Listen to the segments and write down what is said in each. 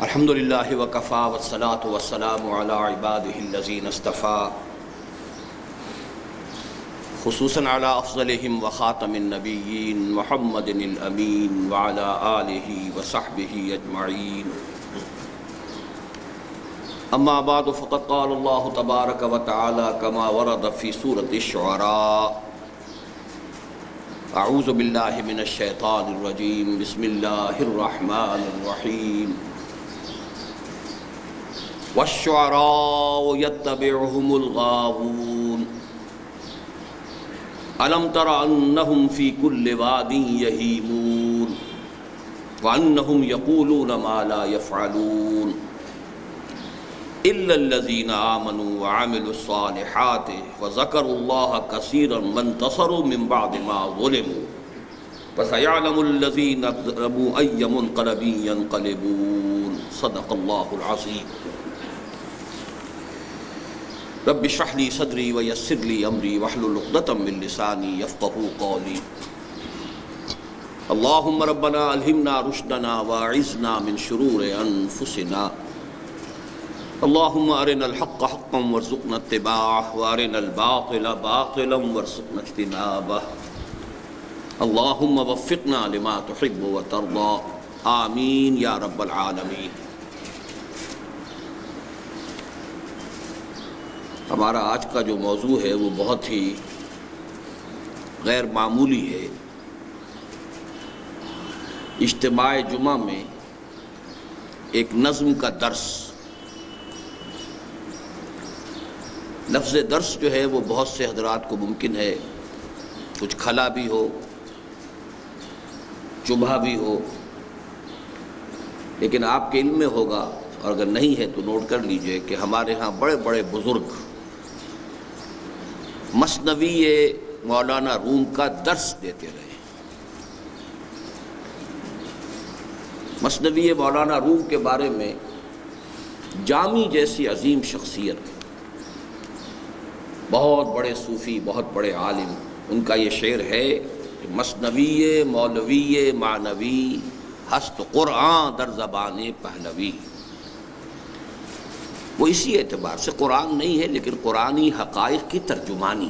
الحمد للہ وکفا والصلاة والسلام علی عباده الذین اصطفیٰ، خصوصاً علی افضلہم وخاتم النبیین محمد الامین وعلی آلہ وصحبہ اجمعین۔ اما بعد فقد قال اللہ تبارک وتعالی کما ورد فی سورۃ الشعراء: اعوذ باللہ من الشیطان الرجیم، بسم اللہ الرحمن الرحیم۔ وَالشُّعَرَاءُ يَتَّبِعُهُمُ الْغَاوُونَ أَلَمْ تَرَ أَنَّهُمْ فِي كُلِّ وَادٍ يَهِيمُونَ وَأَنَّهُمْ يَقُولُونَ مَا لَا يَفْعَلُونَ إِلَّا الَّذِينَ آمَنُوا وَعَمِلُوا الصَّالِحَاتِ وَذَكَرُوا اللَّهَ كَثِيرًا وَانتَصَرُوا مِن بَعْدِ مَا ظُلِمُوا فَسَيَعْلَمُ الَّذِينَ ظَلَمُوا أَيَّ مُنقَلَبٍ يَنقَلِبُونَ۔ صدق اللہ العظیم۔ رب اشرح لي صدری ویسر لي امری واحلل عقدۃ من لسانی یفقہوا قولی۔ اللہم ربنا الہمنا رشدنا واعذنا من شرور انفسنا۔ اللہم ارنا الحق حقا وارزقنا اتباعہ وارنا الباطل باطلا وارزقنا اجتنابہ۔ اللہم وفقنا لما تحب وترضى، آمین یا رب العالمین۔ ہمارا آج کا جو موضوع ہے وہ بہت ہی غیر معمولی ہے۔ اجتماع جمعہ میں ایک نظم کا درس۔ لفظ درس جو ہے وہ بہت سے حضرات کو ممکن ہے کچھ کھلا بھی ہو، چبھا بھی ہو، لیکن آپ کے علم میں ہوگا، اور اگر نہیں ہے تو نوٹ کر لیجئے کہ ہمارے ہاں بڑے بڑے بزرگ مثنوی مولانا روم کا درس دیتے رہے۔ مثنوی مولانا روم کے بارے میں جامی جیسی عظیم شخصیت، بہت بڑے صوفی، بہت بڑے عالم، ان کا یہ شعر ہے: مثنوی مولوی معنوی ہست قرآن در زبان پہلوی۔ وہ اسی اعتبار سے قرآن نہیں ہے لیکن قرآنی حقائق کی ترجمانی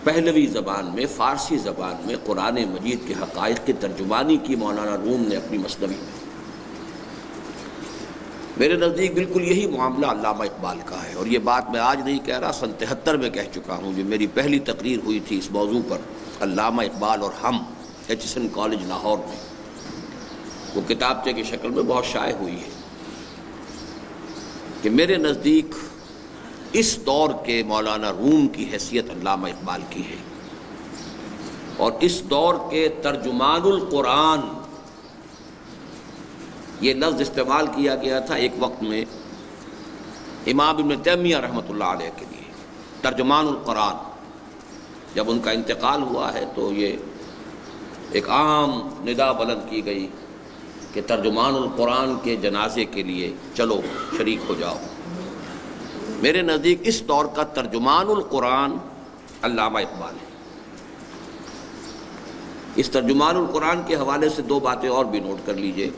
پہلوی زبان میں، فارسی زبان میں قرآن مجید کے حقائق کی ترجمانی کی مولانا روم نے اپنی مثنوی میں۔ میرے نزدیک بالکل یہی معاملہ علامہ اقبال کا ہے، اور یہ بات میں آج نہیں کہہ رہا، سن 73 میں کہہ چکا ہوں، جو میری پہلی تقریر ہوئی تھی اس موضوع پر، علامہ اقبال اور ہم، ایچ کالج لاہور میں۔ وہ کتابچے کی شکل میں بہت شائع ہوئی ہے کہ میرے نزدیک اس دور کے مولانا روم کی حیثیت علامہ اقبال کی ہے، اور اس دور کے ترجمان القرآن، یہ لفظ استعمال کیا گیا تھا ایک وقت میں امام ابن تیمیہ رحمۃ اللہ علیہ کے لیے، ترجمان القرآن۔ جب ان کا انتقال ہوا ہے تو یہ ایک عام ندا بلند کی گئی کہ ترجمان القرآن کے جنازے کے لیے چلو شریک ہو جاؤ۔ میرے نزدیک اس دور کا ترجمان القرآن علامہ اقبال ہے۔ اس ترجمان القرآن کے حوالے سے دو باتیں اور بھی نوٹ کر لیجئے۔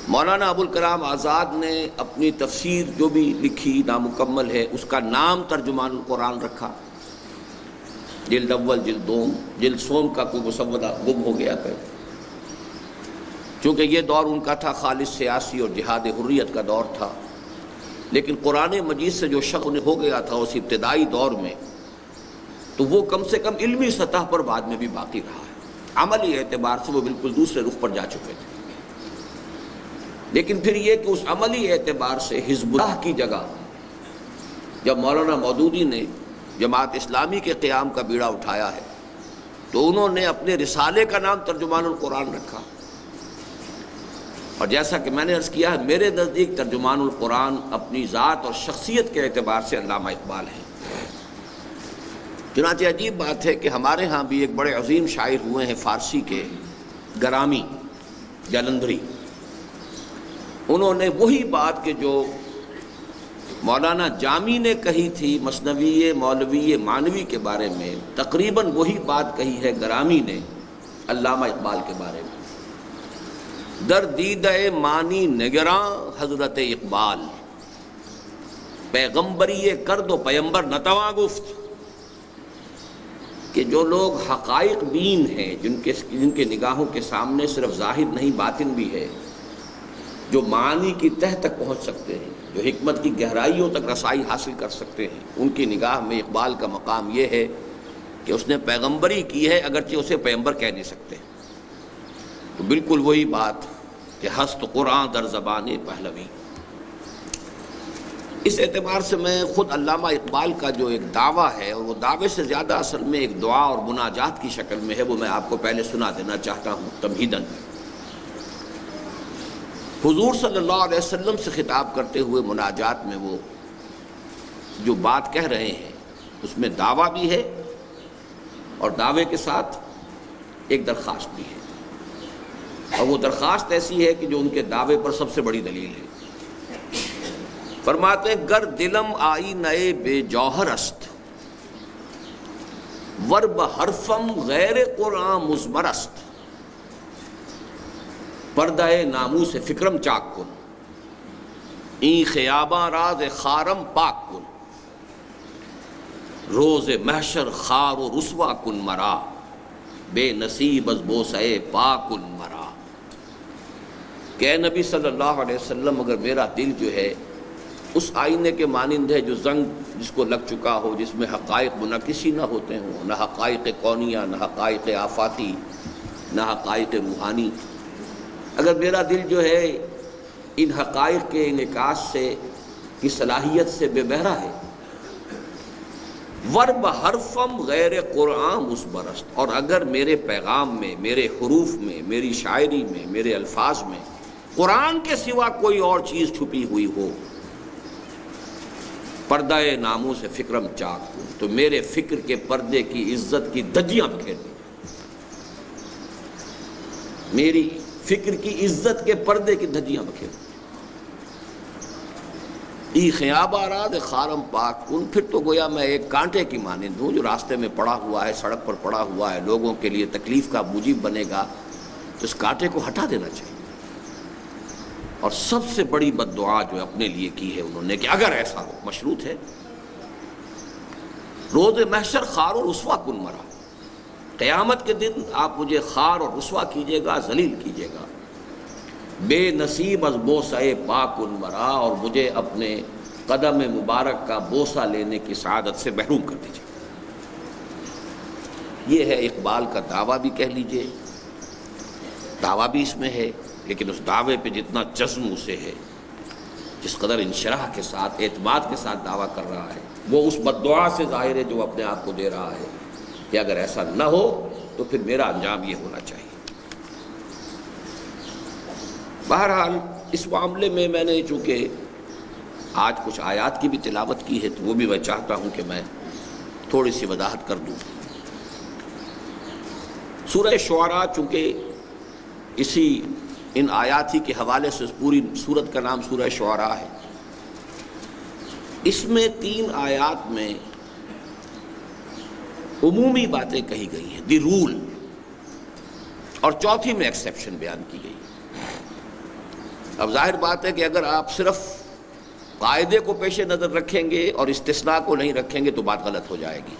مولانا ابوالکلام آزاد نے اپنی تفسیر جو بھی لکھی نامکمل ہے، اس کا نام ترجمان القرآن رکھا۔ جلد اول، جلد دوم، جلد سوم کا کوئی مسودہ گم ہو گیا کہ چونکہ یہ دور ان کا تھا خالص سیاسی اور جہاد حریت کا دور تھا، لیکن قرآن مجید سے جو شغف ہو گیا تھا اس ابتدائی دور میں، تو وہ کم سے کم علمی سطح پر بعد میں بھی باقی رہا ہے۔ عملی اعتبار سے وہ بالکل دوسرے رخ پر جا چکے تھے، لیکن پھر یہ کہ اس عملی اعتبار سے حزب اللہ کی جگہ جب مولانا مودودی نے جماعت اسلامی کے قیام کا بیڑا اٹھایا ہے تو انہوں نے اپنے رسالے کا نام ترجمان القرآن رکھا۔ اور جیسا کہ میں نے عرض کیا ہے، میرے نزدیک ترجمان القرآن اپنی ذات اور شخصیت کے اعتبار سے علامہ اقبال ہے۔ چنانچہ عجیب بات ہے کہ ہمارے ہاں بھی ایک بڑے عظیم شاعر ہوئے ہیں فارسی کے، گرامی جلندھری۔ انہوں نے وہی بات کہ جو مولانا جامی نے کہی تھی مثنوی مولوی معنوی کے بارے میں، تقریباً وہی بات کہی ہے گرامی نے علامہ اقبال کے بارے میں۔ در دیدہ مانی نگراں حضرت اقبال، پیغمبری کرد و پیمبر نتواں گفت، کہ جو لوگ حقائق بین ہیں، جن کے نگاہوں کے سامنے صرف ظاہر نہیں باطن بھی ہے، جو معانی کی تہ تک پہنچ سکتے ہیں، جو حکمت کی گہرائیوں تک رسائی حاصل کر سکتے ہیں، ان کی نگاہ میں اقبال کا مقام یہ ہے کہ اس نے پیغمبری کی ہے، اگرچہ اسے پیغمبر کہہ نہیں سکتے۔ تو بالکل وہی بات کہ ہست قرآن در زبان پہلوی۔ اس اعتبار سے میں خود علامہ اقبال کا جو ایک دعویٰ ہے، اور وہ دعوے سے زیادہ اصل میں ایک دعا اور مناجات کی شکل میں ہے، وہ میں آپ کو پہلے سنا دینا چاہتا ہوں تمہیداً۔ حضور صلی اللہ علیہ وسلم سے خطاب کرتے ہوئے مناجات میں وہ جو بات کہہ رہے ہیں، اس میں دعویٰ بھی ہے اور دعوے کے ساتھ ایک درخواست بھی ہے، اور وہ درخواست ایسی ہے کہ جو ان کے دعوے پر سب سے بڑی دلیل ہے۔ فرماتے ہیں گر دلم آئی نئے بے جوہر است، ور بحرفم غیر قرآن مزمر است، پردہ ناموس فکرم چاک کن، این خیاباں راز خارم پاک کن، روز محشر خار و رسوا کن مرا، بے نصیب از بوسے پاک کن مرا۔ کہ اے نبی صلی اللہ علیہ وسلم، اگر میرا دل جو ہے اس آئینے کے مانند ہے جو زنگ جس کو لگ چکا ہو، جس میں حقائق منعکسی نہ ہوتے ہوں، نہ حقائق کونیہ، نہ حقائق آفاتی، نہ حقائق روحانی، اگر میرا دل جو ہے ان حقائق کے انعکاس سے کی صلاحیت سے بے بہرا ہے، ورب حرفم غیر قرآن مصبرست، اور اگر میرے پیغام میں، میرے حروف میں، میری شاعری میں، میرے الفاظ میں قرآن کے سوا کوئی اور چیز چھپی ہوئی ہو، پردہ ناموس سے فکرم چاک ہوں، تو میرے فکر کے پردے کی عزت کی دھجیاں بکھیر دی، میری فکر کی عزت کے پردے کی دھجیاں بکھیر دی۔ ای خیاب آراد خارم پاک کن، پھر تو گویا میں ایک کانٹے کی مانند ہوں جو راستے میں پڑا ہوا ہے، سڑک پر پڑا ہوا ہے، لوگوں کے لیے تکلیف کا موجب بنے گا، تو اس کانٹے کو ہٹا دینا چاہیے۔ اور سب سے بڑی بد دعا جو اپنے لیے کی ہے انہوں نے کہ اگر ایسا ہو، مشروط ہے، روز محشر خار و رسوا کن مرا، قیامت کے دن آپ مجھے خار اور رسوا کیجیے گا، ذلیل کیجیے گا، بے نصیب از بوسہ پاک کن مرا، اور مجھے اپنے قدم مبارک کا بوسہ لینے کی سعادت سے محروم کر دیجیے۔ یہ ہے اقبال کا دعویٰ بھی کہہ لیجئے، دعویٰ بھی اس میں ہے، لیکن اس دعوے پہ جتنا جزم اسے ہے، جس قدر انشراح کے ساتھ، اعتماد کے ساتھ دعویٰ کر رہا ہے، وہ اس بد دعا سے ظاہر ہے جو اپنے آپ کو دے رہا ہے کہ اگر ایسا نہ ہو تو پھر میرا انجام یہ ہونا چاہیے۔ بہرحال اس معاملے میں نے چونکہ آج کچھ آیات کی بھی تلاوت کی ہے، تو وہ بھی میں چاہتا ہوں کہ میں تھوڑی سی وضاحت کر دوں۔ سورہ شعراء چونکہ اسی ان آیات ہی کے حوالے سے پوری سورت کا نام سورہ شعراء ہے، اس میں 3 آیات میں عمومی باتیں کہی گئی ہیں، دی رول، اور چوتھی میں ایکسیپشن بیان کی گئی۔ اب ظاہر بات ہے کہ اگر آپ صرف قاعدے کو پیش نظر رکھیں گے اور استثناء کو نہیں رکھیں گے تو بات غلط ہو جائے گی۔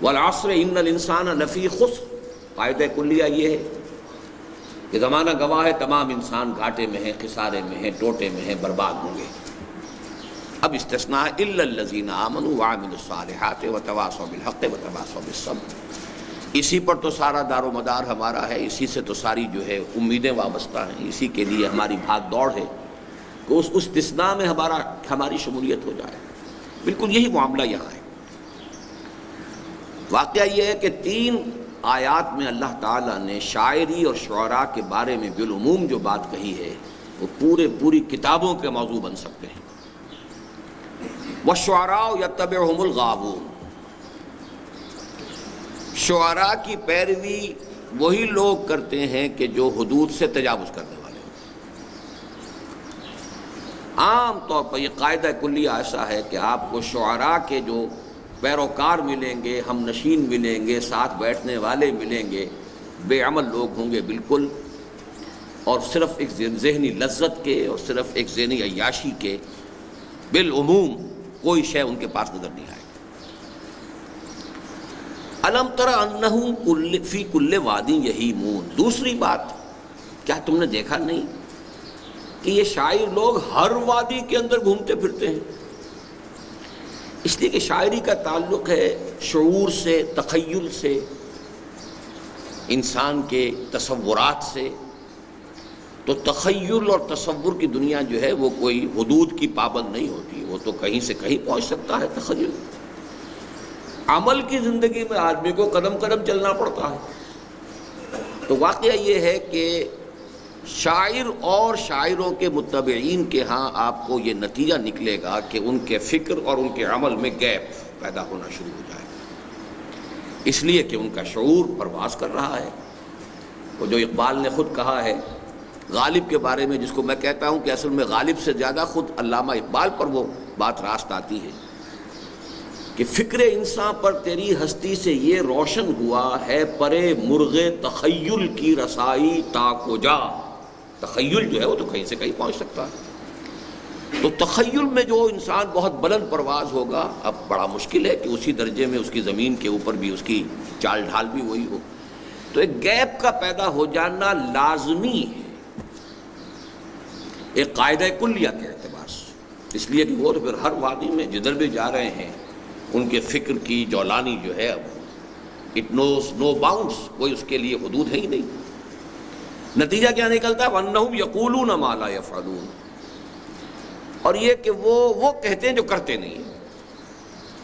والعصر ان الانسان لفی خسر، قاعدہ کلیہ یہ ہے کہ زمانہ گواہ ہے، تمام انسان گھاٹے میں ہیں، خسارے میں ہیں، ٹوٹے میں ہیں، برباد ہوں گے۔ اب استثناء الا الذین آمنوا وعملوا الصالحات وتواصوا بالحق وتواصوا بالصبر، اسی پر تو سارا دار و مدار ہمارا ہے، اسی سے تو ساری جو ہے امیدیں وابستہ ہیں، اسی کے لیے ہماری بھاگ دوڑ ہے کہ اس استثناء میں ہماری شمولیت ہو جائے۔ بالکل یہی معاملہ یہاں ہے۔ واقعہ یہ ہے کہ 3 آیات میں اللہ تعالیٰ نے شاعری اور شعراء کے بارے میں بالعموم جو بات کہی ہے وہ پوری کتابوں کے موضوع بن سکتے ہیں۔ وَالشُّعَرَاءُ يَتَّبِعُهُمُ الْغَاوُونَ، شعراء کی پیروی وہی لوگ کرتے ہیں کہ جو حدود سے تجاوز کرنے والے ہیں۔ عام طور پر یہ قاعدہ کلیہ ایسا ہے کہ آپ کو شعراء کے جو پیروکار ملیں گے، ہم نشین ملیں گے، ساتھ بیٹھنے والے ملیں گے، بے عمل لوگ ہوں گے بالکل، اور صرف ایک ذہنی لذت کے اور صرف ایک ذہنی عیاشی کے بالعموم کوئی شے ان کے پاس نظر نہیں آئے. الم تر انہم فی کل وادی یہیمون. دوسری بات، کیا تم نے دیکھا نہیں کہ یہ شاعر لوگ ہر وادی کے اندر گھومتے پھرتے ہیں؟ اس لیے کہ شاعری کا تعلق ہے شعور سے، تخیل سے، انسان کے تصورات سے. تو تخیل اور تصور کی دنیا جو ہے وہ کوئی حدود کی پابند نہیں ہوتی، وہ تو کہیں سے کہیں پہنچ سکتا ہے تخیل. عمل کی زندگی میں آدمی کو قدم قدم چلنا پڑتا ہے. تو واقعہ یہ ہے کہ شاعر اور شاعروں کے متبعین کے ہاں آپ کو یہ نتیجہ نکلے گا کہ ان کے فکر اور ان کے عمل میں گیپ پیدا ہونا شروع ہو جائے گا، اس لیے کہ ان کا شعور پرواز کر رہا ہے. وہ جو اقبال نے خود کہا ہے غالب کے بارے میں، جس کو میں کہتا ہوں کہ اصل میں غالب سے زیادہ خود علامہ اقبال پر وہ بات راست آتی ہے کہ فکر انسان پر تیری ہستی سے یہ روشن ہوا ہے پرے مرغ تخیل کی رسائی تا کجا. تخیل جو ہے وہ تو کہیں سے کہیں پہنچ سکتا ہے. تو تخیل میں جو انسان بہت بلند پرواز ہوگا، اب بڑا مشکل ہے کہ اسی درجے میں اس کی زمین کے اوپر بھی اس کی چال ڈھال بھی وہی ہو. تو ایک گیپ کا پیدا ہو جانا لازمی ہے ایک قاعدہ کلیہ کے اعتبار سے، اس لیے کہ وہ تو پھر ہر وادی میں جدھر بھی جا رہے ہیں ان کے فکر کی جولانی جو ہے اٹ نوز نو باؤنڈس، کوئی اس کے لیے حدود ہے ہی نہیں. نتیجہ کیا نکلتا ہے؟ وَأَنَّهُمْ يَقُولُونَ مَا لَا يَفْعَلُونَ. اور یہ کہ وہ کہتے ہیں جو کرتے نہیں ہیں.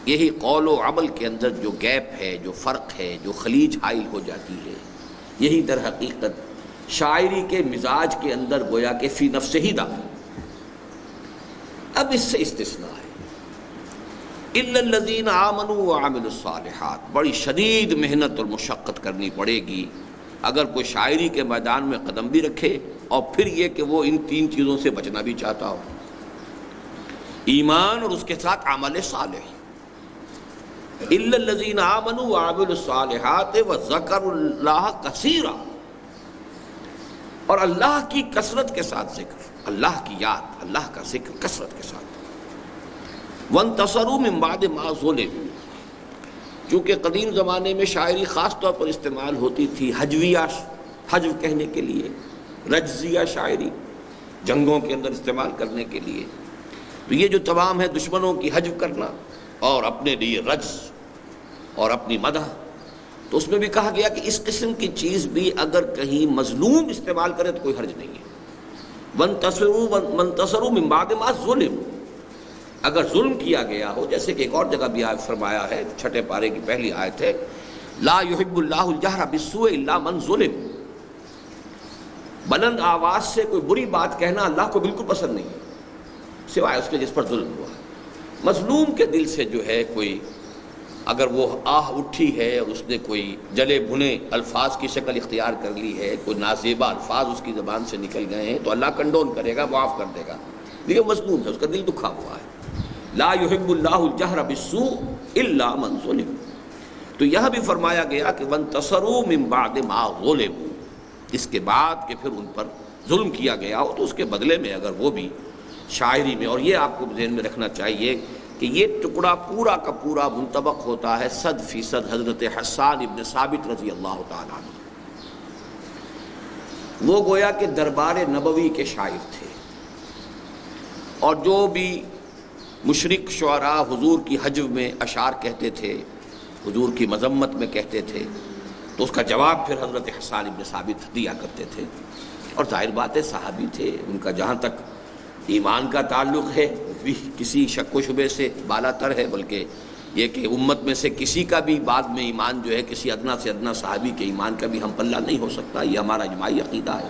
یہی قول و عمل کے اندر جو گیپ ہے، جو فرق ہے، جو خلیج حائل ہو جاتی ہے، یہی در حقیقت شاعری کے مزاج کے اندر گویا کہ فی نفس ہی داخل. اب اس سے استثناء ہے اِلَّا الَّذِينَ آمَنُوا وَعَمِلُوا الصَّالِحَاتِ. بڑی شدید محنت اور مشقت کرنی پڑے گی اگر کوئی شاعری کے میدان میں قدم بھی رکھے اور پھر یہ کہ وہ ان تین چیزوں سے بچنا بھی چاہتا ہو: ایمان اور اس کے ساتھ عمل صالح. اِلَّا الَّذِينَ آمَنُوا وَعَمِلُوا الصَّالِحَاتِ وَذَكَرُوا اللَّهَ كَثِيرًا. اور اللہ کی کثرت کے ساتھ ذکر، اللہ کی یاد، اللہ کا ذکر کثرت کے ساتھ. وَانْتَصَرُوا مِنْ بَعْدِ مَا ظُلِمُوا. چونکہ قدیم زمانے میں شاعری خاص طور پر استعمال ہوتی تھی حجویہ، حجو کہنے کے لیے، رجزیہ شاعری جنگوں کے اندر استعمال کرنے کے لیے. تو یہ جو تمام ہے دشمنوں کی حجو کرنا اور اپنے لیے رجز اور اپنی مدح، تو اس میں بھی کہا گیا کہ اس قسم کی چیز بھی اگر کہیں مظلوم استعمال کرے تو کوئی حرج نہیں ہے. وَانْتَصَرُوا مِنْ بَعْدِ مَا ظُلِمُوا. اگر ظلم کیا گیا ہو، جیسے کہ ایک اور جگہ بھی فرمایا ہے، 6 پارے کی پہلی آیت ہے، لا يحب اللہ الجہر بالسوء الا من ظلم. بلند آواز سے کوئی بری بات کہنا اللہ کو بالکل پسند نہیں ہے، سوائے اس کے جس پر ظلم ہوا ہے. مظلوم کے دل سے جو ہے کوئی اگر وہ آہ اٹھی ہے اور اس نے کوئی جلے بھنے الفاظ کی شکل اختیار کر لی ہے، کوئی نازیبا الفاظ اس کی زبان سے نکل گئے ہیں، تو اللہ کنڈون کرے گا، معاف کر دے گا. لیکن مظلوم ہے، اس کا دل دکھا ہوا ہے. لا يحب اللہ الجہر بالسوء الا من ظلم. تو یہاں بھی فرمایا گیا کہ وانتصروا من بعد ما ظلموا. اس کے بعد کہ پھر ان پر ظلم کیا گیا ہو تو اس کے بدلے میں اگر وہ بھی شاعری میں، اور یہ آپ کو ذہن میں رکھنا چاہیے کہ یہ ٹکڑا پورا کا پورا منطبق ہوتا ہے 100% حضرت حسان ابن ثابت رضی اللہ تعالیٰ عنہ. وہ گویا کہ دربار نبوی کے شاعر تھے، اور جو بھی مشرک شعراء حضور کی حجو میں اشعار کہتے تھے، حضور کی مذمت میں کہتے تھے، تو اس کا جواب پھر حضرت حسان ابن ثابت دیا کرتے تھے. اور ظاہر بات ہے صحابی تھے، ان کا جہاں تک ایمان کا تعلق ہے بھی کسی شک و شبے سے بالا تر ہے، بلکہ یہ کہ امت میں سے کسی کا بھی بعد میں ایمان جو ہے کسی ادنا سے ادنا صحابی کے ایمان کا بھی ہم پلہ نہیں ہو سکتا. یہ ہمارا اجماعی عقیدہ ہے.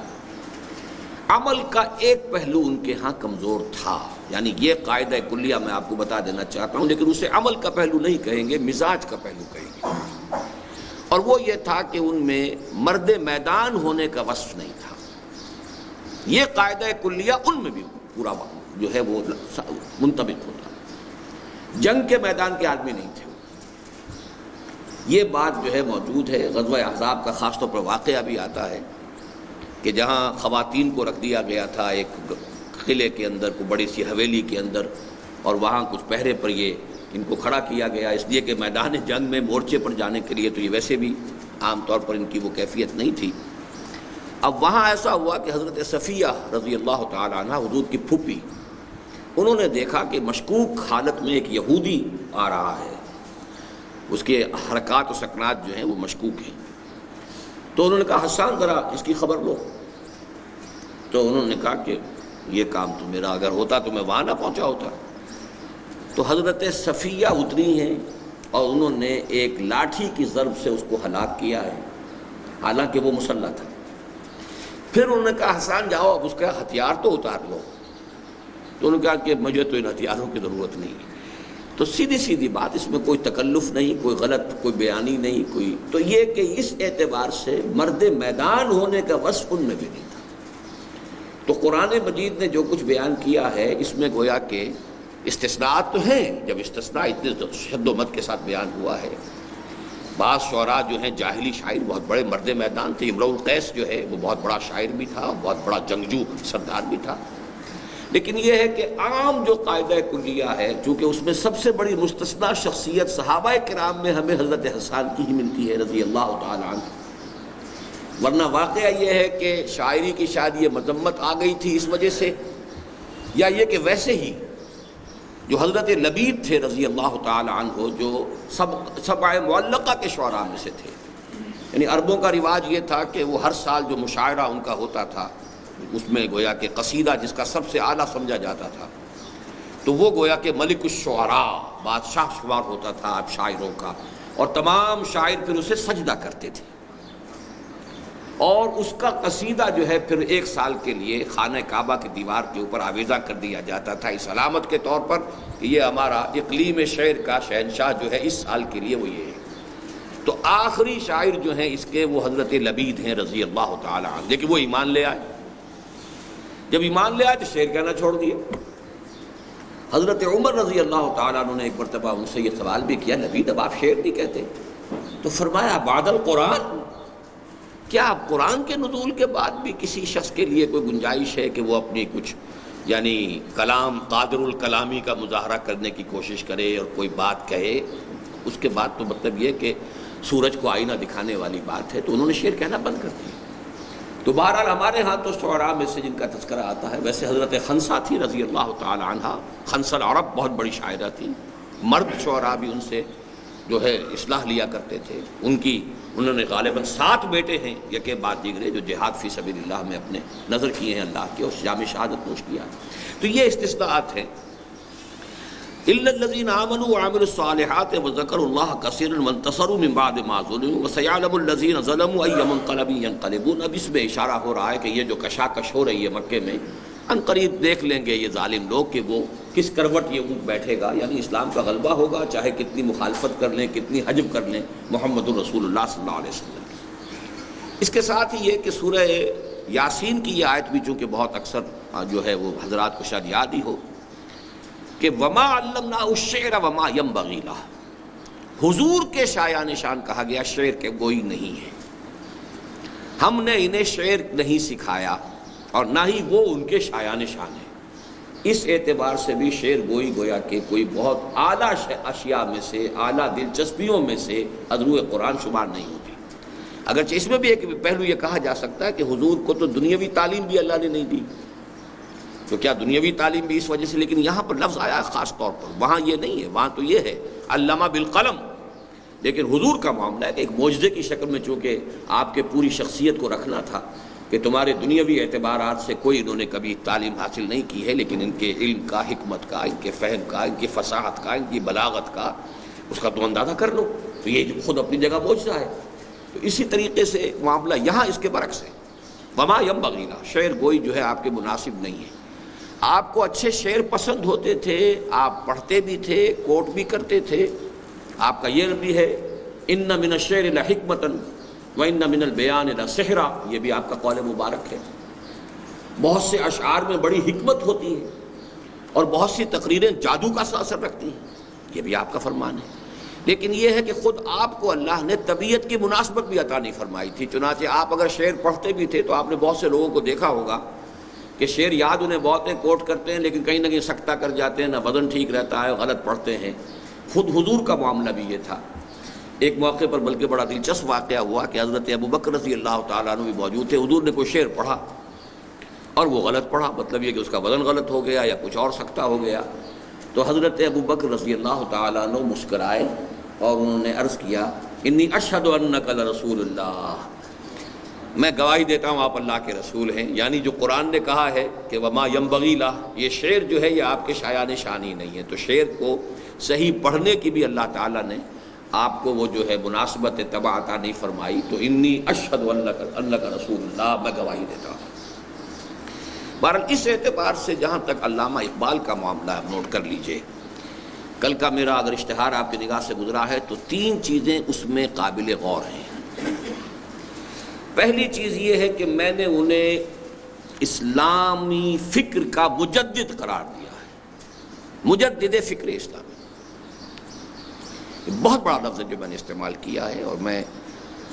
عمل کا ایک پہلو ان کے ہاں کمزور تھا، یعنی یہ قاعدہ کلیہ میں آپ کو بتا دینا چاہتا ہوں، لیکن اسے عمل کا پہلو نہیں کہیں گے، مزاج کا پہلو کہیں گے. اور وہ یہ تھا کہ ان میں مرد میدان ہونے کا وصف نہیں تھا. یہ قاعدہ کلیہ ان میں بھی پورا جو ہے وہ منطبق ہوتا. جنگ کے میدان کے آدمی نہیں تھے. یہ بات جو ہے موجود ہے. غزوہ احزاب کا خاص طور پر واقعہ بھی آتا ہے کہ جہاں خواتین کو رکھ دیا گیا تھا ایک قلعے کے اندر، کو بڑی سی حویلی کے اندر، اور وہاں کچھ پہرے پر یہ ان کو کھڑا کیا گیا، اس لیے کہ میدان جنگ میں مورچے پر جانے کے لیے تو یہ ویسے بھی عام طور پر ان کی وہ کیفیت نہیں تھی۔ اب وہاں ایسا ہوا کہ حضرت صفیہ رضی اللہ تعالی عنہ، حضور کی پھوپھی، انہوں نے دیکھا کہ مشکوک حالت میں ایک یہودی آ رہا ہے، اس کے حرکات و سکنات جو ہیں وہ مشکوک ہیں۔ تو انہوں نے کہا حسان ذرا اس کی خبر لو۔ تو انہوں نے کہا کہ یہ کام تو میرا اگر ہوتا تو میں وہاں نہ پہنچا ہوتا۔ تو حضرت صفیہ اتری ہیں اور انہوں نے ایک لاٹھی کی ضرب سے اس کو ہلاک کیا ہے، حالانکہ وہ مسلح تھا۔ پھر انہوں نے کہا حسان جاؤ اب اس کا ہتھیار تو اتار لو۔ تو انہوں نے کہا کہ مجھے تو ان ہتھیاروں کی ضرورت نہیں ہے۔ تو سیدھی سیدھی بات، اس میں کوئی تکلف نہیں، کوئی غلط کوئی بیانی نہیں، کوئی تو یہ کہ اس اعتبار سے مرد میدان ہونے کا وصف ان میں بھی نہیں تھا۔ تو قرآن مجید نے جو کچھ بیان کیا ہے اس میں گویا کہ استثناءات تو ہیں، جب استثناء اتنے شد و مد کے ساتھ بیان ہوا ہے۔ بعض شعراء جو ہیں جاہلی شاعر بہت بڑے مرد میدان تھے، امرؤ القیس جو ہے وہ بہت بڑا شاعر بھی تھا، بہت بڑا جنگجو سردار بھی تھا۔ لیکن یہ ہے کہ عام جو قاعدہ کلیہ ہے، چونکہ اس میں سب سے بڑی مستثنیٰ شخصیت صحابہ کرام میں ہمیں حضرت حسان کی ہی ملتی ہے رضی اللہ تعالی عنہ، ورنہ واقعہ یہ ہے کہ شاعری کی شاید یہ مذمت آ گئی تھی اس وجہ سے، یا یہ کہ ویسے ہی جو حضرت لبید تھے رضی اللہ تعالی عنہ، جو سبع معلقہ کے شعراء میں سے تھے، یعنی عربوں کا رواج یہ تھا کہ وہ ہر سال جو مشاعرہ ان کا ہوتا تھا اس میں گویا کہ قصیدہ جس کا سب سے اعلیٰ سمجھا جاتا تھا، تو وہ گویا کہ ملک الشعراء، بادشاہ شمار ہوتا تھا اب شاعروں کا، اور تمام شاعر پھر اسے سجدہ کرتے تھے، اور اس کا قصیدہ جو ہے پھر ایک سال کے لیے خانہ کعبہ کی دیوار کے اوپر آویزہ کر دیا جاتا تھا اس علامت کے طور پر کہ یہ ہمارا اقلیم شعر کا شہنشاہ جو ہے اس سال کے لیے وہ یہ ہے۔ تو آخری شاعر جو ہیں اس کے وہ حضرت لبید ہیں رضی اللہ تعالی عنہ، لیکن وہ ایمان لے آئے۔ جب ایمان لے آئے تو شعر کہنا چھوڑ دیا۔ حضرت عمر رضی اللہ تعالیٰ عنہ نے ایک مرتبہ ان سے یہ سوال بھی کیا، لبید اب آپ شعر نہیں کہتے؟ تو فرمایا بعد القرآن، کیا اب قرآن کے نزول کے بعد بھی کسی شخص کے لیے کوئی گنجائش ہے کہ وہ اپنی کچھ یعنی کلام قادر الکلامی کا مظاہرہ کرنے کی کوشش کرے اور کوئی بات کہے؟ اس کے بعد تو مطلب یہ کہ سورج کو آئینہ دکھانے والی بات ہے، تو انہوں نے شعر کہنا بند کر دیا۔ تو بہرحال ہمارے ہاں تو شعراء میں سے جن کا تذکرہ آتا ہے، ویسے حضرت خنسا تھی رضی اللہ تعالی عنہا، خنسا العرب بہت بڑی شاعرہ تھی، مرد شعراء بھی ان سے جو ہے اصلاح لیا کرتے تھے۔ انہوں نے غالباً 7 بیٹے ہیں یکے بعد دیگرے جو جہاد فی سبیل اللہ میں اپنے نظر کیے ہیں اللہ کے، اور جام شہادت نوش کیا۔ تو یہ استثناءات ہیں۔ الا الذين امنوا وعملوا الصالحات وذكروا الله كثيرا وانتصروا من بعد ما ظلموا وسيعلم الذين ظلموا اي منقلب ينقلبون۔ اب اس میں اشارہ ہو رہا ہے کہ یہ جو کشاکش ہو رہی ہے مکے میں، ان قریب دیکھ لیں گے یہ ظالم لوگ کہ وہ کس کروٹ یہ اونٹ بیٹھے گا، یعنی اسلام کا غلبہ ہوگا، چاہے کتنی مخالفت کر لیں، کتنی حجب کر لیں محمد الرسول اللہ صلی اللہ علیہ وسلم۔ اس کے ساتھ ہی یہ کہ سورہ یاسین کی یہ آیت بھی چونکہ بہت اکثر جو ہے وہ حضرات کو شاید یاد ہی ہو کہ وما علمناہ الشعر وما ينبغی لہ، حضور کے شایان شان کہا گیا، شعر کے گوئی نہیں ہے، ہم نے انہیں شعر نہیں سکھایا اور نہ ہی وہ ان کے شایان شان ہے۔ اس اعتبار سے بھی شعر گوئی گویا کہ کوئی بہت اعلیٰ اشیاء میں سے، اعلیٰ دلچسپیوں میں سے ادرو قرآن شمار نہیں ہوتی۔ اگرچہ اس میں بھی ایک پہلو یہ کہا جا سکتا ہے کہ حضور کو تو دنیاوی تعلیم بھی اللہ نے نہیں دی، تو کیا دنیاوی تعلیم بھی اس وجہ سے، لیکن یہاں پر لفظ آیا ہے خاص طور پر، وہاں یہ نہیں ہے، وہاں تو یہ ہے علامہ بالقلم۔ لیکن حضور کا معاملہ ہے کہ ایک معجزے کی شکل میں چونکہ آپ کے پوری شخصیت کو رکھنا تھا کہ تمہارے دنیاوی اعتبارات سے کوئی انہوں نے کبھی تعلیم حاصل نہیں کی ہے، لیکن ان کے علم کا، حکمت کا، ان کے فہم کا، ان کی فصاحت کا، ان کی بلاغت کا اس کا تو اندازہ کر لو، تو یہ خود اپنی جگہ معجزہ ہے۔ تو اسی طریقے سے معاملہ یہاں اس کے برعکس ہے، وما ينبغی لہ، شعر گوئی جو ہے آپ کے مناسب نہیں ہے۔ آپ کو اچھے شعر پسند ہوتے تھے، آپ پڑھتے بھی تھے، کوٹ بھی کرتے تھے، آپ کا یہ بھی ہے ان من الشعر لحکمۃ وان من البیان لسحرا، یہ بھی آپ کا قول مبارک ہے۔ بہت سے اشعار میں بڑی حکمت ہوتی ہے اور بہت سی تقریریں جادو کا اثر رکھتی ہیں، یہ بھی آپ کا فرمان ہے۔ لیکن یہ ہے کہ خود آپ کو اللہ نے طبیعت کی مناسبت بھی عطا نہیں فرمائی تھی، چنانچہ آپ اگر شعر پڑھتے بھی تھے تو آپ نے بہت سے لوگوں کو دیکھا ہوگا کہ شعر یاد انہیں بہت ہیں، کوٹ کرتے ہیں، لیکن کہیں نہ کہیں سکتہ کر جاتے ہیں، نہ وزن ٹھیک رہتا ہے، غلط پڑھتے ہیں۔ خود حضور کا معاملہ بھی یہ تھا۔ ایک موقع پر بلکہ بڑا دلچسپ واقعہ ہوا کہ حضرت ابوبکر رضی اللہ تعالیٰ عنہ بھی موجود تھے، حضور نے کوئی شعر پڑھا اور وہ غلط پڑھا، مطلب یہ کہ اس کا وزن غلط ہو گیا یا کچھ اور سکتہ ہو گیا، تو حضرت ابوبکر رضی اللہ تعالیٰ عنہ مسکرائے اور انہوں نے عرض کیا انی اشہد انک لرسول اللہ، میں گواہی دیتا ہوں آپ اللہ کے رسول ہیں، یعنی جو قرآن نے کہا ہے کہ وما ینبغی لہ، یہ شعر جو ہے یہ آپ کے شایان شان ہی نہیں ہے، تو شعر کو صحیح پڑھنے کی بھی اللہ تعالیٰ نے آپ کو وہ جو ہے مناسبت طبع عطا نہیں فرمائی، تو انی اشہد انک رسول اللہ، میں گواہی دیتا ہوں۔ بہرحال اس اعتبار سے جہاں تک علامہ اقبال کا معاملہ ہے نوٹ کر لیجئے، کل کا میرا اگر اشتہار آپ کی نگاہ سے گزرا ہے تو 3 چیزیں اس میں قابل غور ہیں۔ پہلی چیز یہ ہے کہ میں نے انہیں اسلامی فکر کا مجدد قرار دیا ہے، مجدد فکر اسلامی، بہت بڑا لفظ ہے جو میں نے استعمال کیا ہے، اور میں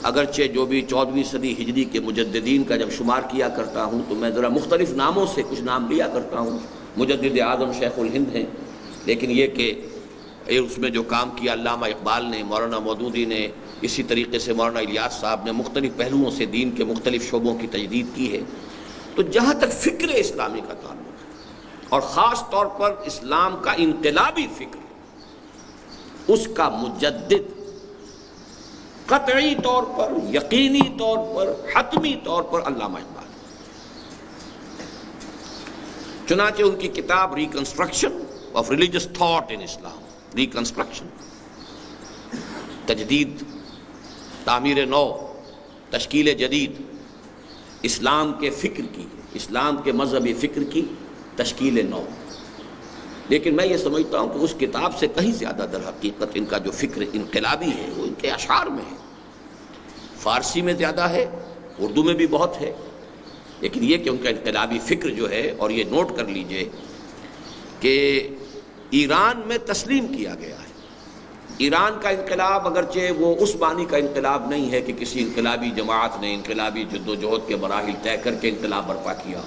اگرچہ جو بھی 14ویں صدی ہجری کے مجددین کا جب شمار کیا کرتا ہوں تو میں ذرا مختلف ناموں سے کچھ نام لیا کرتا ہوں، مجدد اعظم شیخ الہند ہیں، لیکن یہ کہ اس میں جو کام کیا علامہ اقبال نے، مولانا مودودی نے، اسی طریقے سے مولانا الیاس صاحب نے مختلف پہلوؤں سے دین کے مختلف شعبوں کی تجدید کی ہے، تو جہاں تک فکر اسلامی کا تعلق ہے اور خاص طور پر اسلام کا انقلابی فکر، اس کا مجدد قطعی طور پر، یقینی طور پر، حتمی طور پر علامہ اقبال، چنانچہ ان کی کتاب reconstruction of religious thought in Islam, reconstruction, تجدید، تعمیر نو، تشکیل جدید، اسلام کے فکر کی، اسلام کے مذہبی فکر کی تشکیل نو، لیکن میں یہ سمجھتا ہوں کہ اس کتاب سے کہیں زیادہ در حقیقت ان کا جو فکر انقلابی ہے وہ ان کے اشعار میں ہے، فارسی میں زیادہ ہے، اردو میں بھی بہت ہے، لیکن یہ کہ ان کا انقلابی فکر جو ہے، اور یہ نوٹ کر لیجئے کہ ایران میں تسلیم کیا گیا ہے۔ ایران کا انقلاب اگرچہ وہ اس معنی کا انقلاب نہیں ہے کہ کسی انقلابی جماعت نے انقلابی جدوجہد کے مراحل طے کر کے انقلاب برپا کیا،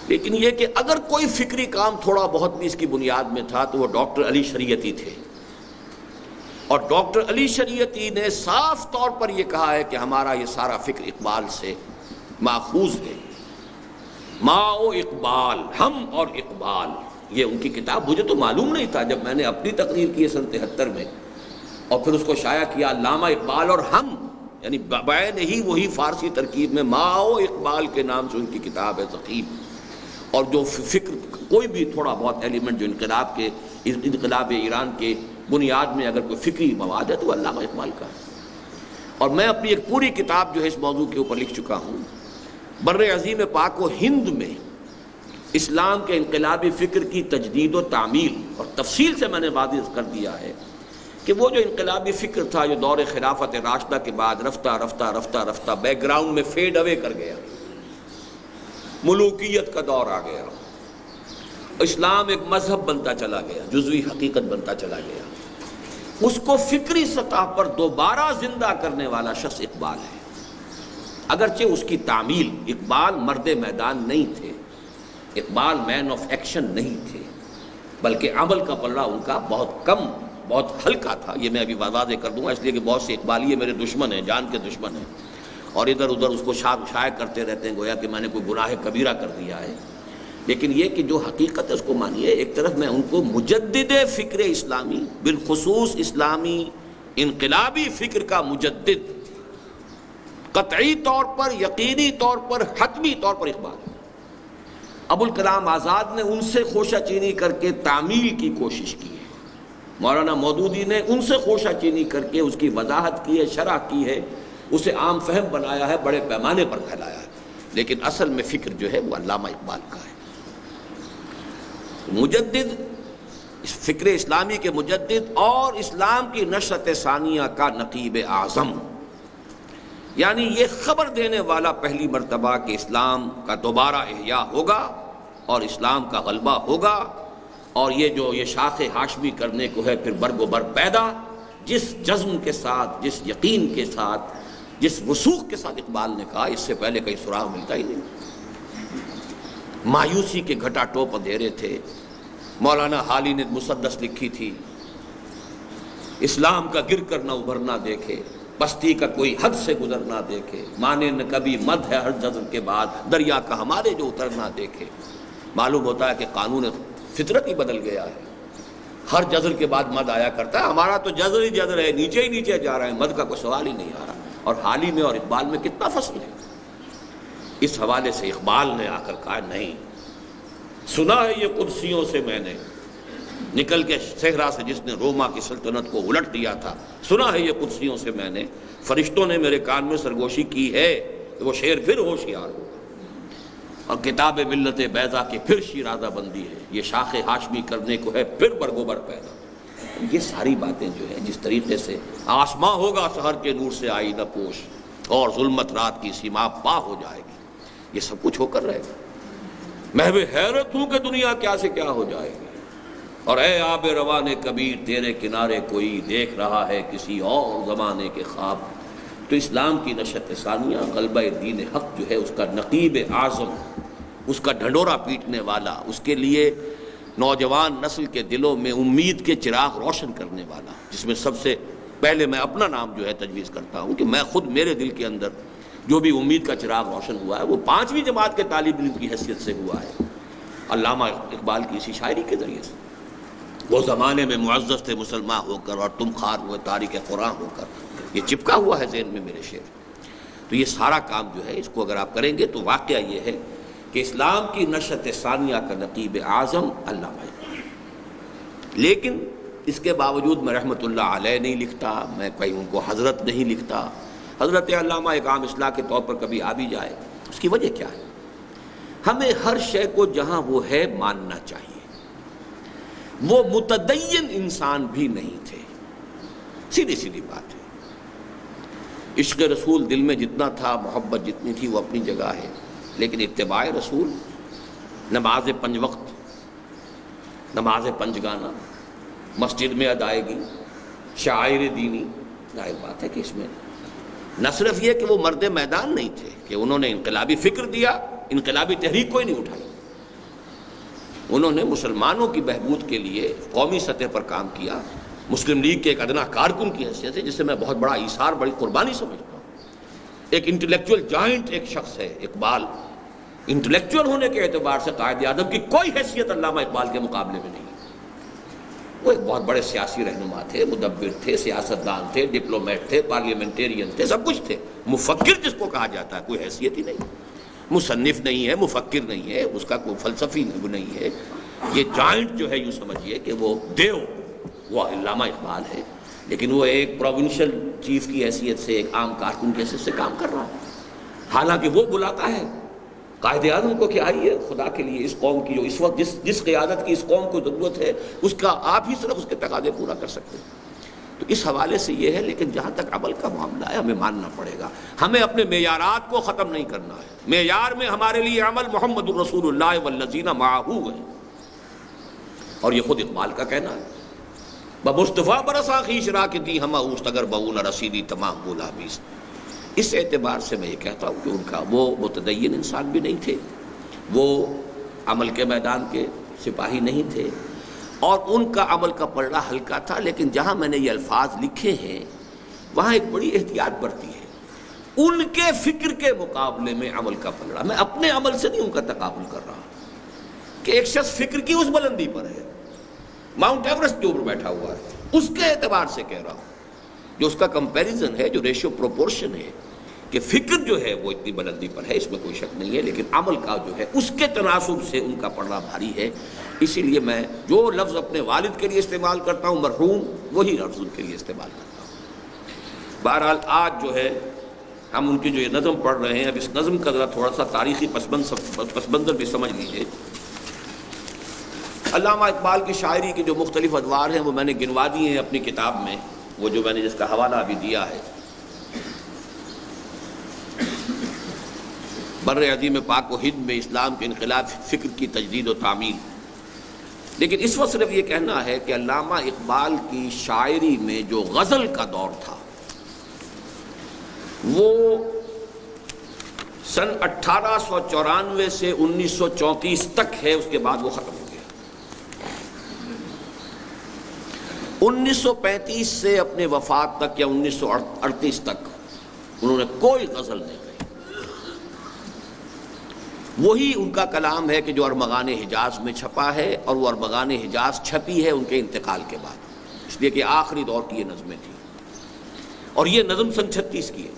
لیکن یہ کہ اگر کوئی فکری کام تھوڑا بہت بھی اس کی بنیاد میں تھا تو وہ ڈاکٹر علی شریعتی تھے، اور ڈاکٹر علی شریعتی نے صاف طور پر یہ کہا ہے کہ ہمارا یہ سارا فکر اقبال سے ماخوذ ہے، ما و اقبال، ہم اور اقبال، یہ ان کی کتاب، مجھے تو معلوم نہیں تھا جب میں نے اپنی تقریر کی سن 73 میں اور پھر اس کو شائع کیا، علامہ اقبال اور ہم، یعنی بعین ہی وہی فارسی ترکیب میں ما و اقبال کے نام سے ان کی کتاب ہے ضخیم، اور جو فکر کوئی بھی تھوڑا بہت ایلیمنٹ جو انقلاب ایران کے بنیاد میں اگر کوئی فکری مواد ہے تو علامہ اقبال کا ہے، اور میں اپنی ایک پوری کتاب جو ہے اس موضوع کے اوپر لکھ چکا ہوں، بر عظیم پاک و ہند میں اسلام کے انقلابی فکر کی تجدید و تعمیل، اور تفصیل سے میں نے واضح کر دیا ہے کہ وہ جو انقلابی فکر تھا جو دور خلافت راشدہ کے بعد رفتہ رفتہ رفتہ رفتہ بیک گراؤنڈ میں فیڈ اوے کر گیا، ملوکیت کا دور آ گیا، اسلام ایک مذہب بنتا چلا گیا، جزوی حقیقت بنتا چلا گیا، اس کو فکری سطح پر دوبارہ زندہ کرنے والا شخص اقبال ہے، اگرچہ اس کی تعمیل، اقبال مرد میدان نہیں تھے، اقبال مین آف ایکشن نہیں تھے، بلکہ عمل کا پلڑا ان کا بہت کم، بہت ہلکا تھا، یہ میں ابھی واضح کر دوں گا، اس لیے کہ بہت سے اقبالیے میرے دشمن ہیں، جان کے دشمن ہیں، اور ادھر ادھر اس کو شائع کرتے رہتے ہیں گویا کہ میں نے کوئی گناہ کبیرہ کر دیا ہے، لیکن یہ کہ جو حقیقت ہے اس کو مانیے۔ ایک طرف میں ان کو مجدد فکر اسلامی، بالخصوص اسلامی انقلابی فکر کا مجدد، قطعی طور پر، یقینی طور پر، حتمی طور پر اقبال، ابوالکلام آزاد نے ان سے خوشہ چینی کر کے تعمیل کی کوشش کی ہے، مولانا مودودی نے ان سے خوشہ چینی کر کے اس کی وضاحت کی ہے، شرح کی ہے، اسے عام فہم بنایا ہے، بڑے پیمانے پر پھیلایا ہے، لیکن اصل میں فکر جو ہے وہ علامہ اقبال کا ہے۔ مجدد، فکر اسلامی کے مجدد اور اسلام کی نشأت ثانیہ کا نقیب اعظم، یعنی یہ خبر دینے والا پہلی مرتبہ کہ اسلام کا دوبارہ احیاء ہوگا اور اسلام کا غلبہ ہوگا، اور یہ شاخ ہاشمی کرنے کو ہے پھر برگ و بر پیدا، جس جزم کے ساتھ، جس یقین کے ساتھ، جس وثوق کے ساتھ اقبال نے کہا، اس سے پہلے کہیں سراغ ملتا ہی نہیں۔ مایوسی کے گھٹا ٹوپ اندھیرے تھے۔ مولانا حالی نے مسدس لکھی تھی، اسلام کا گر کر نہ ابھرنا دیکھے، بستی کا کوئی حد سے گزر نہ دیکھے، مانے نہ کبھی مد ہے ہر جزر کے بعد، دریا کا ہمارے جو اتر نہ دیکھے۔ معلوم ہوتا ہے کہ قانون فطرت ہی بدل گیا ہے، ہر جزر کے بعد مد آیا کرتا ہے، ہمارا تو جزر ہی جزر ہے، نیچے ہی نیچے جا رہا ہے، مد کا کوئی سوال ہی نہیں آ رہا۔ اور حالی میں اور اقبال میں کتنا فصل ہے۔ اس حوالے سے اقبال نے آ کر کہا نہیں، سنا ہے یہ قدسیوں سے میں نے، نکل کے صحرا سے جس نے روما کی سلطنت کو الٹ دیا تھا، سنا ہے یہ قدسیوں سے میں نے، فرشتوں نے میرے کان میں سرگوشی کی ہے کہ وہ شیر پھر ہوشیار ہوگا، اور کتاب ملت بیضا کی پھر شیرازہ بندی ہے، یہ شاخ ہاشمی کرنے کو ہے پھر برگ و بر پیدا۔ یہ ساری باتیں جو ہیں جس طریقے سے آسماں ہوگا سحر کے نور سے آئی نہ پوش، اور ظلمت رات کی سیما پا ہو جائے گی، یہ سب کچھ ہو کر رہے گا۔ محو حیرت ہوں کہ دنیا کیا سے کیا ہو جائے گی، اور اے آب روان کبیر تیرے کنارے کوئی دیکھ رہا ہے کسی اور زمانے کے خواب۔ تو اسلام کی نشت ثانیہ، غلبہ دین حق جو ہے، اس کا نقیب اعظم، اس کا ڈھنڈورا پیٹنے والا، اس کے لیے نوجوان نسل کے دلوں میں امید کے چراغ روشن کرنے والا، جس میں سب سے پہلے میں اپنا نام جو ہے تجویز کرتا ہوں کہ میں خود میرے دل کے اندر جو بھی امید کا چراغ روشن ہوا ہے وہ 5ویں جماعت کے طالب علم کی حیثیت سے ہوا ہے، علامہ اقبال کی اسی شاعری کے ذریعے سے۔ وہ زمانے میں معزز تھے مسلمان ہو کر، اور تم خار ہوئے تاریخ قرآن ہو کر، یہ چپکا ہوا ہے ذہن میں میرے شعر۔ تو یہ سارا کام جو ہے اس کو اگر آپ کریں گے تو واقعہ یہ ہے کہ اسلام کی نشت ثانیہ کا نقیب اعظم علامہ اقبال۔ لیکن اس کے باوجود میں رحمۃ اللہ علیہ نہیں لکھتا، میں کہیں ان کو حضرت نہیں لکھتا۔ حضرت علامہ ایک عام اصطلاح کے طور پر کبھی آ بھی جائے، اس کی وجہ کیا ہے؟ ہمیں ہر شے کو جہاں وہ ہے ماننا چاہیے۔ وہ متدین انسان بھی نہیں تھے، سیدھی سیدھی بات ہے۔ عشق رسول دل میں جتنا تھا، محبت جتنی تھی، وہ اپنی جگہ ہے، لیکن اتباع رسول، نماز 5 وقت، نماز 5 گانا، مسجد میں ادائیگی، شعائر دینی، ظاہر بات ہے کہ اس میں نہ صرف یہ کہ وہ مرد میدان نہیں تھے کہ انہوں نے انقلابی فکر دیا، انقلابی تحریک کوئی نہیں اٹھائی، انہوں نے مسلمانوں کی بہبود کے لیے قومی سطح پر کام کیا، مسلم لیگ کے ایک ادنا کارکن کی حیثیت سے، جسے میں بہت بڑا ایثار، بڑی قربانی سمجھتا ہوں۔ ایک انٹلیکچوئل جائنٹ ایک شخص ہے اقبال، انٹلیکچوئل ہونے کے اعتبار سے قائد اعظم کی کوئی حیثیت علامہ اقبال کے مقابلے میں نہیں۔ وہ ایک بہت بڑے سیاسی رہنما تھے، مدبر تھے، سیاستدان تھے، ڈپلومیٹ تھے، پارلیمنٹیرین تھے، سب کچھ تھے۔ مفکر جس کو کہا جاتا ہے کوئی حیثیت ہی نہیں، مصنف نہیں ہے، مفکر نہیں ہے، اس کا کوئی فلسفی نہیں ہے۔ یہ جائنٹ جو ہے یوں سمجھیے کہ وہ دیو، وہ علامہ اقبال ہے، لیکن وہ ایک پروونشل چیف کی حیثیت سے، ایک عام کارکن کی حیثیت سے کام کر رہا ہے، حالانکہ وہ بلاتا ہے قائد اعظم کو کہ آئیے خدا کے لیے اس قوم کی جو اس وقت جس قیادت کی اس قوم کو ضرورت ہے، اس کا آپ ہی صرف اس کے تقاضے پورا کر سکتے ہیں۔ تو اس حوالے سے یہ ہے، لیکن جہاں تک عمل کا معاملہ ہے ہمیں ماننا پڑے گا، ہمیں اپنے معیارات کو ختم نہیں کرنا ہے۔ معیار میں ہمارے لیے عمل محمد الرسول اللہ والذین معہ ہے، اور یہ خود اقبال کا کہنا ہے، بمصطفیٰ برساں خویش را کہ دی ہمہ اوست اگر بہو نہ رسیدی تمام بولا بیست۔ اس اعتبار سے میں یہ کہتا ہوں کہ ان کا وہ متدین انسان بھی نہیں تھے، وہ عمل کے میدان کے سپاہی نہیں تھے، اور ان کا عمل کا پلڑا ہلکا تھا، لیکن جہاں میں نے یہ الفاظ لکھے ہیں وہاں ایک بڑی احتیاط برتی ہے۔ ان کے فکر کے مقابلے میں عمل کا پلڑا، میں اپنے عمل سے نہیں ان کا تقابل کر رہا کہ ایک شخص فکر کی اس بلندی پر ہے، ماؤنٹ ایورسٹ کے اوپر بیٹھا ہوا ہے، اس کے اعتبار سے کہہ رہا ہوں، جو اس کا کمپیریزن ہے، جو ریشو پروپورشن ہے کہ فکر جو ہے وہ اتنی بلندی پر ہے، اس میں کوئی شک نہیں ہے، لیکن عمل کا جو ہے اس کے تناسب سے ان کا پلڑا بھاری ہے۔ اسی لیے میں جو لفظ اپنے والد کے لیے استعمال کرتا ہوں مرحوم، وہی لفظ ان کے لیے استعمال کرتا ہوں۔ بہرحال آج جو ہے ہم ان کی جو یہ نظم پڑھ رہے ہیں، اب اس نظم کا ذرا تھوڑا سا تاریخی پس منظر بھی سمجھ لیجیے۔ علامہ اقبال کی شاعری کی جو مختلف ادوار ہیں وہ میں نے گنوا دی ہیں اپنی کتاب میں، وہ جو میں نے جس کا حوالہ ابھی دیا ہے، بر عظیم پاک و ہند میں اسلام کے انقلاب فکر کی تجدید و تعمیل۔ لیکن اس وقت صرف یہ کہنا ہے کہ علامہ اقبال کی شاعری میں جو غزل کا دور تھا وہ سن 1894 سے 1934 تک ہے، اس کے بعد وہ ختم ہو گیا۔ 1935 سے اپنے وفات تک یا 1938 تک انہوں نے کوئی غزل نہیں کہی۔ وہی ان کا کلام ہے کہ جو ارمغان حجاز میں چھپا ہے، اور وہ ارمغان حجاز چھپی ہے ان کے انتقال کے بعد، اس لیے کہ آخری دور کی یہ نظمیں تھیں، اور یہ نظم سن 36 کی ہے۔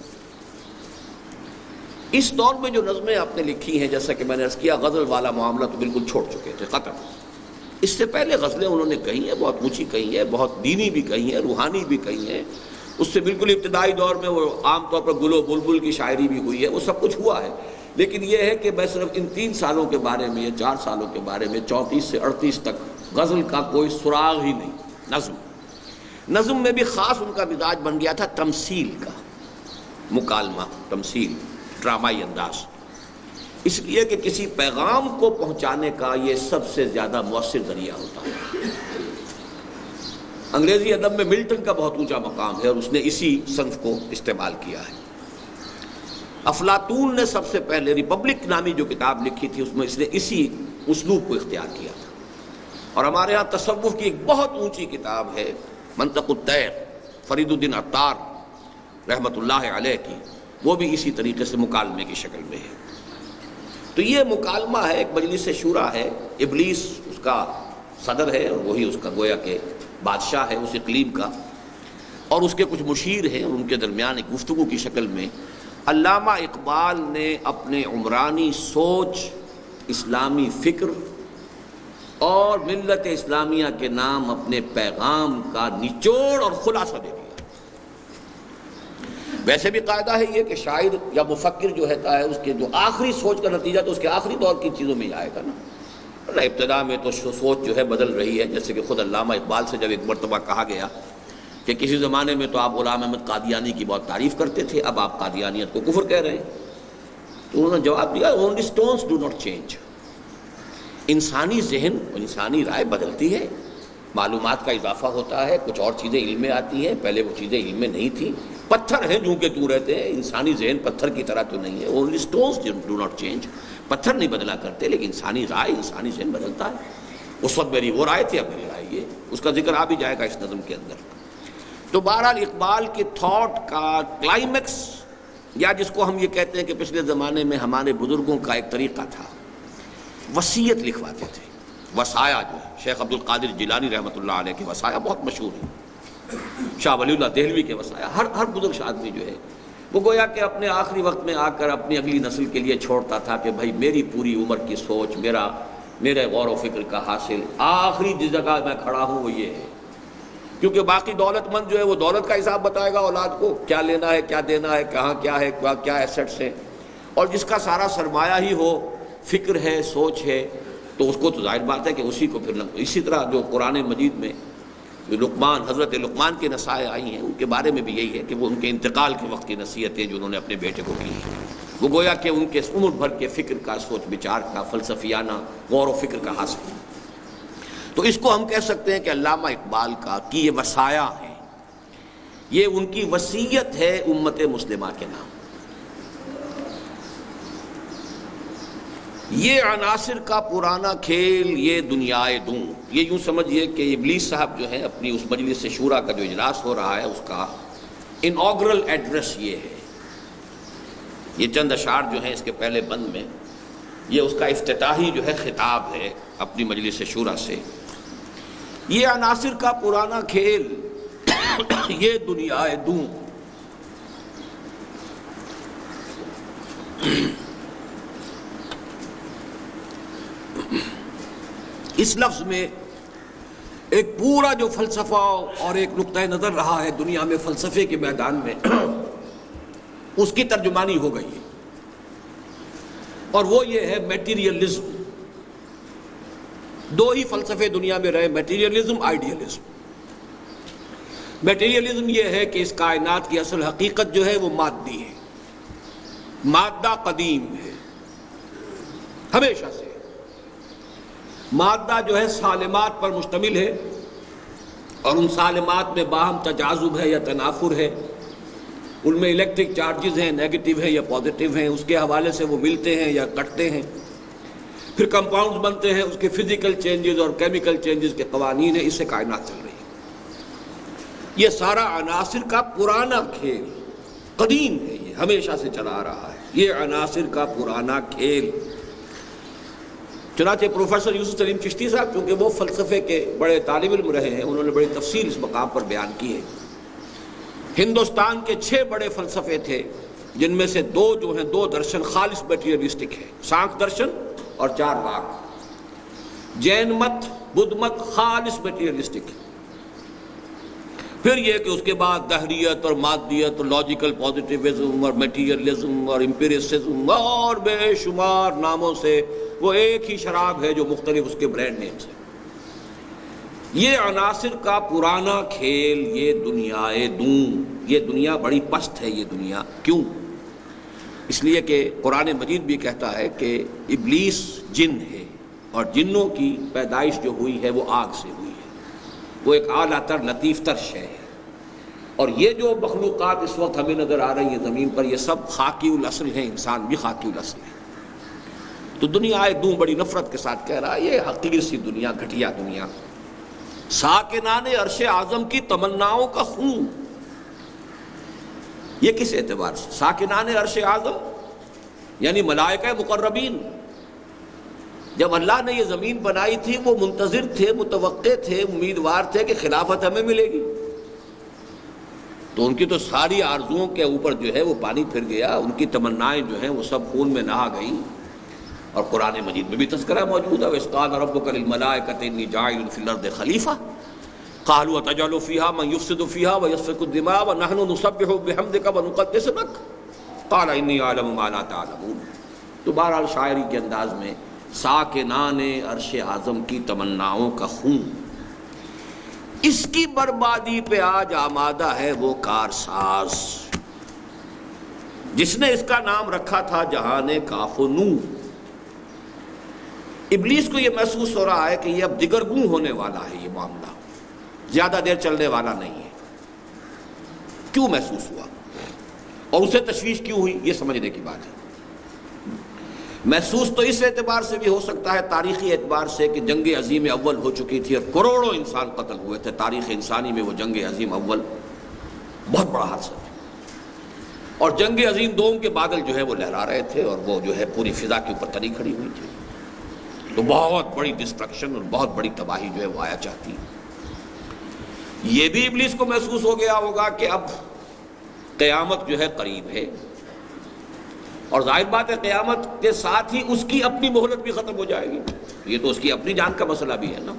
اس دور میں جو نظمیں آپ نے لکھی ہیں، جیسا کہ میں نے عرض کیا، غزل والا معاملہ تو بالکل چھوڑ چکے تھے، ختم۔ اس سے پہلے غزلیں انہوں نے کہی ہیں، بہت اونچی کہی ہیں، بہت دینی بھی کہی ہیں، روحانی بھی کہی ہیں۔ اس سے بالکل ابتدائی دور میں وہ عام طور پر گل و بلبل کی شاعری بھی ہوئی ہے، وہ سب کچھ ہوا ہے۔ لیکن یہ ہے کہ میں صرف ان 3 سالوں کے بارے میں یا 4 سالوں کے بارے میں 34 سے 38 تک غزل کا کوئی سراغ ہی نہیں۔ نظم میں بھی خاص ان کا مزاج بن گیا تھا تمثیل کا، مکالمہ، تمثیل، ڈرامائی انداز، اس لیے کہ کسی پیغام کو پہنچانے کا یہ سب سے زیادہ مؤثر ذریعہ ہوتا ہے۔ انگریزی ادب میں ملٹن کا بہت اونچا مقام ہے، اور اس نے اسی صنف کو استعمال کیا ہے۔ افلاطون نے سب سے پہلے ریپبلک نامی جو کتاب لکھی تھی، اس میں اس نے اسی اسلوب کو اختیار کیا تھا۔ اور ہمارے ہاں تصوف کی ایک بہت اونچی کتاب ہے منطق الطیر، فرید الدین عطار رحمۃ اللہ علیہ کی، وہ بھی اسی طریقے سے مکالمے کی شکل میں ہے۔ تو یہ مکالمہ ہے، ایک مجلس شورا ہے، ابلیس اس کا صدر ہے، اور وہی اس کا گویا کہ بادشاہ ہے اس اقلیم کا، اور اس کے کچھ مشیر ہیں، اور ان کے درمیان ایک گفتگو کی شکل میں علامہ اقبال نے اپنے عمرانی سوچ، اسلامی فکر اور ملت اسلامیہ کے نام اپنے پیغام کا نچوڑ اور خلاصہ دے دیا۔ ویسے بھی قاعدہ ہے یہ کہ شاعر یا مفکر جو ہوتا ہے، اس کے جو آخری سوچ کا نتیجہ تو اس کے آخری دور کی چیزوں میں ہی آئے گا نا۔ ابتدا میں تو سوچ جو ہے بدل رہی ہے، جیسے کہ خود علامہ اقبال سے جب ایک مرتبہ کہا گیا کہ کسی زمانے میں تو آپ غلام احمد قادیانی کی بہت تعریف کرتے تھے، اب آپ قادیانیت کو کفر کہہ رہے ہیں، تو انہوں نے جواب دیا only stones do not change۔ انسانی ذہن، انسانی رائے بدلتی ہے، معلومات کا اضافہ ہوتا ہے، کچھ اور چیزیں علم میں آتی ہیں، پہلے وہ چیزیں علم میں نہیں تھیں۔ پتھر ہیں جوں کے تو رہتے ہیں، انسانی ذہن پتھر کی طرح تو نہیں ہے۔ only stones do not change، پتھر نہیں بدلا کرتے، لیکن انسانی رائے، انسانی ذہن بدلتا ہے۔ اس وقت میری وہ رائے تھی، اب میری رائے یہ، اس کا ذکر آ بھی جائے گا اس نظم کے اندر۔ تو بہرحال اقبال کے تھاٹ کا کلائمیکس، یا جس کو ہم یہ کہتے ہیں کہ پچھلے زمانے میں ہمارے بزرگوں کا ایک طریقہ تھا، وصیت لکھواتے تھے، وصایا جو ہے، شیخ عبد القادر جیلانی رحمۃ اللہ علیہ کے وصایا بہت مشہور ہیں، شاہ ولی اللہ دہلوی کے وصایا، ہر بزرگ آدمی جو ہے وہ گویا کہ اپنے آخری وقت میں آ کر اپنی اگلی نسل کے لیے چھوڑتا تھا کہ بھائی میری پوری عمر کی سوچ، میرے غور و فکر کا حاصل، آخری جس جگہ میں کھڑا ہوں وہ یہ ہے۔ کیونکہ باقی دولت مند جو ہے وہ دولت کا حساب بتائے گا اولاد کو، کیا لینا ہے، کیا دینا ہے، کہاں کیا ہے، کیا ایسٹس ہیں، اور جس کا سارا سرمایہ ہی ہو، فکر ہے، سوچ ہے، تو اس کو تو ظاہر بات ہے کہ اسی کو پھر اسی طرح جو قرآن مجید میں لقمان، حضرت لقمان کی نصائح آئی ہیں، ان کے بارے میں بھی یہی ہے کہ وہ ان کے انتقال کے وقت کی نصیحتیں جو انہوں نے اپنے بیٹے کو کی ہیں، وہ گویا کہ ان کے عمر بھر کے فکر کا، سوچ بچار کا، فلسفیانہ غور و فکر کا حاصل۔ تو اس کو ہم کہہ سکتے ہیں کہ علامہ اقبال کا کی یہ وصایا ہیں، یہ ان کی وصیت ہے امت مسلمہ کے نام۔ یہ عناصر کا پرانا کھیل، یہ دنیائے دوں، یہ یوں سمجھیے کہ ابلیس صاحب جو ہیں اپنی اس مجلس شورا کا جو اجلاس ہو رہا ہے، اس کا انوگرل ایڈریس یہ ہے، یہ چند اشعار جو ہیں اس کے پہلے بند میں، یہ اس کا افتتاحی جو ہے خطاب ہے اپنی مجلس شورا سے۔ یہ عناصر کا پرانا کھیل، یہ دنیائے دوں، اس لفظ میں ایک پورا جو فلسفہ اور ایک نقطہ نظر رہا ہے دنیا میں فلسفے کے میدان میں، اس کی ترجمانی ہو گئی ہے، اور وہ یہ ہے میٹیریلزم۔ دو ہی فلسفے دنیا میں رہے، میٹیریلزم، آئیڈیلزم۔ میٹیریلزم یہ ہے کہ اس کائنات کی اصل حقیقت جو ہے وہ مادی ہے، مادہ قدیم ہے ہمیشہ سے، مادہ جو ہے سالمات پر مشتمل ہے، اور ان سالمات میں باہم تجاذب ہے یا تنافر ہے، ان میں الیکٹرک چارجز ہیں، نیگیٹو ہیں یا پازیٹیو ہیں، اس کے حوالے سے وہ ملتے ہیں یا کٹتے ہیں، پھر کمپاؤنڈز بنتے ہیں، اس کے فزیکل چینجز اور کیمیکل چینجز کے قوانین ہیں، اس سے کائنات چل رہی ہے۔ یہ سارا عناصر کا پرانا کھیل قدیم ہے، یہ ہمیشہ سے چلا آ رہا ہے، یہ عناصر کا پرانا کھیل۔ چنانچہ پروفیسر یوسف سلیم چشتی صاحب، چونکہ وہ فلسفے کے بڑے طالب علم رہے ہیں، انہوں نے بڑی تفصیل اس مقام پر بیان کی ہے۔ ہندوستان کے 6 بڑے فلسفے تھے، جن میں سے 2 جو ہیں 2 درشن خالص میٹیریلسٹک ہیں، سانکھ درشن اور چارواک۔ جین مت، بدھ مت خالص میٹیریلسٹک ہے۔ پھر یہ کہ اس کے بعد دہریت اور مادیت اور لاجیکل پازیٹیوزم اور میٹیریلزم اور امپیریسزم اور بے شمار ناموں سے وہ ایک ہی شراب ہے جو مختلف اس کے برانڈ نیمز ہیں۔ یہ عناصر کا پرانا کھیل، یہ دنیائے دوں، یہ دنیا بڑی پست ہے۔ یہ دنیا کیوں؟ اس لیے کہ قرآن مجید بھی کہتا ہے کہ ابلیس جن ہے، اور جنوں کی پیدائش جو ہوئی ہے وہ آگ سے ہوئی ہے، وہ ایک اعلیٰ تر لطیف تر شے ہے۔ اور یہ جو مخلوقات اس وقت ہمیں نظر آ رہی ہیں زمین پر، یہ سب خاکی الاصل ہیں، انسان بھی خاکی الاصل ہے۔ تو دنیا دوں بڑی نفرت کے ساتھ کہہ رہا ہے یہ حقیر سی دنیا، گھٹیا دنیا، ساکنان عرش اعظم کی تمناؤں کا خون۔ یہ کس اعتبار سے؟ ساکنان عرش اعظم یعنی ملائکہ مقربین۔ جب اللہ نے یہ زمین بنائی تھی وہ منتظر تھے، متوقع تھے، امیدوار تھے کہ خلافت ہمیں ملے گی، تو ان کی تو ساری آرزوؤں کے اوپر جو ہے وہ پانی پھر گیا، ان کی تمنائیں جو ہیں وہ سب خون میں نہا گئیں۔ اور قرآن مجید میں بھی تذکرہ موجود ہے، وَإِذْ قَالَ رَبُّكَ لِلْمَلَائِكَةِ إِنِّي جَاعِلٌ فِي الْأَرْضِ خَلِيفَةً قَالُوا أَتَجْعَلُ فِيهَا مَن يُفْسِدُ فِيهَا وَيَسْفِكُ الدِّمَاءَ وَنَحْنُ نُسَبِّحُ بِحَمْدِكَ وَنُقَدِّسُ لَكَ قَالَ إِنِّي أَعْلَمُ مَا لَا تَعْلَمُونَ۔ تو بہرحال شاعری کے انداز میں ساکنان عرش اعظم کی تمناؤں کا خون، اس کی بربادی پہ آج آمادہ ہے وہ کارساز جس نے اس کا نام رکھا تھا جہان کاف و نور۔ ابلیس کو یہ محسوس ہو رہا ہے کہ یہ اب دگرگوں ہونے والا ہے، یہ معاملہ زیادہ دیر چلنے والا نہیں ہے۔ کیوں محسوس ہوا اور اسے تشویش کیوں ہوئی، یہ سمجھنے کی بات ہے۔ محسوس تو اس اعتبار سے بھی ہو سکتا ہے، تاریخی اعتبار سے، کہ جنگ عظیم اول ہو چکی تھی اور کروڑوں انسان قتل ہوئے تھے۔ تاریخ انسانی میں وہ جنگ عظیم اول بہت بڑا حادثہ تھا، اور جنگ عظیم دوم کے بادل جو ہے وہ لہرا رہے تھے، اور وہ جو ہے پوری فضا کے اوپر تنی کھڑی ہوئی تھی۔ تو بہت بڑی ڈسٹرکشن اور بہت بڑی تباہی جو ہے وہ آیا چاہتی ہے۔ یہ بھی ابلیس کو محسوس ہو گیا ہوگا کہ اب قیامت جو ہے قریب ہے، اور ظاہر بات ہے قیامت کے ساتھ ہی اس کی اپنی مہلت بھی ختم ہو جائے گی، یہ تو اس کی اپنی جان کا مسئلہ بھی ہے نا۔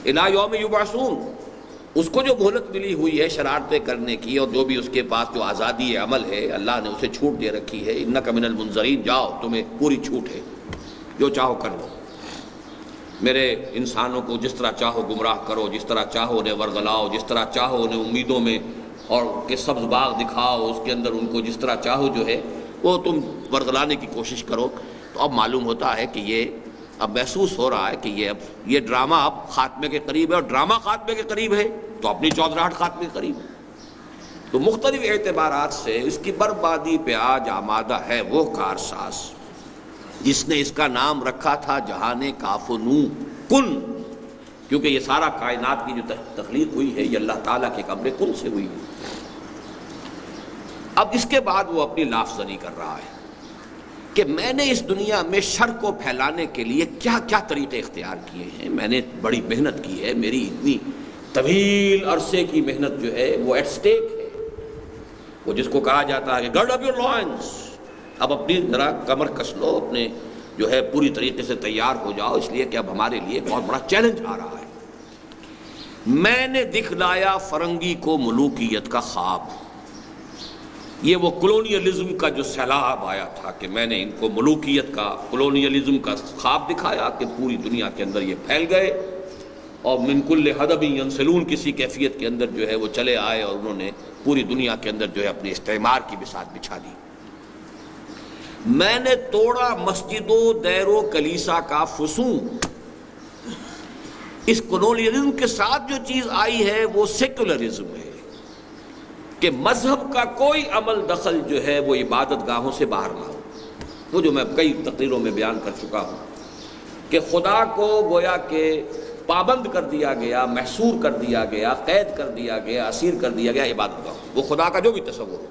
الی یوم یبعثون، اس کو جو مہلت ملی ہوئی ہے شرارتیں کرنے کی، اور جو بھی اس کے پاس جو آزادی عمل ہے اللہ نے اسے چھوٹ دے رکھی ہے، انک من المنظرین، جاؤ تمہیں پوری چھوٹ ہے، جو چاہو کر لو، میرے انسانوں کو جس طرح چاہو گمراہ کرو، جس طرح چاہو انہیں ورگلاؤ، جس طرح چاہو انہیں امیدوں میں اور کہ سبز باغ دکھاؤ، اس کے اندر ان کو جس طرح چاہو جو ہے وہ تم ورگلانے کی کوشش کرو۔ تو اب معلوم ہوتا ہے کہ یہ اب محسوس ہو رہا ہے کہ یہ ڈرامہ اب خاتمے کے قریب ہے، اور ڈرامہ خاتمے کے قریب ہے تو اپنی چودراہٹ خاتمے کے قریب ہے۔ تو مختلف اعتبارات سے اس کی بربادی پہ آج آمادہ ہے وہ کارساز جس نے اس کا نام رکھا تھا جہان کاف و نور، کن، کیونکہ یہ سارا کائنات کی جو تخلیق ہوئی ہے یہ اللہ تعالیٰ کے امر کن سے ہوئی ہے۔ اب اس کے بعد وہ اپنی لافزنی کر رہا ہے کہ میں نے اس دنیا میں شر کو پھیلانے کے لیے کیا کیا طریقے اختیار کیے ہیں، میں نے بڑی محنت کی ہے، میری اتنی طویل عرصے کی محنت جو ہے وہ ایٹ سٹیک ہے۔ وہ جس کو کہا جاتا ہے کہ گرڈ اپ یور لائنس، اب اپنی ذرا کمر کس لو، اپنے جو ہے پوری طریقے سے تیار ہو جاؤ، اس لیے کہ اب ہمارے لیے بہت بڑا چیلنج آ رہا ہے۔ میں نے دکھلایا فرنگی کو ملوکیت کا خواب، یہ وہ کلونیلزم کا جو سیلاب آیا تھا کہ میں نے ان کو ملوکیت کا، کلونیلزم کا خواب دکھایا کہ پوری دنیا کے اندر یہ پھیل گئے، اور من کل حدب ینسلون، کسی کیفیت کے اندر جو ہے وہ چلے آئے، اور انہوں نے پوری دنیا کے اندر جو ہے اپنے استعمار کی بساط بچھا دی۔ میں نے توڑا مسجد و دیر و کلیسا کا فسون، اس کولونیلزم کے ساتھ جو چیز آئی ہے وہ سیکولرزم ہے کہ مذہب کا کوئی عمل دخل جو ہے وہ عبادت گاہوں سے باہر نہ ہو. وہ جو میں کئی تقریروں میں بیان کر چکا ہوں کہ خدا کو گویا کہ پابند کر دیا گیا، محصور کر دیا گیا، قید کر دیا گیا، اسیر کر دیا گیا عبادت گاہوں. وہ خدا کا جو بھی تصور ہو،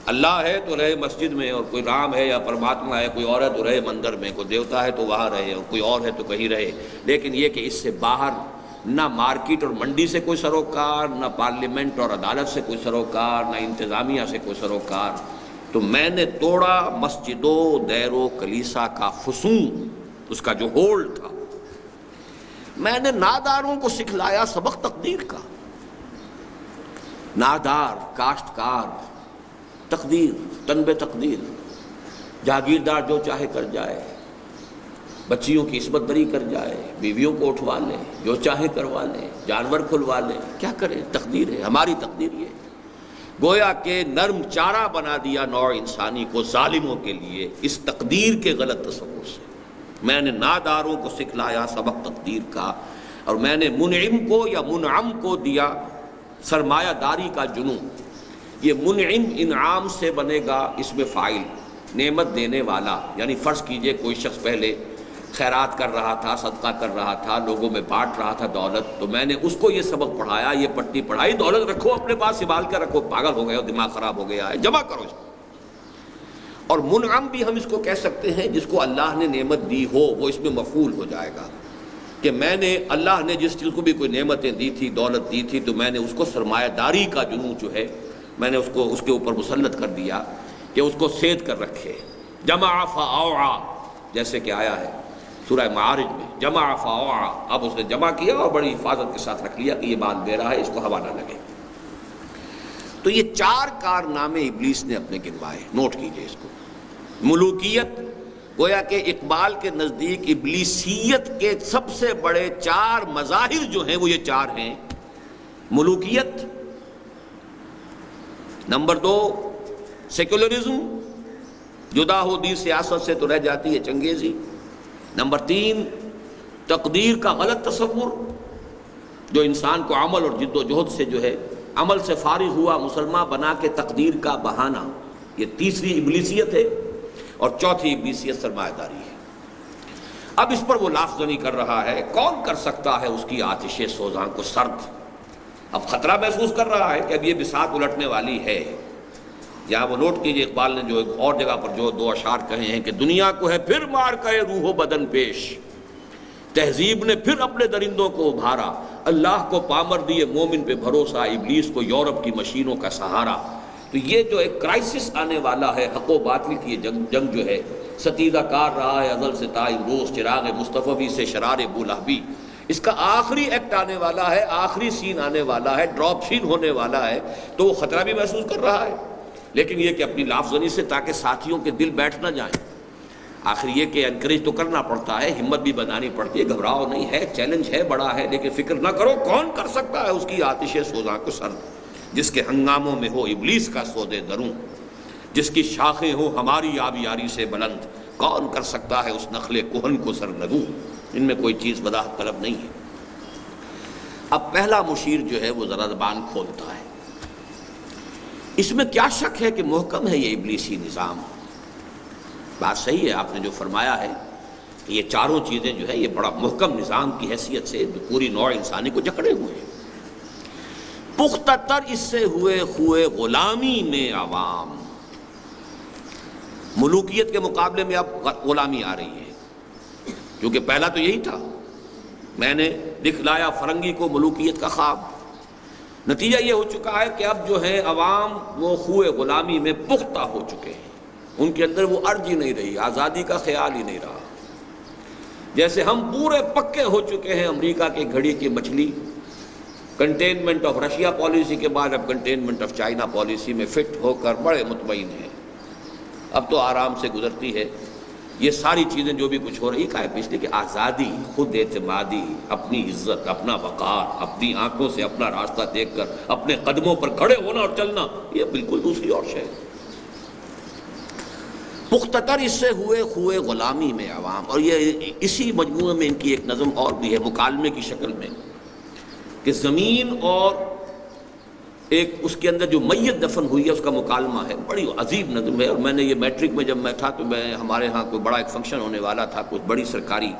اللہ ہے تو رہے مسجد میں، اور کوئی رام ہے یا پرماتما ہے، کوئی اور ہے تو رہے مندر میں، کوئی دیوتا ہے تو وہاں رہے، اور کوئی اور ہے تو کہیں رہے. لیکن یہ کہ اس سے باہر نہ مارکیٹ اور منڈی سے کوئی سروکار، نہ پارلیمنٹ اور عدالت سے کوئی سروکار، نہ انتظامیہ سے کوئی سروکار. تو میں نے توڑا مسجد و دیر و کلیسا کا فسون، اس کا جو ہولڈ تھا. میں نے ناداروں کو سکھلایا سبق تقدیر کا. نادار، کاشتکار، تقدیر، تنبے تقدیر. جاگیردار جو چاہے کر جائے، بچیوں کی عصمت دری کر جائے، بیویوں کو اٹھوا لے، جو چاہے کروا لے، جانور کھلوا لے، کیا کرے، تقدیر ہے. ہماری تقدیر یہ گویا کہ نرم چارہ بنا دیا نوع انسانی کو ظالموں کے لیے اس تقدیر کے غلط تصور سے. میں نے ناداروں کو سکھلایا سبق تقدیر کا، اور میں نے منعم کو یا منعم کو دیا سرمایہ داری کا جنون. یہ منعم انعام سے بنے گا، اس میں فاعل نعمت دینے والا. یعنی فرض کیجئے کوئی شخص پہلے خیرات کر رہا تھا، صدقہ کر رہا تھا، لوگوں میں بانٹ رہا تھا دولت، تو میں نے اس کو یہ سبق پڑھایا، یہ پٹی پڑھائی، دولت رکھو اپنے پاس، سنبھال کر رکھو، پاگل ہو گئے ہو، دماغ خراب ہو گیا ہے، جمع کرو اس کو. اور منعم بھی ہم اس کو کہہ سکتے ہیں جس کو اللہ نے نعمت دی ہو، وہ اس میں مفعول ہو جائے گا کہ میں نے، اللہ نے جس چیز کو بھی کوئی نعمتیں دی تھی، دولت دی تھی، تو میں نے اس کو سرمایہ داری کا جنون جو ہے میں نے اس کو اس کے اوپر مسلط کر دیا کہ اس کو سید کر رکھے. جمع فاوعا، جیسے کہ آیا ہے سورہ معارج میں، جمع فاوعا. اب اس نے جمع کیا اور بڑی حفاظت کے ساتھ رکھ لیا کہ یہ بات میرا ہے، اس کو ہوا نہ لگے. تو یہ 4 کارنامے ابلیس نے اپنے گنوائے، نوٹ کیجئے اس کو. ملوکیت، گویا کہ اقبال کے نزدیک ابلیسیت کے سب سے بڑے 4 مظاہر جو ہیں وہ یہ 4 ہیں. ملوکیت، نمبر 2 سیکولرزم، جدا ہو دی سیاست سے تو رہ جاتی ہے چنگیزی. نمبر 3 تقدیر کا غلط تصور، جو انسان کو عمل اور جد و جہد سے جو ہے عمل سے فارغ ہوا مسلمان بنا کے تقدیر کا بہانہ. یہ تیسری ابلیسیت ہے. اور چوتھی ابلیسیت سرمایہ داری ہے. اب اس پر وہ لاف زنی کر رہا ہے، کون کر سکتا ہے اس کی آتش سوزاں کو سرد. اب خطرہ محسوس کر رہا ہے کہ اب یہ بساط الٹنے والی ہے. یہاں وہ نوٹ کیجئے اقبال نے جو ایک اور جگہ پر جو 2 اشعار کہے ہیں کہ دنیا کو ہے پھر مار کہے روح و بدن پیش، تہذیب نے پھر اپنے درندوں کو ابھارا، اللہ کو پامر دیے مومن پہ بھروسہ، ابلیس کو یورپ کی مشینوں کا سہارا. تو یہ جو ایک کرائسس آنے والا ہے، حق و باطل کی یہ جنگ جو ہے ستیزہ کار رہا ہے ازل سے تا امروز، چراغ مصطفی سے شرار بولہبی. اس کا آخری ایکٹ آنے والا ہے، آخری سین آنے والا ہے، ڈراپ سین ہونے والا ہے. تو وہ خطرہ بھی محسوس کر رہا ہے، لیکن یہ کہ اپنی لافزنی سے تاکہ ساتھیوں کے دل بیٹھ نہ جائیں. آخر یہ کہ انکریج تو کرنا پڑتا ہے، ہمت بھی بنانی پڑتی ہے. گھبراؤ نہیں ہے، چیلنج ہے، بڑا ہے، لیکن فکر نہ کرو. کون کر سکتا ہے اس کی آتش سوزاں کو سرد، جس کے ہنگاموں میں ہو ابلیس کا سودے دروں، جس کی شاخیں ہو ہماری آبیاری سے بلند. کون کر سکتا ہے اس نخل کہن کو سرنگوں. ان میں کوئی چیز وضاحت طلب نہیں ہے. اب پہلا مشیر جو ہے وہ ذرا زبان کھولتا ہے. اس میں کیا شک ہے کہ محکم ہے یہ ابلیسی نظام. بات صحیح ہے، آپ نے جو فرمایا ہے کہ یہ 4 چیزیں جو ہے یہ بڑا محکم نظام کی حیثیت سے پوری نوع انسانی کو جکڑے ہوئے ہیں. پختہ تر اس سے ہوئے غلامی میں عوام. ملوکیت کے مقابلے میں اب غلامی آ رہی ہے، کیونکہ پہلا تو یہی تھا، میں نے دکھلایا فرنگی کو ملوکیت کا خواب. نتیجہ یہ ہو چکا ہے کہ اب جو ہے عوام وہ خوئے غلامی میں پختہ ہو چکے ہیں. ان کے اندر وہ ارج ہی نہیں رہی، آزادی کا خیال ہی نہیں رہا. جیسے ہم پورے پکے ہو چکے ہیں امریکہ کی گھڑی کی مچھلی. کنٹینمنٹ آف رشیا پالیسی کے بعد اب کنٹینمنٹ آف چائنا پالیسی میں فٹ ہو کر بڑے مطمئن ہیں. اب تو آرام سے گزرتی ہے. یہ ساری چیزیں جو بھی کچھ ہو رہی ہے اس لیے کہ آزادی، خود اعتمادی، اپنی عزت، اپنا وقار، اپنی آنکھوں سے اپنا راستہ دیکھ کر اپنے قدموں پر کھڑے ہونا اور چلنا، یہ بالکل دوسری اور شے ہے. پختتر اس سے ہوئے خوئے غلامی میں عوام. اور یہ اسی مجموعے میں ان کی ایک نظم اور بھی ہے مکالمے کی شکل میں کہ زمین اور ایک اس کے اندر جو میت دفن ہوئی ہے اس کا مکالمہ ہے. بڑی عجیب نظم ہے. اور میں نے یہ میٹرک میں جب میں تھا تو ہمارے ہاں کوئی بڑا ایک فنکشن ہونے والا تھا, کوئی بڑی سرکاری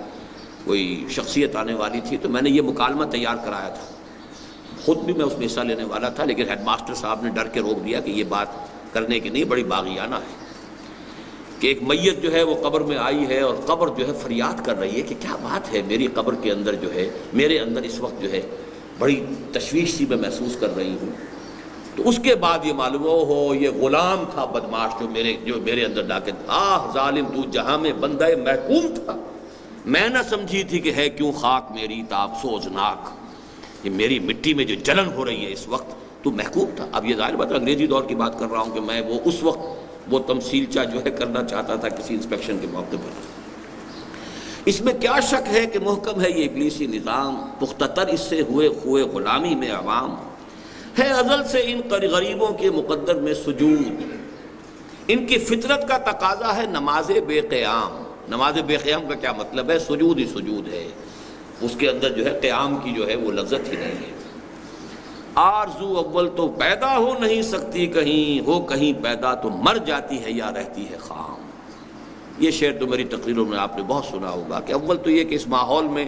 کوئی شخصیت آنے والی تھی, تو میں نے یہ مکالمہ تیار کرایا تھا. خود بھی میں اس میں حصہ لینے والا تھا, لیکن ہیڈ ماسٹر صاحب نے ڈر کے روک دیا کہ یہ بات کرنے کی نہیں, بڑی باغیانہ ہے کہ ایک میت جو ہے وہ قبر میں آئی ہے اور قبر جو ہے فریاد کر رہی ہے کہ کیا بات ہے, میری قبر کے اندر جو ہے, میرے اندر اس وقت جو ہے بڑی تشویش سی میں محسوس کر رہی ہوں. تو اس کے بعد یہ معلوم ہو یہ غلام تھا بدماش جو میرے اندر ڈاکے, آہ ظالم تو جہاں میں بندہ محکوم تھا, میں نہ سمجھی تھی کہ ہے کیوں خاک میری تاب سوزناک, یہ میری مٹی میں جو جلن ہو رہی ہے اس وقت تو محکوم تھا. اب یہ ظاہر بات انگریزی دور کی بات کر رہا ہوں کہ میں وہ اس وقت وہ تمثیلچہ جو ہے کرنا چاہتا تھا کسی انسپیکشن کے موقع پر. اس میں کیا شک ہے کہ محکم ہے یہ ابلیسی نظام, پختتر اس سے ہوئے خوئے غلامی میں عوام, ہے ازل سے ان غریبوں کے مقدر میں سجود, ان کی فطرت کا تقاضا ہے نماز بے قیام. نماز بے قیام کا کیا مطلب ہے؟ سجود ہی سجود ہے, اس کے اندر جو ہے قیام کی جو ہے وہ لذت ہی نہیں ہے. آرزو اول تو پیدا ہو نہیں سکتی کہیں, ہو کہیں پیدا تو مر جاتی ہے یا رہتی ہے خام. یہ شعر تو میری تقریروں میں آپ نے بہت سنا ہوگا کہ اول تو یہ کہ اس ماحول میں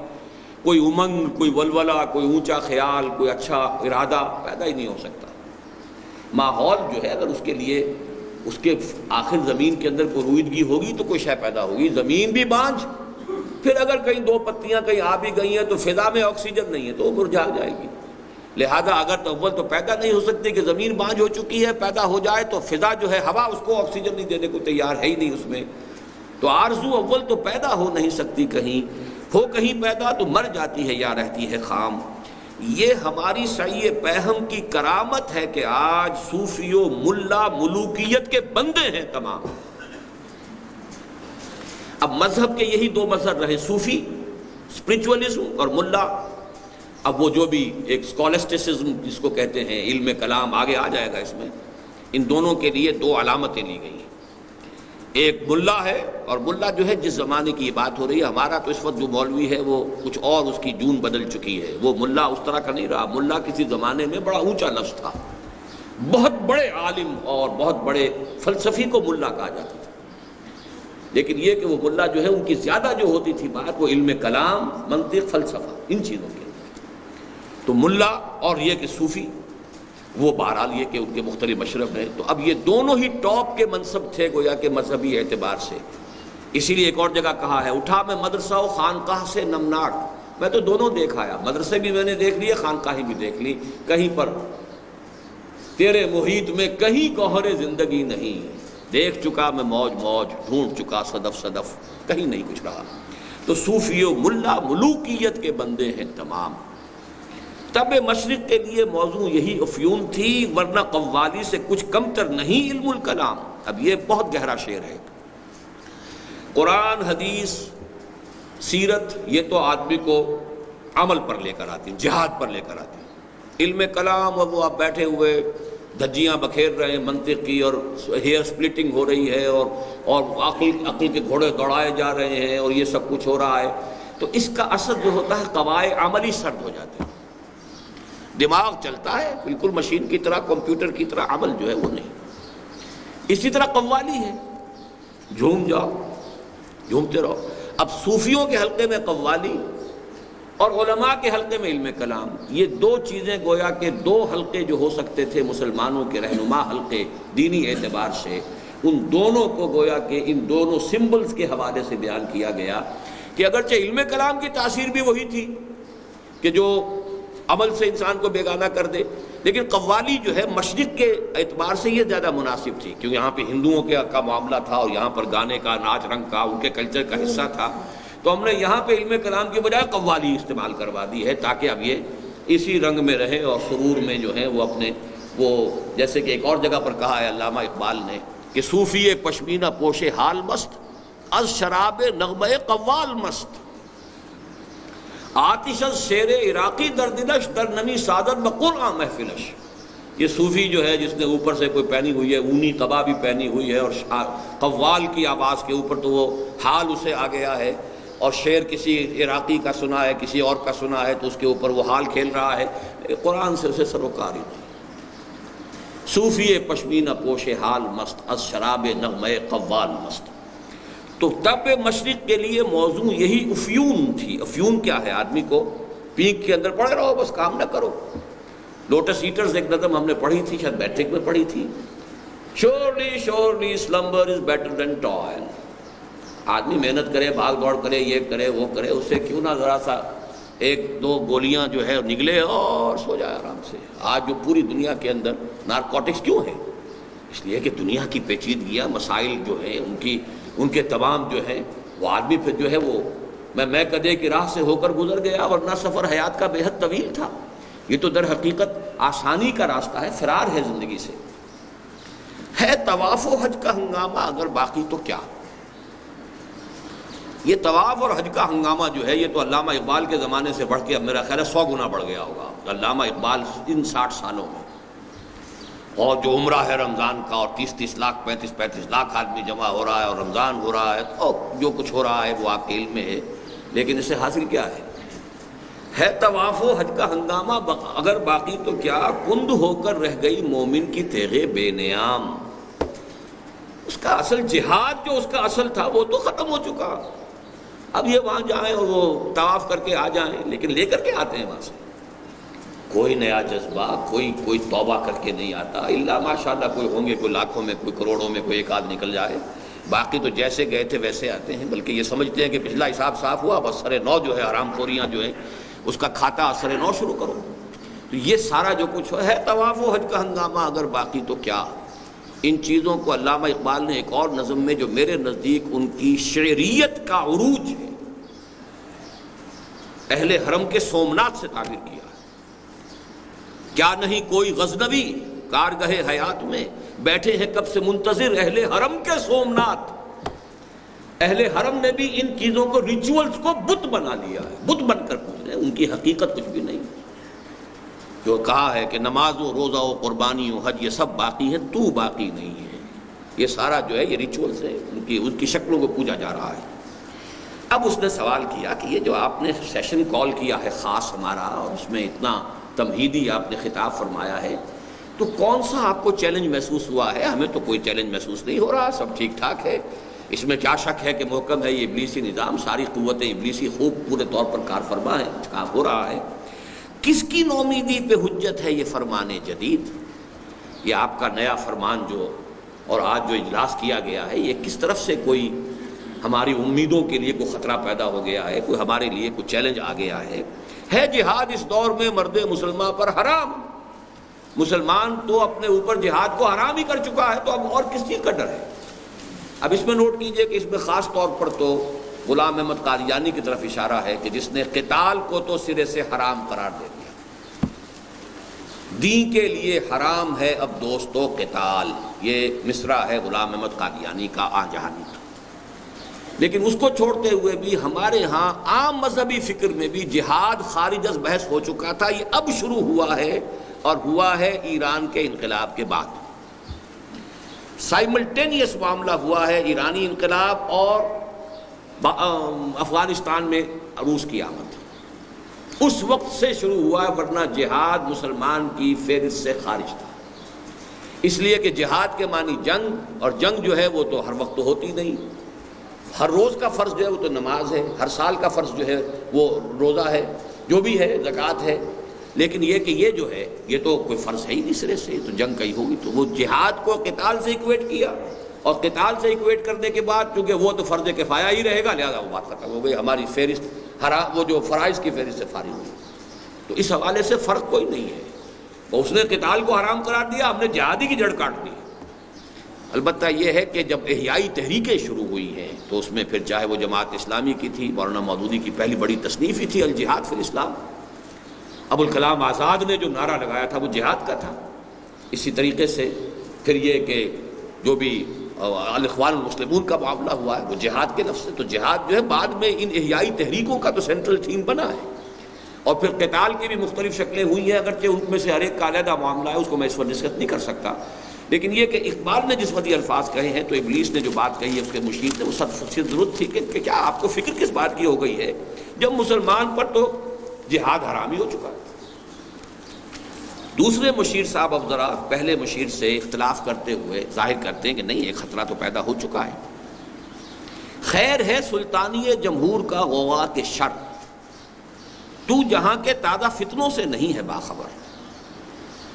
کوئی امنگ, کوئی ولولہ, کوئی اونچا خیال, کوئی اچھا ارادہ پیدا ہی نہیں ہو سکتا. ماحول جو ہے اگر اس کے لیے اس کے آخر زمین کے اندر کوئی رویدگی ہوگی تو کوئی شے پیدا ہوگی. زمین بھی بانجھ, پھر اگر کہیں دو پتیاں کہیں آ بھی گئی ہیں تو فضا میں آکسیجن نہیں ہے تو وہ مرجھا جائے گی. لہذا اگر تو اول تو پیدا نہیں ہو سکتی کہ زمین بانجھ ہو چکی ہے, پیدا ہو جائے تو فضا جو ہے ہوا اس کو آکسیجن نہیں دینے کو تیار ہے ہی نہیں اس میں. تو آرزو اول تو پیدا ہو نہیں سکتی کہیں, ہو کہیں پیدا تو مر جاتی ہے یا رہتی ہے خام. یہ ہماری سعی پہم کی کرامت ہے کہ آج صوفی و ملا ملوکیت کے بندے ہیں تمام. اب مذہب کے یہی دو مذہب رہے, صوفی اسپرچولی اور ملا. اب وہ جو بھی ایک اسکالسٹسزم جس کو کہتے ہیں, علم کلام آگے آ جائے گا اس میں, ان دونوں کے لیے دو علامتیں لی گئی ہیں. ایک ملا ہے, اور ملا جو ہے جس زمانے کی یہ بات ہو رہی ہے, ہمارا تو اس وقت جو مولوی ہے وہ کچھ اور اس کی جون بدل چکی ہے, وہ ملا اس طرح کا نہیں رہا. ملا کسی زمانے میں بڑا اونچا لفظ تھا, بہت بڑے عالم اور بہت بڑے فلسفی کو ملا کہا جاتا تھا. لیکن یہ کہ وہ ملا جو ہے ان کی زیادہ جو ہوتی تھی بات وہ علم کلام, منطق, فلسفہ, ان چیزوں کے. تو ملا اور یہ کہ صوفی, وہ بہرحال یہ کہ ان کے مختلف مشرب ہیں. تو اب یہ دونوں ہی ٹاپ کے منصب تھے گویا کہ مذہبی اعتبار سے. اسی لیے ایک اور جگہ کہا ہے, اٹھا میں مدرسہ و خانقاہ سے نمناک. میں تو دونوں دیکھ آیا, مدرسے بھی میں نے دیکھ لیے, خانقاہیں بھی دیکھ لی. کہیں پر تیرے محیط میں کہیں گوہر زندگی نہیں, دیکھ چکا میں موج موج, ڈھونڈ چکا صدف صدف, کہیں نہیں کچھ رہا. تو صوفی و ملا ملوکیت کے بندے ہیں تمام. طب مشرق کے لیے موضوع یہی افیون تھی, ورنہ قوالی سے کچھ کمتر نہیں علم الکلام. اب یہ بہت گہرا شعر ہے. قرآن, حدیث, سیرت, یہ تو آدمی کو عمل پر لے کر آتی, جہاد پر لے کر آتی. علم کلام اور وہ آپ بیٹھے ہوئے دھجیاں بکھیر رہے ہیں منطق کی, اور ہیئر سپلٹنگ ہو رہی ہے, اور عقل کے گھوڑے دوڑائے جا رہے ہیں, اور یہ سب کچھ ہو رہا ہے. تو اس کا اثر جو ہوتا ہے قواعد عملی سرد ہو جاتے ہیں. دماغ چلتا ہے بالکل مشین کی طرح, کمپیوٹر کی طرح, عمل جو ہے وہ نہیں. اسی طرح قوالی ہے, جھوم جاؤ, جھومتے رہو. اب صوفیوں کے حلقے میں قوالی اور علماء کے حلقے میں علم کلام, یہ دو چیزیں گویا کہ دو حلقے جو ہو سکتے تھے مسلمانوں کے رہنما حلقے دینی اعتبار سے, ان دونوں کو گویا کہ ان دونوں سمبلز کے حوالے سے بیان کیا گیا کہ اگرچہ علم کلام کی تاثیر بھی وہی تھی کہ جو عمل سے انسان کو بیگانہ کر دے, لیکن قوالی جو ہے مشرق کے اعتبار سے یہ زیادہ مناسب تھی, کیونکہ یہاں پہ ہندوؤں کا معاملہ تھا, اور یہاں پر گانے کا, ناچ رنگ کا, ان کے کلچر کا حصہ تھا. تو ہم نے یہاں پہ علم کلام کی بجائے قوالی استعمال کروا دی ہے, تاکہ اب یہ اسی رنگ میں رہے اور سرور میں جو ہے وہ اپنے وہ, جیسے کہ ایک اور جگہ پر کہا ہے علامہ اقبال نے کہ صوفی پشمینہ پوش حال مست, از شراب نغمہ قوال مست, آتش از شیر عراقی در دلش در نمی سادت بقرآن محفلش. یہ صوفی جو ہے جس نے اوپر سے کوئی پہنی ہوئی ہے اونی قبا بھی پہنی ہوئی ہے اور قوال کی آواز کے اوپر تو وہ حال اسے آ گیا ہے، اور شعر کسی عراقی کا سنا ہے کسی اور کا سنا ہے تو اس کے اوپر وہ حال کھیل رہا ہے، قرآن سے اسے سروکار ہی نہیں۔ صوفی پشمینہ پوش حال مست، از شراب نغمہ قوال مست۔ تو تب مشرق کے لیے موضوع یہی افیون تھی۔ افیون کیا ہے؟ آدمی کو پیک کے اندر پڑے رہو، بس کام نہ کرو۔ لوٹس ایٹرز ایک نظم ہم نے پڑھی تھی، شاید میٹرک میں پڑھی تھی، surely surely slumber is better than toil. آدمی محنت کرے، بھاگ دوڑ کرے، یہ کرے وہ کرے، اس سے کیوں نہ ذرا سا ایک دو گولیاں جو ہے نگلے اور سو جائے آرام سے۔ آج جو پوری دنیا کے اندر نارکوٹکس کیوں ہیں؟ اس لیے کہ دنیا کی پیچیدگیاں، مسائل جو ہیں ان کے تمام جو ہیں وہ آدمی پھر جو ہے وہ میں کدے کی راہ سے ہو کر گزر گیا، ورنہ سفر حیات کا بے حد طویل تھا۔ یہ تو در حقیقت آسانی کا راستہ ہے، فرار ہے زندگی سے۔ ہے طواف و حج کا ہنگامہ اگر باقی تو کیا؟ یہ طواف اور حج کا ہنگامہ جو ہے یہ تو علامہ اقبال کے زمانے سے بڑھ کے اب میرا خیال ہے 100 گنا بڑھ گیا ہوگا۔ علامہ اقبال ان 60 سالوں میں، اور جو عمرہ ہے رمضان کا، اور 30 لاکھ 35 لاکھ آدمی جمع ہو رہا ہے، اور رمضان ہو رہا ہے، اور جو کچھ ہو رہا ہے وہ آپ کے علم میں ہے، لیکن اس سے حاصل کیا ہے طواف و حج کا ہنگامہ اگر باقی تو کیا؟ کند ہو کر رہ گئی مومن کی تیغ بے نیام۔ اس کا اصل جہاد جو اس کا اصل تھا وہ تو ختم ہو چکا۔ اب یہ وہاں جائیں اور وہ طواف کر کے آ جائیں، لیکن لے کر کے آتے ہیں وہاں سے کوئی نیا جذبہ، کوئی توبہ کر کے نہیں آتا، الا ماشاءاللہ کوئی ہوں گے، کوئی لاکھوں میں، کوئی کروڑوں میں کوئی ایک آدھ نکل جائے، باقی تو جیسے گئے تھے ویسے آتے ہیں۔ بلکہ یہ سمجھتے ہیں کہ پچھلا حساب صاف ہوا، بس سر نو جو ہے حرام خوریاں جو ہیں اس کا کھاتا سر نو شروع کرو۔ تو یہ سارا جو کچھ ہے طواف و حج کا ہنگامہ اگر باقی تو کیا؟ ان چیزوں کو علامہ اقبال نے ایک اور نظم میں جو میرے نزدیک ان کی شعریت کا عروج ہے، اہل حرم کے سومنات سے تعبیر کیا ہے۔ کیا نہیں کوئی غزنوی کارگہ حیات میں، بیٹھے ہیں کب سے منتظر اہل حرم کے سومنات۔ اہل حرم نے بھی ان چیزوں کو، ریچولز کو بت بنا لیا ہے، بت بن کر پوچھ رہے ہیں، ان کی حقیقت کچھ بھی نہیں۔ جو کہا ہے کہ نماز و روزہ و قربانی و حج یہ سب باقی ہے، تو باقی نہیں ہے۔ یہ سارا جو ہے یہ ریچولز ہے، ان کی شکلوں کو پوجا جا رہا ہے۔ اب اس نے سوال کیا کہ یہ جو آپ نے سیشن کال کیا ہے خاص ہمارا، اور اس میں اتنا تمہیدی آپ نے خطاب فرمایا ہے، تو کون سا آپ کو چیلنج محسوس ہوا ہے؟ ہمیں تو کوئی چیلنج محسوس نہیں ہو رہا، سب ٹھیک ٹھاک ہے۔ اس میں کیا شک ہے کہ محکم ہے یہ ابلیسی نظام، ساری قوتیں ابلیسی خوب پورے طور پر کار فرما ہیں، کام ہو رہا ہے۔ کس کی نومیدی پہ حجت ہے یہ فرمان جدید؟ یہ آپ کا نیا فرمان جو اور آج جو اجلاس کیا گیا ہے، یہ کس طرف سے کوئی ہماری امیدوں کے لیے کوئی خطرہ پیدا ہو گیا ہے، کوئی ہمارے لیے کوئی چیلنج آ گیا ہے جہاد اس دور میں مرد مسلمان پر حرام۔ مسلمان تو اپنے اوپر جہاد کو حرام ہی کر چکا ہے، تو اب اور کس چیز کا ڈر ہے؟ اب اس میں نوٹ کیجئے کہ اس میں خاص طور پر تو غلام احمد قادیانی کی طرف اشارہ ہے کہ جس نے قتال کو تو سرے سے حرام قرار دے دیا۔ دین کے لیے حرام ہے اب دوستو قتال، یہ مصرع ہے غلام احمد قادیانی کا آ جہانی کا۔ لیکن اس کو چھوڑتے ہوئے بھی ہمارے ہاں عام مذہبی فکر میں بھی جہاد خارج از بحث ہو چکا تھا، یہ اب شروع ہوا ہے، اور ہوا ہے ایران کے انقلاب کے بعد۔ سائملٹینیس معاملہ ہوا ہے، ایرانی انقلاب اور افغانستان میں روس کی آمد، اس وقت سے شروع ہوا ہے، ورنہ جہاد مسلمان کی فہرست سے خارج تھا۔ اس لیے کہ جہاد کے معنی جنگ، اور جنگ جو ہے وہ تو ہر وقت تو ہوتی نہیں، ہر روز کا فرض جو ہے وہ تو نماز ہے، ہر سال کا فرض جو ہے وہ روزہ ہے، جو بھی ہے زکوٰۃ ہے، لیکن یہ کہ یہ جو ہے یہ تو کوئی فرض ہے ہی نہیں سرے سے، تو جنگ کہیں ہوگی، تو وہ جہاد کو قتال سے ایکویٹ کیا، اور قتال سے ایکویٹ کرنے کے بعد چونکہ وہ تو فرض کفایہ ہی رہے گا، لہذا وہ بات ختم ہو گئی، ہماری فہرست وہ جو فرائض کی فہرست سے فارغ ہوئی۔ تو اس حوالے سے فرق کوئی نہیں ہے، اس نے قتال کو حرام قرار دیا، ہم نے جہادی کی جڑ کاٹ دی۔ البتہ یہ ہے کہ جب احیائی تحریکیں شروع ہوئی ہیں تو اس میں پھر چاہے وہ جماعت اسلامی کی تھی، مولانا مودودی کی پہلی بڑی تصنیف ہی تھی الجہاد فی الاسلام، ابوالکلام آزاد نے جو نعرہ لگایا تھا وہ جہاد کا تھا۔ اسی طریقے سے پھر یہ کہ جو بھی الاخوان المسلمون کا معاملہ ہوا ہے وہ جہاد کے لفظ سے، تو جہاد جو ہے بعد میں ان احیائی تحریکوں کا تو سینٹرل تھیم بنا ہے، اور پھر قتال کی بھی مختلف شکلیں ہوئی ہیں، اگرچہ ان میں سے ہر ایک کا علیحدہ معاملہ ہے، اس کو میں اس وقت ڈسکس نہیں کر سکتا، لیکن یہ کہ اقبال نے جس وقت یہ الفاظ کہے ہیں تو ابلیس نے جو بات کہی ہے اس کے مشیر نے وہ سب سے ضرورت تھی کہ کیا آپ کو فکر کس بات کی ہو گئی ہے جب مسلمان پر تو جہاد حرام ہی ہو چکا ہے۔ دوسرے مشیر صاحب اب ذرا پہلے مشیر سے اختلاف کرتے ہوئے ظاہر کرتے ہیں کہ نہیں، ایک خطرہ تو پیدا ہو چکا ہے۔ خیر ہے سلطانی جمہور کا غوا کے شر، تو جہاں کے تازہ فتنوں سے نہیں ہے باخبر۔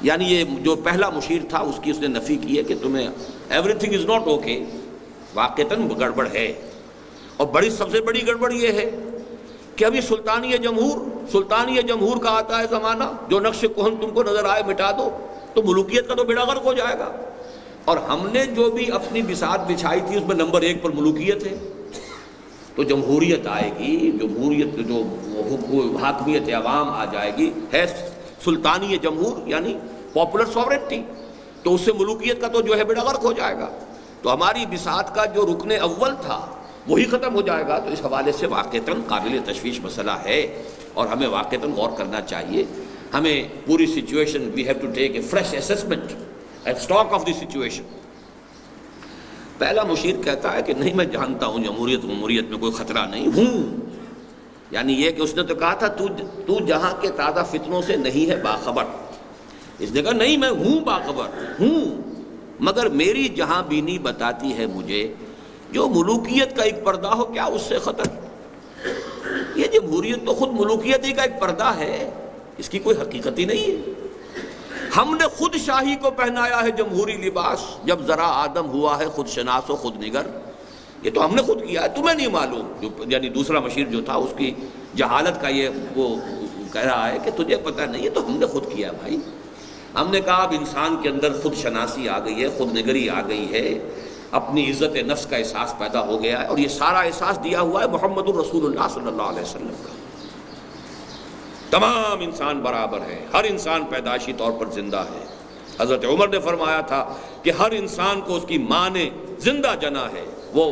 یعنی یہ جو پہلا مشیر تھا اس کی اس نے نفی کی ہے کہ تمہیں everything is not okay, واقعتاً گڑبڑ ہے، اور بڑی سب سے بڑی گڑبڑ یہ ہے کہ ابھی سلطانی جمہور کا آتا ہے زمانہ، جو نقش کہن تم کو نظر آئے مٹا دو، تو ملوکیت کا تو بیڑا غرق ہو جائے گا۔ اور ہم نے جو بھی اپنی بساط بچھائی تھی اس میں نمبر 1 پر ملوکیت ہے، تو جمہوریت آئے گی، جمہوریت جو حاکمیت عوام آ جائے گی، ہے سلطانی جمہور یعنی پاپولر سوورنٹی، تو اس سے ملوکیت کا تو جو ہے بیڑا غرق ہو جائے گا، تو ہماری بساط کا جو رکن اول تھا وہی ختم ہو جائے گا۔ تو اس حوالے سے واقعتاً قابل تشویش مسئلہ ہے، اور ہمیں واقعتاً غور کرنا چاہیے۔ ہمیں پوری situation we have to take a fresh assessment and stock of the situation. پہلا مشیر کہتا ہے کہ نہیں، میں جانتا ہوں جمہوریت میں کوئی خطرہ نہیں ہوں، یعنی یہ کہ اس نے تو کہا تھا تو جہاں کے تازہ فتنوں سے نہیں ہے باخبر، اس نے کہا نہیں میں ہوں باخبر ہوں، مگر میری جہاں بینی بتاتی ہے مجھے جو ملوکیت کا ایک پردہ ہو کیا اس سے خطر۔ یہ جمہوریت تو خود ملوکیت ہی کا ایک پردہ ہے، اس کی کوئی حقیقت ہی نہیں ہے۔ ہم نے خود شاہی کو پہنایا ہے جمہوری لباس، جب ذرا آدم ہوا ہے خود شناس و خود نگر، یہ تو ہم نے خود کیا ہے، تمہیں نہیں معلوم۔ یعنی دوسرا مشیر جو تھا اس کی جہالت کا یہ وہ کہہ رہا ہے کہ تجھے پتہ نہیں ہے، تو ہم نے خود کیا بھائی۔ ہم نے کہا اب انسان کے اندر خود شناسی آ گئی ہے، خود نگری آ گئی ہے، اپنی عزت نفس کا احساس پیدا ہو گیا ہے، اور یہ سارا احساس دیا ہوا ہے محمد الرسول اللہ صلی اللہ علیہ وسلم کا۔ تمام انسان برابر ہے، ہر انسان پیدائشی طور پر زندہ ہے۔ حضرت عمر نے فرمایا تھا کہ ہر انسان کو اس کی ماں نے زندہ جنا ہے، وہ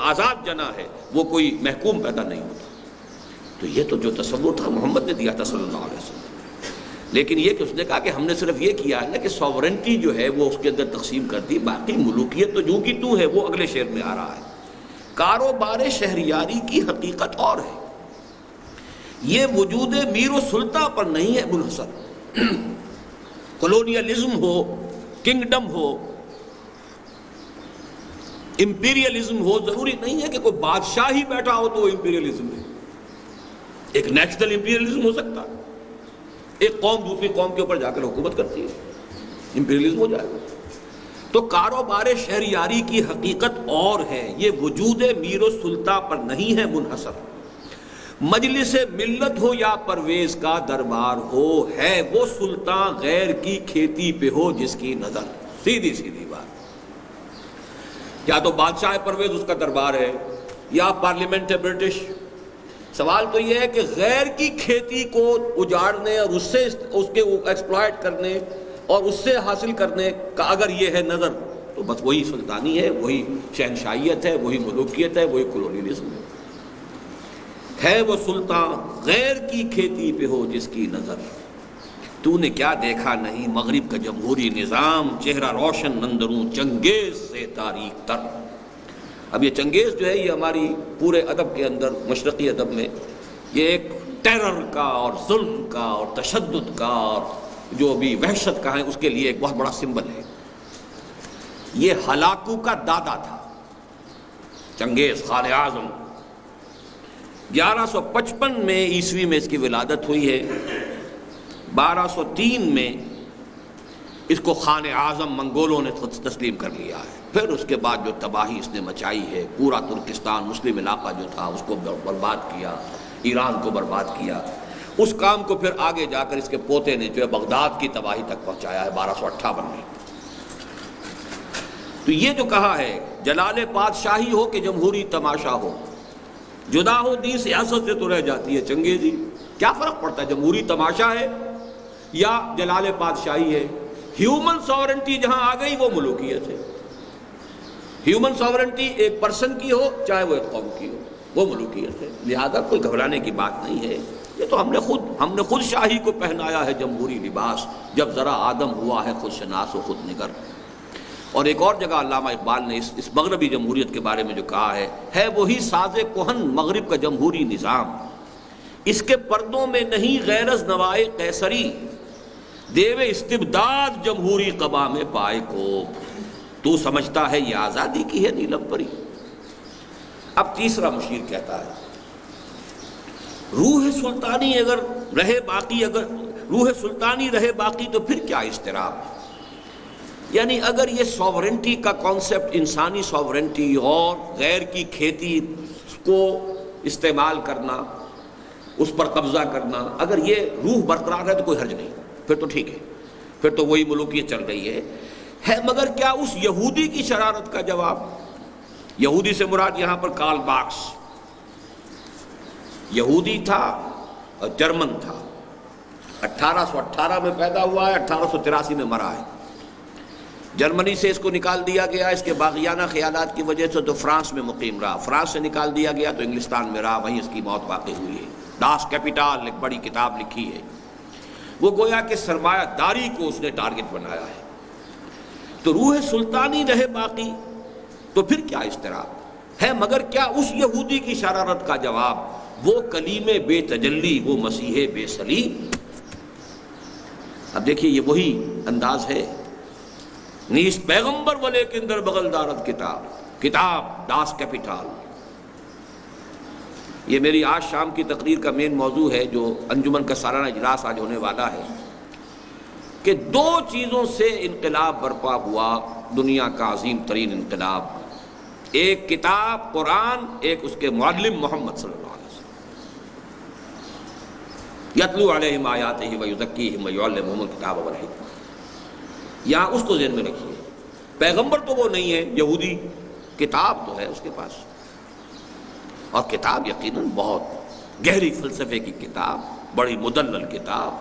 آزاد جنا ہے، وہ کوئی محکوم پیدا نہیں ہوتا۔ تو یہ تو جو تصور تھا محمد نے دیا تھا صلی اللہ علیہ وسلم، لیکن یہ کہ اس نے کہا کہ ہم نے صرف یہ کیا ہے نا کہ سوورنٹی جو ہے وہ اس کے اندر تقسیم کر دی، باقی ملوکیت تو جو کی تو ہے، وہ اگلے شعر میں آ رہا ہے۔ کاروبار شہریاری کی حقیقت اور ہے، یہ وجود میر و سلطان پر نہیں ہے منحصر۔ کولونیلزم ہو، کنگڈم ہو، امپیریلزم ہو، ضروری نہیں ہے کہ کوئی بادشاہ ہی بیٹھا ہو تو وہ امپیریلزم ہے۔ ایک نیشنل امپیریلزم ہو سکتا ہے، ایک قوم دوسری قوم کے اوپر جا کر حکومت کرتی ہے، امپیریلزم ہو جائے گا۔ تو کاروبار شہریاری کی حقیقت اور ہے، یہ وجود میر و سلطان پر نہیں ہے منحصر۔ مجلس ملت ہو یا پرویز کا دربار ہو، ہے وہ سلطان غیر کی کھیتی پہ ہو جس کی نظر۔ سیدھی سیدھی بات، یا تو بادشاہ پرویز اس کا دربار ہے یا پارلیمنٹ ہے برٹش۔ سوال تو یہ ہے کہ غیر کی کھیتی کو اجاڑنے اور اس کے ایکسپلائٹ کرنے اور اس سے حاصل کرنے کا اگر یہ ہے نظر، تو بس وہی سلطانی ہے، وہی شہنشاہیت ہے، وہی ملوکیت ہے، وہی کولونیلزم ہے وہ سلطان غیر کی کھیتی پہ ہو جس کی نظر۔ تو نے کیا دیکھا نہیں مغرب کا جمہوری نظام، چہرہ روشن اندروں چنگیز سے تاریک تر۔ اب یہ چنگیز جو ہے یہ ہماری پورے ادب کے اندر، مشرقی ادب میں، یہ ایک ٹیرر کا اور ظلم کا اور تشدد کا اور جو بھی وحشت کا ہے اس کے لیے ایک بہت بڑا سمبل ہے۔ یہ ہلاکو کا دادا تھا چنگیز خان اعظم۔ 1155 میں عیسوی میں اس کی ولادت ہوئی ہے، 1203 میں اس کو خان اعظم منگولوں نے تسلیم کر لیا ہے۔ پھر اس کے بعد جو تباہی اس نے مچائی ہے، پورا ترکستان مسلم علاقہ جو تھا اس کو برباد کیا، ایران کو برباد کیا، اس کام کو پھر آگے جا کر اس کے پوتے نے جو ہے بغداد کی تباہی تک پہنچایا ہے 1258 میں۔ تو یہ جو کہا ہے جلال پادشاہی ہو کہ جمہوری تماشا ہو، جدا ہو دی سیاست سے تو رہ جاتی ہے چنگیز جی۔ کیا فرق پڑتا ہے جمہوری تماشا ہے یا جلال پادشاہی ہے؟ ہیومن ساورنٹی جہاں آ گئی وہ ملوکیت ہے۔ ہیومن ساورنٹی ایک پرسن کی ہو چاہے وہ ایک قوم کی ہو، وہ ملوکیت ہے، لہذا کوئی گھبرانے کی بات نہیں ہے۔ یہ تو ہم نے خود شاہی کو پہنایا ہے جمہوری لباس، جب ذرا آدم ہوا ہے خود شناس و خود نگر۔ اور ایک اور جگہ علامہ اقبال نے اس مغربی جمہوریت کے بارے میں جو کہا ہے وہی ساز کہن مغرب کا جمہوری نظام، اس کے پردوں میں نہیں غیرز نوائے قیصری، دیو استبداد جمہوری قبا میں پائے کوب، تو سمجھتا ہے یہ آزادی کی ہے نیلم پری۔ اب تیسرا مشیر کہتا ہے روح سلطانی روح سلطانی رہے باقی تو پھر کیا اضطراب، یعنی اگر یہ سوورنٹی کا کانسیپٹ، انسانی سوورنٹی اور غیر کی کھیتی کو استعمال کرنا، اس پر قبضہ کرنا، اگر یہ روح برقرار ہے تو کوئی حرج نہیں، پھر تو ٹھیک ہے، پھر تو وہی ملوکیت چل رہی ہے مگر کیا اس یہودی کی شرارت کا جواب؟ یہودی سے مراد یہاں پر کارل مارکس یہودی تھا اور جرمن تھا، 1818 میں پیدا ہوا ہے، 1883 میں مرا ہے۔ جرمنی سے اس کو نکال دیا گیا اس کے باغیانہ خیالات کی وجہ سے، تو فرانس میں مقیم رہا، فرانس سے نکال دیا گیا تو انگلستان میں رہا، وہیں اس کی موت واقع ہوئی ہے۔ ڈاس کیپیٹال ایک بڑی کتاب لکھی ہے، وہ گویا کہ سرمایہ داری کو اس نے ٹارگٹ بنایا ہے۔ تو روح سلطانی رہے باقی تو پھر کیا اضطراب ہے، مگر کیا اس یہودی کی شرارت کا جواب، وہ کلیم بے تجلی، وہ مسیح بے صلیب۔ اب دیکھیے یہ وہی انداز ہے، نیست پیغمبر ولیکن در بغل دارد کتاب ڈاس کیپیٹال۔ یہ میری آج شام کی تقریر کا مین موضوع ہے، جو انجمن کا سالانہ اجلاس آج ہونے والا ہے، کہ دو چیزوں سے انقلاب برپا ہوا، دنیا کا عظیم ترین انقلاب، ایک کتاب قرآن، ایک اس کے معلم محمد صلی اللہ علیہ وسلم، یتلو علیہم آیاتہ ویزکیہم ویعلمہم الکتاب والحکمہ۔ یہاں اس کو ذہن میں رکھیے، پیغمبر تو وہ نہیں ہے یہودی، کتاب تو ہے اس کے پاس، اور کتاب یقیناً بہت گہری فلسفے کی کتاب، بڑی مدلل کتاب،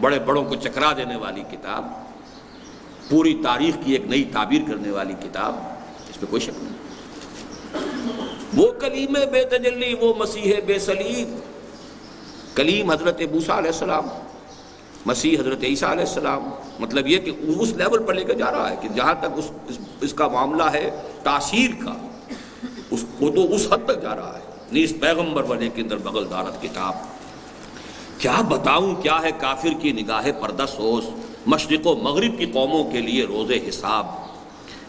بڑے بڑوں کو چکرا دینے والی کتاب، پوری تاریخ کی ایک نئی تعبیر کرنے والی کتاب، اس میں کوئی شک نہیں۔ وہ کلیم بے تجلی، وہ مسیح بے صلیب۔ کلیم حضرت موسیٰ علیہ السلام، مسیح حضرت عیسیٰ علیہ السلام، مطلب یہ کہ اس لیول پر لے کے جا رہا ہے کہ جہاں تک اس کا معاملہ ہے تاثیر کا، وہ تو اس حد تک جا رہا ہے۔ نیست پیغمبر ولیکن در بغل دارت کتاب۔ کیا بتاؤں کیا ہے کافر کی نگاہ پردہ سوز، مشرق و مغرب کی قوموں کے لیے روز حساب۔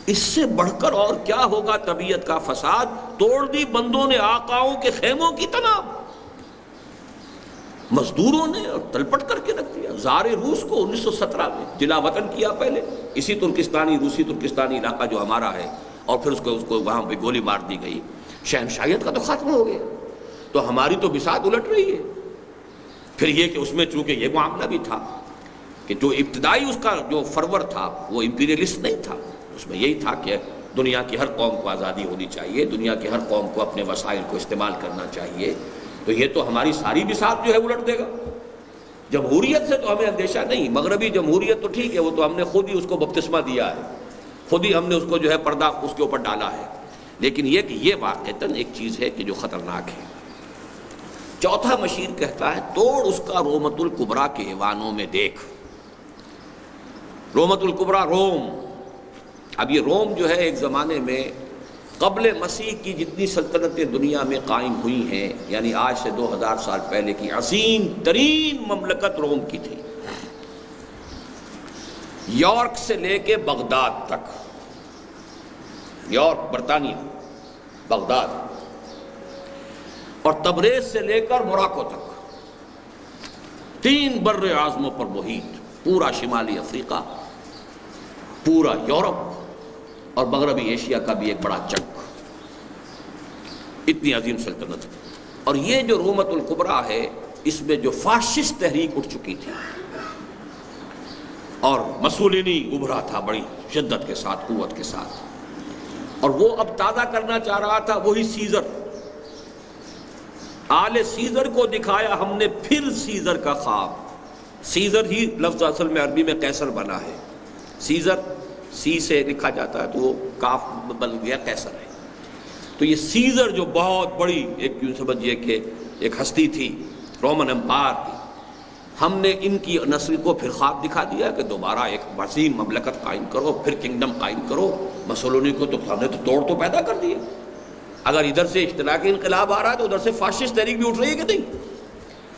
اس سے بڑھ کر اور کیا ہوگا طبیعت کا فساد، توڑ دی بندوں نے آقاؤں کے خیموں کی تناب، مزدوروں نے اور تلپٹ کر کے رکھ دیا۔ زار روس کو 1917 میں جلا وطن کیا، پہلے اسی روسی ترکستانی علاقہ جو ہمارا ہے، اور پھر اس کو وہاں پہ گولی مار دی گئی۔ شہنشاہیت کا تو خاتمہ ہو گیا، تو ہماری تو بساط الٹ رہی ہے۔ پھر یہ کہ اس میں چونکہ یہ معاملہ بھی تھا کہ جو ابتدائی اس کا جو فرور تھا وہ امپیریلسٹ نہیں تھا، اس میں یہی تھا کہ دنیا کی ہر قوم کو آزادی ہونی چاہیے، دنیا کی ہر قوم کو اپنے وسائل کو استعمال کرنا چاہیے۔ تو یہ تو ہماری ساری بساط جو ہے الٹ دے گا۔ جمہوریت سے تو ہمیں اندیشہ نہیں، مغربی جمہوریت تو ٹھیک ہے، وہ تو ہم نے خود ہی اس کو بپتسمہ دیا ہے، خود ہی ہم نے اس کو جو ہے پردہ اس کے اوپر ڈالا ہے، لیکن یہ کہ یہ واقعتاً ایک چیز ہے کہ جو خطرناک ہے۔ چوتھا مشیر کہتا ہے توڑ اس کا رومت الکبریٰ کے ایوانوں میں دیکھ۔ رومت الکبریٰ روم، اب یہ روم جو ہے ایک زمانے میں قبل مسیح کی جتنی سلطنتیں دنیا میں قائم ہوئی ہیں، یعنی آج سے 2000 سال پہلے کی عظیم ترین مملکت روم کی تھی، یارک سے لے کے بغداد تک، یارک برطانیہ، بغداد، اور تبریز سے لے کر موراکو تک، 3 بر اعظموں پر محیط، پورا شمالی افریقہ، پورا یورپ اور مغربی ایشیا کا بھی ایک بڑا چنک، اتنی عظیم سلطنت۔ اور یہ جو رومت الکبریٰ ہے، اس میں جو فاشسٹ تحریک اٹھ چکی تھی اور مسولینی ابھرا تھا بڑی شدت کے ساتھ، قوت کے ساتھ، اور وہ اب تازہ کرنا چاہ رہا تھا وہی سیزر۔ آل سیزر کو دکھایا ہم نے پھر سیزر کا خواب۔ سیزر ہی لفظ اصل میں عربی میں قیصر بنا ہے، سیزر سی سے لکھا جاتا ہے تو وہ کاف بن گیا قیصر ہے۔ تو یہ سیزر جو بہت بڑی ایک یوں سمجھیے کہ ایک ہستی تھی رومن امپائر کی، ہم نے ان کی نسل کو پھر خواب دکھا دیا کہ دوبارہ ایک وسیع مملکت قائم کرو، پھر کنگڈم قائم کرو۔ مسولینی کو تو ہم نے تو توڑ تو پیدا کر دیا، اگر ادھر سے اشتراکی انقلاب آ رہا ہے تو ادھر سے فاشسٹ تحریک بھی اٹھ رہی ہے کہ نہیں؟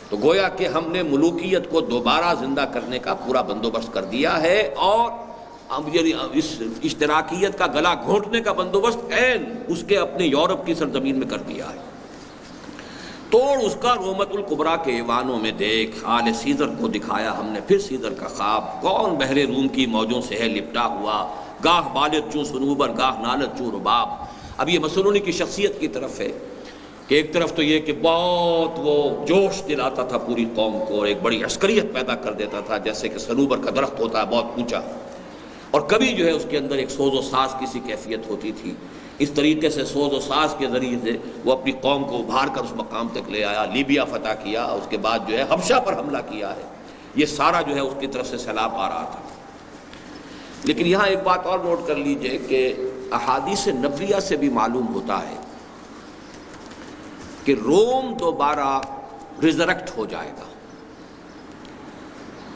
تو گویا کہ ہم نے ملوکیت کو دوبارہ زندہ کرنے کا پورا بندوبست کر دیا ہے، اور اس اشتراکیت کا گلا گھونٹنے کا بندوبست عین اس کے اپنے یورپ کی سرزمین میں کر دیا ہے۔ توڑ اس کا رومت الکبریٰ کے ایوانوں میں دیکھ، آل سیزر کو دکھایا ہم نے پھر سیزر کا خواب، کون بحر روم کی موجوں سے ہے لپٹا ہوا، گاہ بالغ چوں صنوبر گاہ نالت چوں رباب۔ اب یہ مسلونی کی شخصیت کی طرف ہے کہ ایک طرف تو یہ کہ بہت وہ جوش دلاتا تھا پوری قوم کو، اور ایک بڑی عسکریت پیدا کر دیتا تھا، جیسے کہ صنوبر کا درخت ہوتا ہے بہت اونچا، اور کبھی جو ہے اس کے اندر ایک سوز و ساز کی سی کیفیت ہوتی تھی۔ اس طریقے سے سوز و ساز کے ذریعے سے وہ اپنی قوم کو ابھار کر اس مقام تک لے آیا، لیبیا فتح کیا، اس کے بعد جو ہے حبشہ پر حملہ کیا ہے۔ یہ سارا جو ہے اس کی طرف سے سیلاب آ رہا تھا۔ لیکن یہاں ایک بات اور نوٹ کر لیجئے کہ احادیث نبویہ سے بھی معلوم ہوتا ہے کہ روم دوبارہ ریزریکٹ ہو جائے گا۔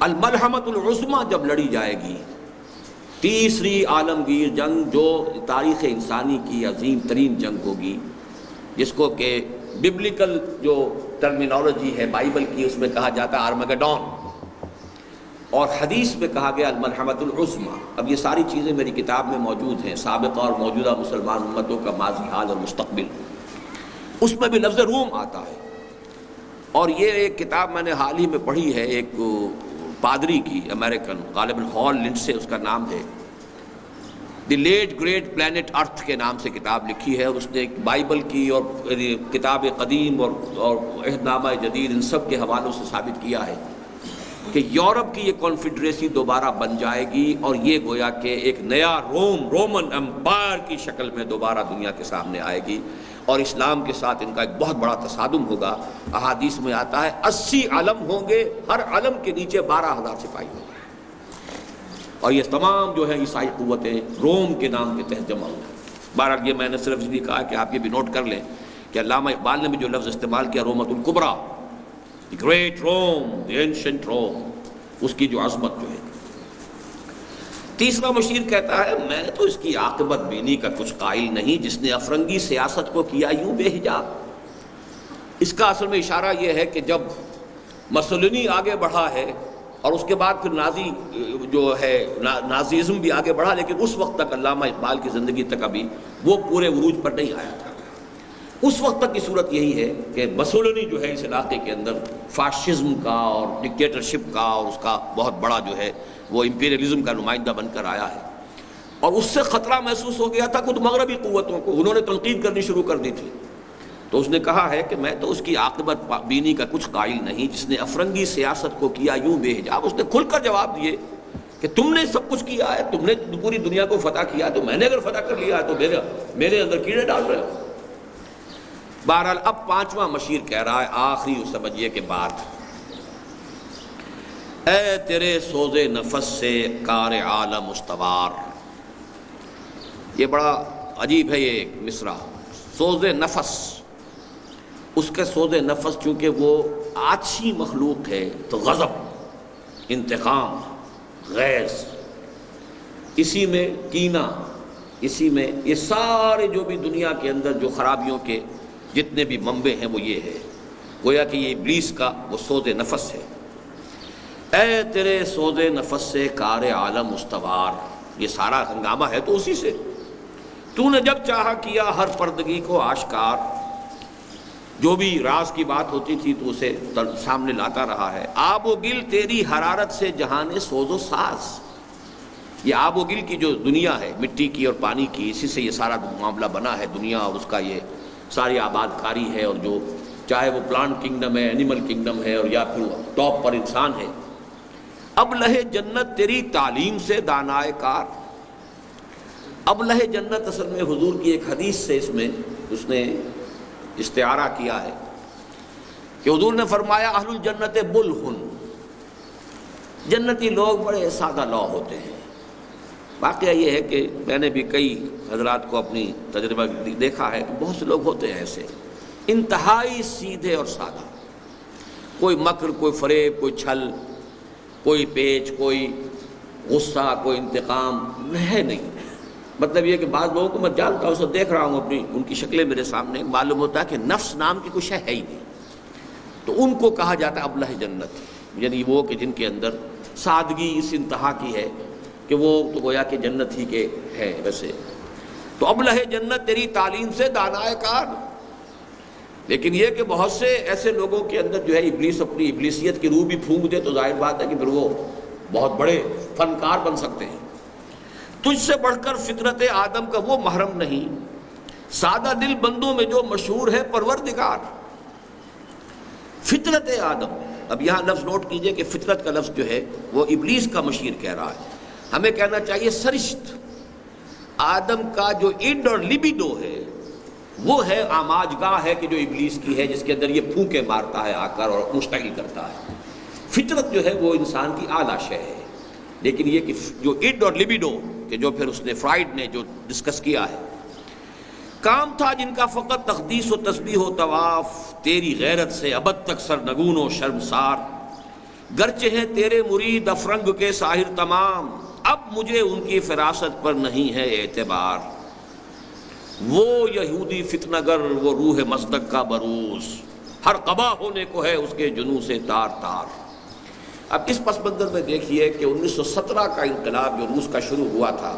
الملحمۃ العظمیٰ جب لڑی جائے گی، تیسری عالمگیر جنگ جو تاریخ انسانی کی عظیم ترین جنگ ہوگی، جس کو کہ ببلیکل جو ٹرمینالوجی ہے بائبل کی، اس میں کہا جاتا ہے آرمگڈون، اور حدیث میں کہا گیا الملحمۃ العظمیٰ۔ اب یہ ساری چیزیں میری کتاب میں موجود ہیں، سابقہ اور موجودہ مسلمان امتوں کا ماضی، حال اور مستقبل، اس میں بھی لفظ روم آتا ہے۔ اور یہ ایک کتاب میں نے حال ہی میں پڑھی ہے، ایک پادری کی، امریکن، غالباً ہال لنڈسے اس کا نام ہے، دی لیٹ گریٹ پلانٹ ارتھ کے نام سے کتاب لکھی ہے، اور اس نے ایک بائبل کی اور کتاب قدیم اور عہد نامہ جدید ان سب کے حوالوں سے ثابت کیا ہے کہ یورپ کی یہ کانفیڈریسی دوبارہ بن جائے گی، اور یہ گویا کہ ایک نیا رومن امپائر کی شکل میں دوبارہ دنیا کے سامنے آئے گی، اور اسلام کے ساتھ ان کا ایک بہت بڑا تصادم ہوگا۔ احادیث میں آتا ہے 80 علم ہوں گے، ہر علم کے نیچے 12,000 سپاہی ہوں گے، اور یہ تمام جو ہے عیسائی قوتیں روم کے نام کے تحت جمع ہوں گے۔ بہرحال یہ میں نے صرف اس لیے کہا کہ آپ یہ بھی نوٹ کر لیں کہ علامہ اقبال نے بھی جو لفظ استعمال کیا رومت الکبریٰ، گریٹ روم، دی اینشنٹ روم، اس کی جو عظمت جو ہے۔ تیسرا مشیر کہتا ہے میں تو اس کی عاقبت بینی کا کچھ قائل نہیں، جس نے افرنگی سیاست کو کیا یوں بے حجاب۔ اس کا اصل میں اشارہ یہ ہے کہ جب مسولینی آگے بڑھا ہے، اور اس کے بعد پھر نازی جو ہے نازیزم بھی آگے بڑھا، لیکن اس وقت تک علامہ اقبال کی زندگی تک ابھی وہ پورے عروج پر نہیں آیا تھا۔ اس وقت تک کی صورت یہی ہے کہ مسولینی جو ہے اس علاقے کے اندر فاشزم کا اور ڈکٹیٹرشپ کا اور اس کا بہت بڑا جو ہے وہ امپیریلزم کا نمائندہ بن کر آیا ہے، اور اس سے خطرہ محسوس ہو گیا تھا خود مغربی قوتوں کو، انہوں نے تنقید کرنی شروع کر دی تھی۔ تو اس نے کہا ہے کہ میں تو اس کی عاقبت بینی کا کچھ قائل نہیں، جس نے افرنگی سیاست کو کیا یوں بے حجاب۔ اس نے کھل کر جواب دیے کہ تم نے سب کچھ کیا ہے، تم نے پوری دنیا کو فتح کیا، تو میں نے اگر فتح کر لیا ہے تو میرے اندر کیڑے ڈال رہے ہو۔ بہرحال اب پانچواں مشیر کہہ رہا ہے آخری اس سمجھیے کے بعد، اے تیرے سوز نفس سے کار عالم استوار۔ یہ بڑا عجیب ہے یہ مصرع، سوز نفس، اس کے سوز نفس چونکہ وہ آتشی مخلوق ہے تو غضب، انتقام، غیظ، اسی میں کینہ، اسی میں یہ سارے جو بھی دنیا کے اندر جو خرابیوں کے جتنے بھی منبع ہیں وہ یہ ہے، گویا کہ یہ ابلیس کا وہ سوز نفس ہے۔ اے تیرے سوز نفس سے کار عالم استوار، یہ سارا ہنگامہ ہے تو اسی سے۔ تو نے جب چاہا کیا ہر پردگی کو آشکار، جو بھی راز کی بات ہوتی تھی تو اسے سامنے لاتا رہا ہے۔ آب و گل تیری حرارت سے جہان سوز و ساز، یہ آب و گل کی جو دنیا ہے مٹی کی اور پانی کی، اسی سے یہ سارا معاملہ بنا ہے دنیا، اور اس کا یہ ساری آباد کاری ہے، اور جو چاہے وہ پلانٹ کنگڈم ہے، اینیمل کنگڈم ہے، اور یا پھر ٹاپ پر انسان ہے۔ اب لہے جنت تیری تعلیم سے دانائے کار، اب لہے جنت اصل میں حضور کی ایک حدیث سے اس نے استعارہ کیا ہے کہ حضور نے فرمایا اہل الجنت بلہن، جنتی لوگ بڑے سادہ لو ہوتے ہیں، واقعہ یہ ہے کہ میں نے بھی کئی حضرات کو اپنی تجربہ دیکھا ہے کہ بہت سے لوگ ہوتے ہیں ایسے انتہائی سیدھے اور سادہ، کوئی مکر، کوئی فریب، کوئی چھل، کوئی پیچ، کوئی غصہ، کوئی انتقام ہے نہیں۔ مطلب یہ کہ بعض لوگوں کو میں جانتا ہوں، سب دیکھ رہا ہوں اپنی ان کی شکلیں میرے سامنے، معلوم ہوتا ہے کہ نفس نام کی کچھ ہے ہی نہیں، تو ان کو کہا جاتا ہے ابلہ جنت، یعنی وہ کہ جن کے اندر سادگی اس انتہا کی ہے کہ وہ تو گویا کہ جنت ہی کے ہے۔ ویسے تو ابلہ جنت تیری تعلیم سے دانائے کار، لیکن یہ کہ بہت سے ایسے لوگوں کے اندر جو ہے ابلیس اپنی ابلیسیت کی روح بھی پھونک دے تو ظاہر بات ہے کہ پھر وہ بہت بڑے فنکار بن سکتے ہیں۔ تجھ سے بڑھ کر فطرت آدم کا وہ محرم نہیں، سادہ دل بندوں میں جو مشہور ہے پروردگار۔ فطرت آدم، اب یہاں لفظ نوٹ کیجئے کہ فطرت کا لفظ جو ہے وہ ابلیس کا مشیر کہہ رہا ہے، ہمیں کہنا چاہیے سرشت۔ آدم کا جو اڈ اور لبیڈو ہے وہ ہے آماج گاہ ہے کہ جو ابلیس کی ہے، جس کے اندر یہ پھونکے مارتا ہے آ کر اور مشتعل کرتا ہے۔ فطرت جو ہے وہ انسان کی اعلیٰ شے ہے، لیکن یہ کہ جو اڈ اور لبیڈو کہ جو پھر اس نے فرائڈ نے جو ڈسکس کیا ہے، کام تھا جن کا فقط تقدیس و تسبیح و طواف، تیری غیرت سے ابد تک سرنگون و شرمسار، گرچہ ہیں تیرے مرید افرنگ کے ساحر تمام، اب مجھے ان کی فراست پر نہیں ہے اعتبار۔ وہ یہودی فتنہ گر وہ روح مصدق کا بروز، ہر قبا ہونے کو ہے اس کے جنوں سے تار تار۔ اب اس پس منظر میں دیکھیے کہ 1917 کا انقلاب جو روس کا شروع ہوا تھا،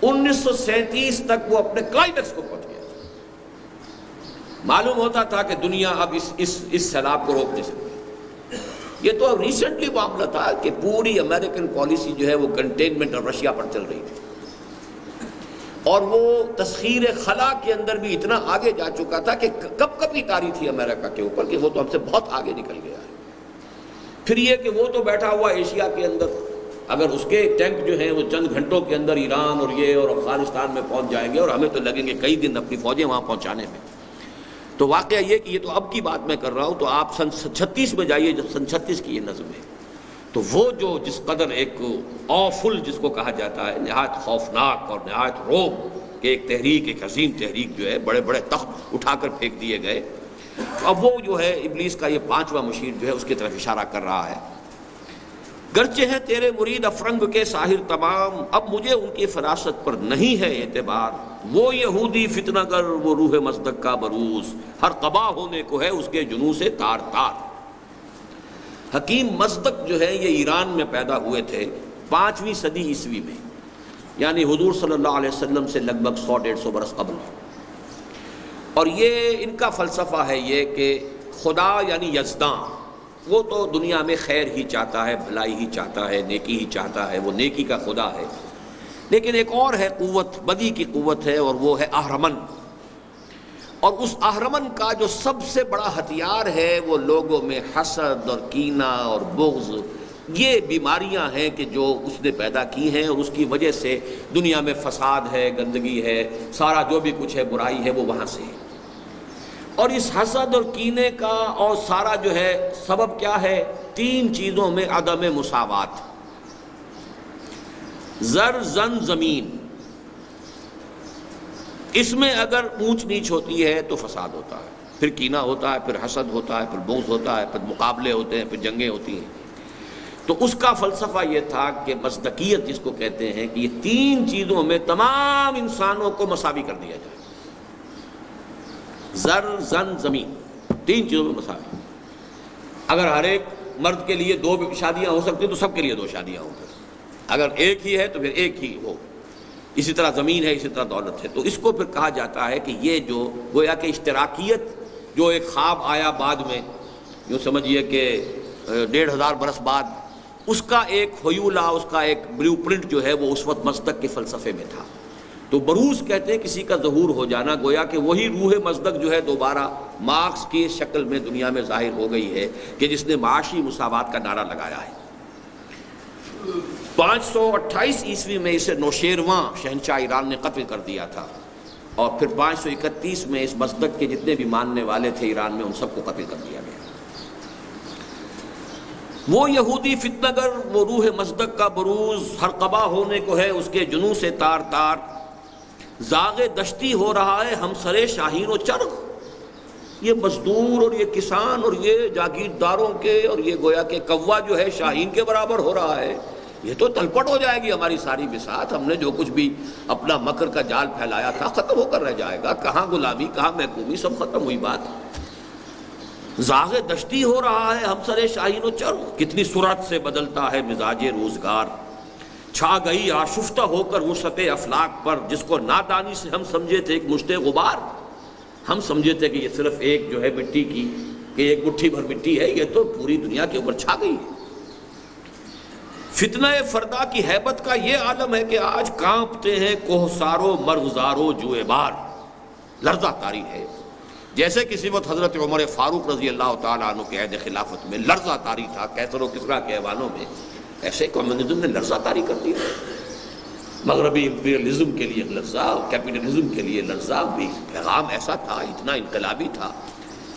1937 تک وہ اپنے کلائمیکس کو پہنچ گیا تھا۔ معلوم ہوتا تھا کہ دنیا اب اس سیلاب کو روک نہیں سکتی۔ یہ تو اب ریسنٹلی معاملہ تھا کہ پوری امریکن پالیسی جو ہے وہ کنٹینمنٹ اور رشیا پر چل رہی تھی، اور وہ تسخیر خلا کے اندر بھی اتنا آگے جا چکا تھا کہ کب کبھی تاری تھی امریکہ کے اوپر کہ وہ تو ہم سے بہت آگے نکل گیا ہے۔ پھر یہ کہ وہ تو بیٹھا ہوا ایشیا کے اندر، اگر اس کے ٹینک جو ہیں وہ چند گھنٹوں کے اندر ایران اور یہ اور افغانستان میں پہنچ جائیں گے، اور ہمیں تو لگیں گے کئی دن اپنی فوجیں وہاں پہنچانے میں۔ تو واقعہ یہ کہ یہ تو اب کی بات میں کر رہا ہوں، تو آپ سن 36 میں جائیے، جب سن 36 کی یہ نظم ہے، تو وہ جو جس قدر ایک آفل جس کو کہا جاتا ہے، نہایت خوفناک اور نہایت روب کہ ایک تحریک، ایک عظیم تحریک جو ہے، بڑے بڑے تخت اٹھا کر پھینک دیے گئے۔ اب وہ جو ہے ابلیس کا یہ 5واں مشیر جو ہے اس کی طرف اشارہ کر رہا ہے، گرچہ ہیں تیرے مرید افرنگ کے ساحر تمام، اب مجھے ان کی فراست پر نہیں ہے اعتبار۔ وہ یہودی فتنہ گر وہ روح مصدق کا بروز، ہر قبا ہونے کو ہے اس کے جنوں سے تار تار۔ حکیم مصدق جو ہے یہ ایران میں پیدا ہوئے تھے 5ویں صدی عیسوی میں، یعنی حضور صلی اللہ علیہ وسلم سے لگ بھگ 100-150 برس قبل۔ اور یہ ان کا فلسفہ ہے یہ کہ خدا یعنی یزداں وہ تو دنیا میں خیر ہی چاہتا ہے، بھلائی ہی چاہتا ہے، نیکی ہی چاہتا ہے، وہ نیکی کا خدا ہے، لیکن ایک اور ہے قوت، بدی کی قوت ہے، اور وہ ہے اہرمن۔ اور اس اہرمن کا جو سب سے بڑا ہتھیار ہے وہ لوگوں میں حسد اور کینہ اور بغض، یہ بیماریاں ہیں کہ جو اس نے پیدا کی ہیں، اور اس کی وجہ سے دنیا میں فساد ہے، گندگی ہے، سارا جو بھی کچھ ہے برائی ہے وہ وہاں سے ہے۔ اور اس حسد اور کینے کا اور سارا جو ہے سبب کیا ہے؟ 3 چیزوں میں عدم مساوات، زر زن زمین۔ اس میں اگر اونچ نیچ ہوتی ہے تو فساد ہوتا ہے، پھر کینہ ہوتا ہے، پھر حسد ہوتا ہے، پھر بغض ہوتا ہے، پھر مقابلے ہوتے ہیں، پھر جنگیں ہوتی ہیں۔ تو اس کا فلسفہ یہ تھا کہ مصداقیت جس کو کہتے ہیں کہ یہ 3 چیزوں میں تمام انسانوں کو مساوی کر دیا جائے، زر زن زمین، 3 چیزوں میں مساوی۔ اگر ہر ایک مرد کے لیے 2 شادیاں ہو سکتی تو سب کے لیے 2 شادیاں ہوں، اگر ایک ہی ہے تو پھر ایک ہی ہو، اسی طرح زمین ہے، اسی طرح دولت ہے۔ تو اس کو پھر کہا جاتا ہے کہ یہ جو گویا کہ اشتراکیت جو ایک خواب آیا بعد میں، یوں سمجھیے کہ 1500 برس بعد، اس کا ایک حیولہ، اس کا ایک بلیو پرنٹ جو ہے وہ اس وقت مصدق کے فلسفے میں تھا۔ تو بروز کہتے ہیں کسی کا ظہور ہو جانا، گویا کہ وہی روح مصدق جو ہے دوبارہ مارکس کی شکل میں دنیا میں ظاہر ہو گئی ہے کہ جس نے معاشی مساوات کا نعرہ لگایا ہے۔ 528 عیسوی میں اسے نوشیرواں شہنشاہ ایران نے قتل کر دیا تھا، اور پھر 531 میں اس مصدق کے جتنے بھی ماننے والے تھے ایران میں ان سب کو قتل کر دیا گیا۔ وہ یہودی فتنہ گر، وہ روح مصدق کا بروز ہر قبا ہونے کو ہے اس کے جنوں سے تار تار، زاغ دشتی ہو رہا ہے ہم سرے شاہین و چرغ۔ یہ مزدور اور یہ کسان اور یہ جاگیرداروں کے اور یہ گویا کہ کوا جو ہے شاہین کے برابر ہو رہا ہے، یہ تو تلپٹ ہو جائے گی ہماری ساری بساط۔ ہم نے جو کچھ بھی اپنا مکر کا جال پھیلایا تھا ختم ہو کر رہ جائے گا، کہاں غلامی کہاں محکومی، سب ختم ہوئی بات۔ زاغ دشتی ہو رہا ہے ہم سرے شاہین و چرغ، کتنی سرعت سے بدلتا ہے مزاج روزگار، چھا گئی آشفتہ ہو کر وسعت افلاک پر، جس کو نادانی سے ہم سمجھے تھے ایک مشت غبار، ہم سمجھے تھے کہ یہ صرف ایک جو ہے مٹی کی کہ ایک مٹھی بھر مٹی ہے، یہ تو پوری دنیا کے اوپر چھا گئی ہے۔ فتنہ فردا کی ہیبت کا یہ عالم ہے کہ آج کانپتے ہیں کوہسارو مرغزارو جوئے بار، لرزہ طاری ہے۔ جیسے کسی وقت حضرت عمر فاروق رضی اللہ تعالیٰ عنہ کے عہد خلافت میں لرزہ طاری تھا کیسر و کسریٰ کے ایوانوں میں، ایسے کمیونزم نے لرزہ طاری کر دیا۔ مغربی امپیریلزم کے لیے لرزہ، کیپٹلزم کے لیے لرزہ، بھی پیغام ایسا تھا، اتنا انقلابی تھا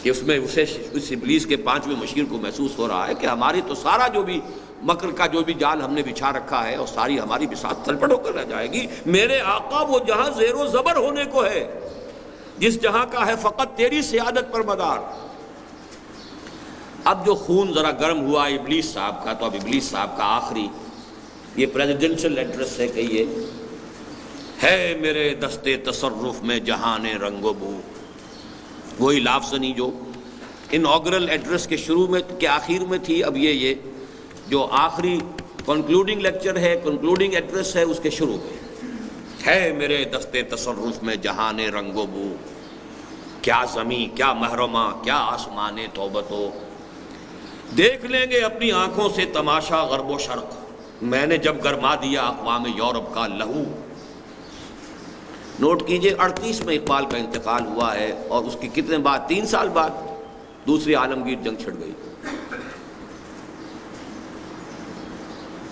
کہ اس میں اسے اس ابلیس کے پانچویں مشیر کو محسوس ہو رہا ہے کہ ہماری تو سارا جو بھی مکر کا جو بھی جال ہم نے بچھا رکھا ہے اور ساری ہماری بساط تلپٹ ہو کر رہ جائے گی۔ میرے آقا وہ جہاں زیر و زبر ہونے کو ہے، جس جہاں کا ہے فقط تیری سیادت پر مدار۔ اب جو خون ذرا گرم ہوا ابلیس صاحب کا، تو اب ابلیس صاحب کا آخری یہ پریزیڈنشل ایڈریس ہے کہ یہ ہے میرے دستے تصرف میں جہان رنگ و بو، وہی لافظنی جو انوگرل ایڈریس کے شروع میں کے آخر میں تھی، اب یہ جو آخری کنکلوڈنگ لیکچر ہے، کنکلوڈنگ ایڈریس ہے، اس کے شروع میں ہے میرے دستے تصرف میں جہان رنگ و بو، کیا زمین کیا محرمہ کیا آسمان توبتو، دیکھ لیں گے اپنی آنکھوں سے تماشا غرب و شرق، میں نے جب گرما دیا اقوام یورپ کا لہو۔ نوٹ کیجئے 38 میں اقبال کا انتقال ہوا ہے اور اس کی کتنے بعد 3 سال بعد دوسری عالمگیر جنگ چھڑ گئی۔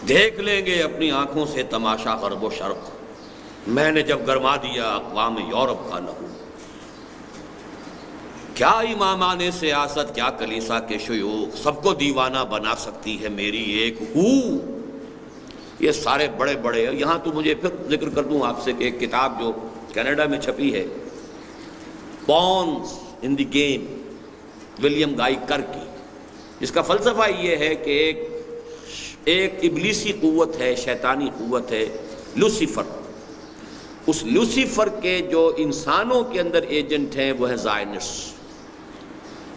دیکھ لیں گے اپنی آنکھوں سے تماشا غرب و شرق، میں نے جب گرما دیا اقوام یورپ کا لہو، کیا امامان سیاست کیا کلیسا کے شیوخ، سب کو دیوانہ بنا سکتی ہے میری ایک ہو۔ یہ سارے بڑے بڑے، یہاں تو مجھے پھر ذکر کر دوں آپ سے کہ ایک کتاب جو کینیڈا میں چھپی ہے، pawns in the game, William Guy Carr کی، جس کا فلسفہ یہ ہے کہ ایک ابلیسی قوت ہے، شیطانی قوت ہے لوسیفر، اس لوسیفر کے جو انسانوں کے اندر ایجنٹ ہیں وہ ہے زائنس،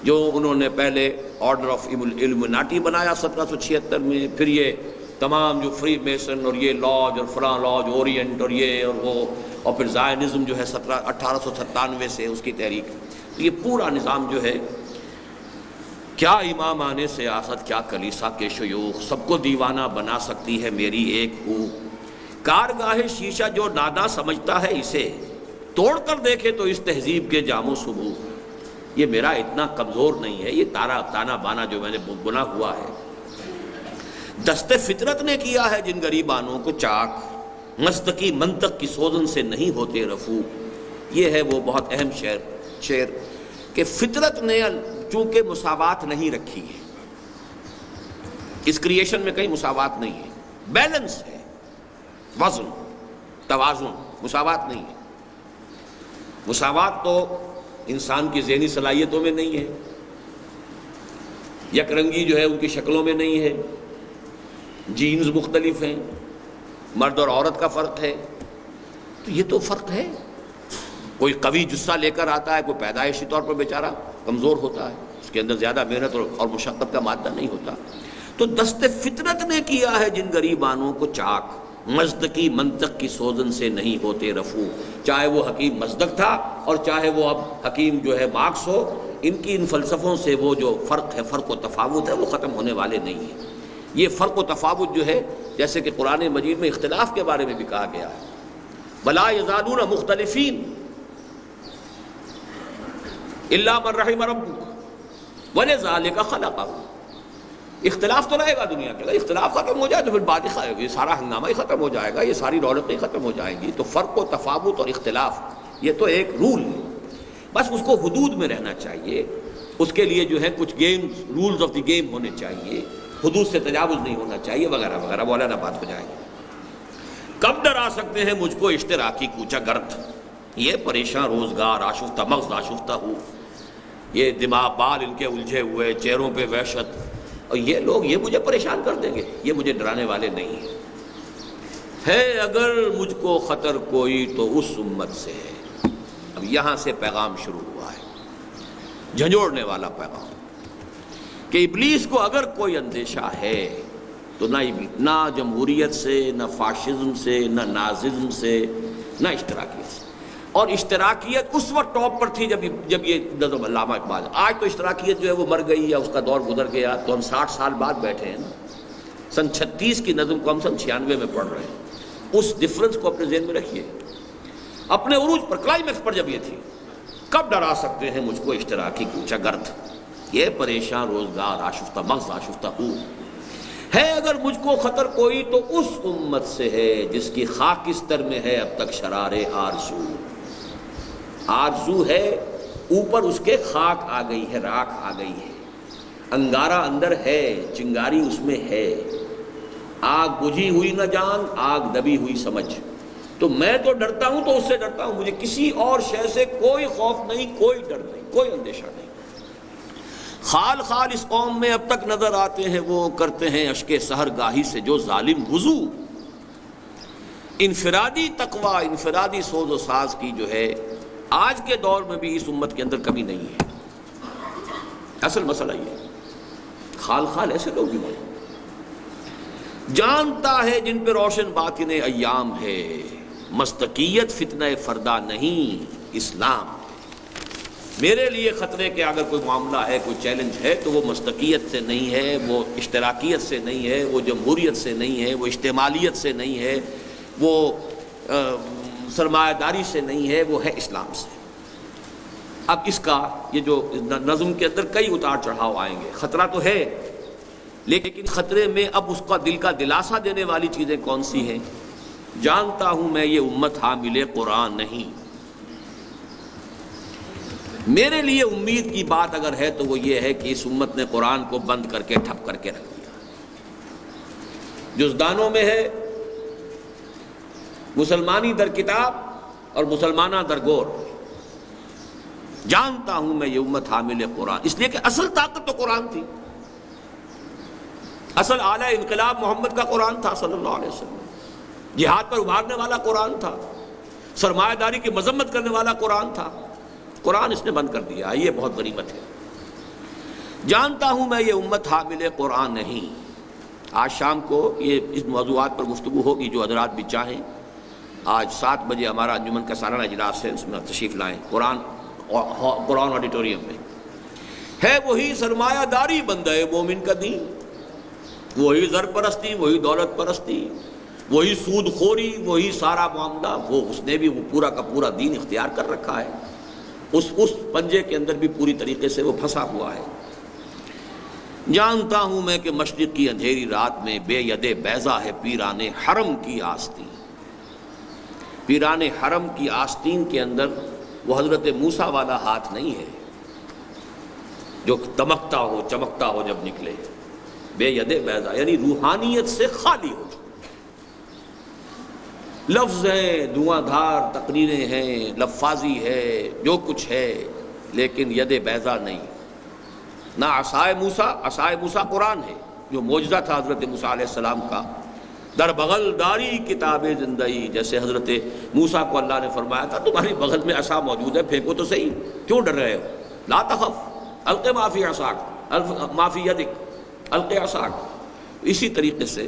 جو انہوں نے پہلے آرڈر آف ایلومیناٹی بنایا 1776 میں، پھر یہ تمام جو فری میسن اور یہ لاج اور فلاں لاج اورینٹ اور یہ اور وہ، اور پھر زائنزم جو ہے 1897 سے اس کی تحریک، تو یہ پورا نظام جو ہے، کیا امامان سیاست کیا کلیسا کے شیوخ، سب کو دیوانہ بنا سکتی ہے میری ایک ہو، کارگاہ شیشہ جو ناداں سمجھتا ہے اسے، توڑ کر دیکھے تو اس تہذیب کے جام و صبو، یہ میرا اتنا کمزور نہیں ہے، یہ تانا بانا جو میں نے بنا ہوا ہے، دست فطرت نے کیا ہے جن غریبانوں کو چاک، مستقی منطق کی سوزن سے نہیں ہوتے رفو۔ یہ ہے وہ بہت اہم شعر کہ فطرت نے چونکہ مساوات نہیں رکھی ہے، اس کریشن میں کہیں مساوات نہیں ہے، بیلنس ہے، وزن توازن، مساوات نہیں ہے۔ مساوات تو انسان کی ذہنی صلاحیتوں میں نہیں ہے، یک رنگی جو ہے ان کی شکلوں میں نہیں ہے، جینز مختلف ہیں، مرد اور عورت کا فرق ہے، تو یہ تو فرق ہے۔ کوئی قوی جسہ لے کر آتا ہے، کوئی پیدائشی طور پر بیچارہ کمزور ہوتا ہے، اس کے اندر زیادہ محنت اور مشقت کا مادہ نہیں ہوتا۔ تو دست فطرت نے کیا ہے جن غریبانوں کو چاک، مزدقی منطق کی سوزن سے نہیں ہوتے رفو، چاہے وہ حکیم مزدق تھا اور چاہے وہ اب حکیم جو ہے مارکس ہو، ان کی ان فلسفوں سے وہ جو فرق ہے، فرق و تفاوت ہے، وہ ختم ہونے والے نہیں ہیں۔ یہ فرق و تفاوت جو ہے، جیسے کہ قرآن مجید میں اختلاف کے بارے میں بھی کہا گیا ہے، وَلَا يَزَالُونَ مُخْتَلِفِينَ إِلَّا مَن رَحِمَ رَبُّكَ وَلِذَلِكَ خَلَقَهُ۔ اختلاف تو رہے گا دنیا کے اندر، اختلاف ختم ہو جائے تو پھر بات یہ سارا ہنگامہ ہی ختم ہو جائے گا، یہ ساری رونقیں ختم ہو جائیں گی۔ تو فرق و تفاوت اور اختلاف یہ تو ایک رول ہے، بس اس کو حدود میں رہنا چاہیے، اس کے لیے جو ہے کچھ games, rules of the game ہونے چاہیے۔ حدود سے تجاوز نہیں ہونا چاہیے وغیرہ وغیرہ، مولانا بات ہو جائے گی۔ کب ڈرا سکتے ہیں مجھ کو اشتراکی کوچہ گرد، یہ پریشان روزگار آشفتہ مغز آشفتہ ہو، یہ دماغ بال ان کے الجھے ہوئے، چہروں پہ وحشت، اور یہ لوگ یہ مجھے پریشان کر دیں گے، یہ مجھے ڈرانے والے نہیں ہیں۔ ہے اگر مجھ کو خطر کوئی تو اس امت سے ہے۔ اب یہاں سے پیغام شروع ہوا ہے، جھنجھوڑنے والا پیغام، کہ ابلیس کو اگر کوئی اندیشہ ہے تو نہ جمہوریت سے، نہ فاشزم سے، نہ ناززم سے، نہ اشتراکیت سے۔ اور اشتراکیت اس وقت ٹاپ پر تھی جب یہ نظم علامہ اقبال، آج تو اشتراکیت جو ہے وہ مر گئی یا اس کا دور گزر گیا، تو ہم 60 سال بعد بیٹھے ہیں نا، سن 36 کی نظم کو ہم سن 96 میں پڑھ رہے ہیں۔ اس ڈفرنس کو اپنے ذہن میں رکھیے، اپنے عروج پر، کلائمیکس پر جب یہ تھی، کب ڈرا سکتے ہیں مجھ کو اشتراکی کوچہ گرد، یہ پریشان روزگار آشفتہ مغز آشفتہ ہوں، ہے اگر مجھ کو خطر کوئی تو اس امت سے ہے جس کی خاکستر میں ہے اب تک شرار آرزو۔ آرزو ہے اوپر اس کے خاک آ گئی ہے، راکھ آ گئی ہے، انگارہ اندر ہے، چنگاری اس میں ہے، آگ بجھی ہوئی نہ جان، آگ دبی ہوئی سمجھ۔ تو میں تو ڈرتا ہوں تو اس سے ڈرتا ہوں، مجھے کسی اور شے سے کوئی خوف نہیں، کوئی ڈر نہیں، کوئی اندیشہ نہیں۔ خال خال اس قوم میں اب تک نظر آتے ہیں وہ کرتے ہیں اشک سحر گاہی سے جو ظالم وضو۔ انفرادی تقوی، انفرادی سوز و ساز کی جو ہے آج کے دور میں بھی اس امت کے اندر کمی نہیں ہے۔ اصل مسئلہ یہ ہے، خال خال ایسے لوگ بھی موجود، جانتا ہے جن پہ روشن باطن ایام ہے، مستقیت فتنہ فردہ نہیں اسلام۔ میرے لیے خطرے کے اگر کوئی معاملہ ہے، کوئی چیلنج ہے، تو وہ مستقیت سے نہیں ہے، وہ اشتراکیت سے نہیں ہے، وہ جمہوریت سے نہیں ہے، وہ اجتماعیت سے نہیں ہے، وہ سرمایہ داری سے نہیں ہے، وہ ہے اسلام سے۔ اب اس کا یہ جو نظم کے اندر کئی اتار چڑھاؤ آئیں گے، خطرہ تو ہے، لیکن خطرے میں اب اس کا دل کا دلاسا دینے والی چیزیں کون سی ہیں؟ جانتا ہوں میں یہ امت حامل قرآن نہیں۔ میرے لیے امید کی بات اگر ہے تو وہ یہ ہے کہ اس امت نے قرآن کو بند کر کے ٹھپ کر کے رکھ دیا، جزدانوں میں ہے، مسلمانی در کتاب اور مسلمانہ در گور۔ جانتا ہوں میں یہ امت حامل قرآن، اس لیے کہ اصل طاقت تو قرآن تھی، اصل اعلی انقلاب محمد کا قرآن تھا صلی اللہ علیہ وسلم، جہاد پر ابھارنے والا قرآن تھا، سرمایہ داری کی مذمت کرنے والا قرآن تھا، قرآن اس نے بند کر دیا، یہ بہت غنیمت ہے۔ جانتا ہوں میں یہ امت حامل قرآن نہیں۔ آج شام کو یہ اس موضوعات پر گفتگو ہوگی، جو حضرات بھی چاہیں آج 7 بجے ہمارا انجمن کا سالانہ اجلاس ہے، اس میں تشریف لائیں، قرآن آڈیٹوریم میں۔ ہے وہی سرمایہ داری بندہ مومن کا دین، وہی زر پرستی، وہی دولت پرستی، وہی سود خوری، وہی سارا معاملہ، وہ اس نے بھی وہ پورا کا پورا دین اختیار کر رکھا ہے، اس پنجے کے اندر بھی پوری طریقے سے وہ پھنسا ہوا ہے۔ جانتا ہوں میں کہ مشرق کی اندھیری رات میں بے ید بیضا ہے پیران حرم کی آستین۔ پیران حرم کی آستین کے اندر وہ حضرت موسیٰ والا ہاتھ نہیں ہے جو دمکتا ہو چمکتا ہو جب نکلے، بے ید بیضا یعنی روحانیت سے خالی ہو چکا۔ لفظ ہیں، دھواں دھار تقریریں ہیں، لفاظی ہے، جو کچھ ہے، لیکن ید بیضا نہیں۔ نہ عصائے موسیٰ قرآن ہے جو معجزہ تھا حضرت موسیٰ علیہ السلام کا، در بغل داری کتاب زندگی، جیسے حضرت موسیٰ کو اللہ نے فرمایا تھا تمہاری بغل میں عصا موجود ہے، پھینکو تو صحیح، کیوں ڈر رہے ہو؟ لا تخف الق ما فی عصاک ما فی یدک الق عصاک۔ اسی طریقے سے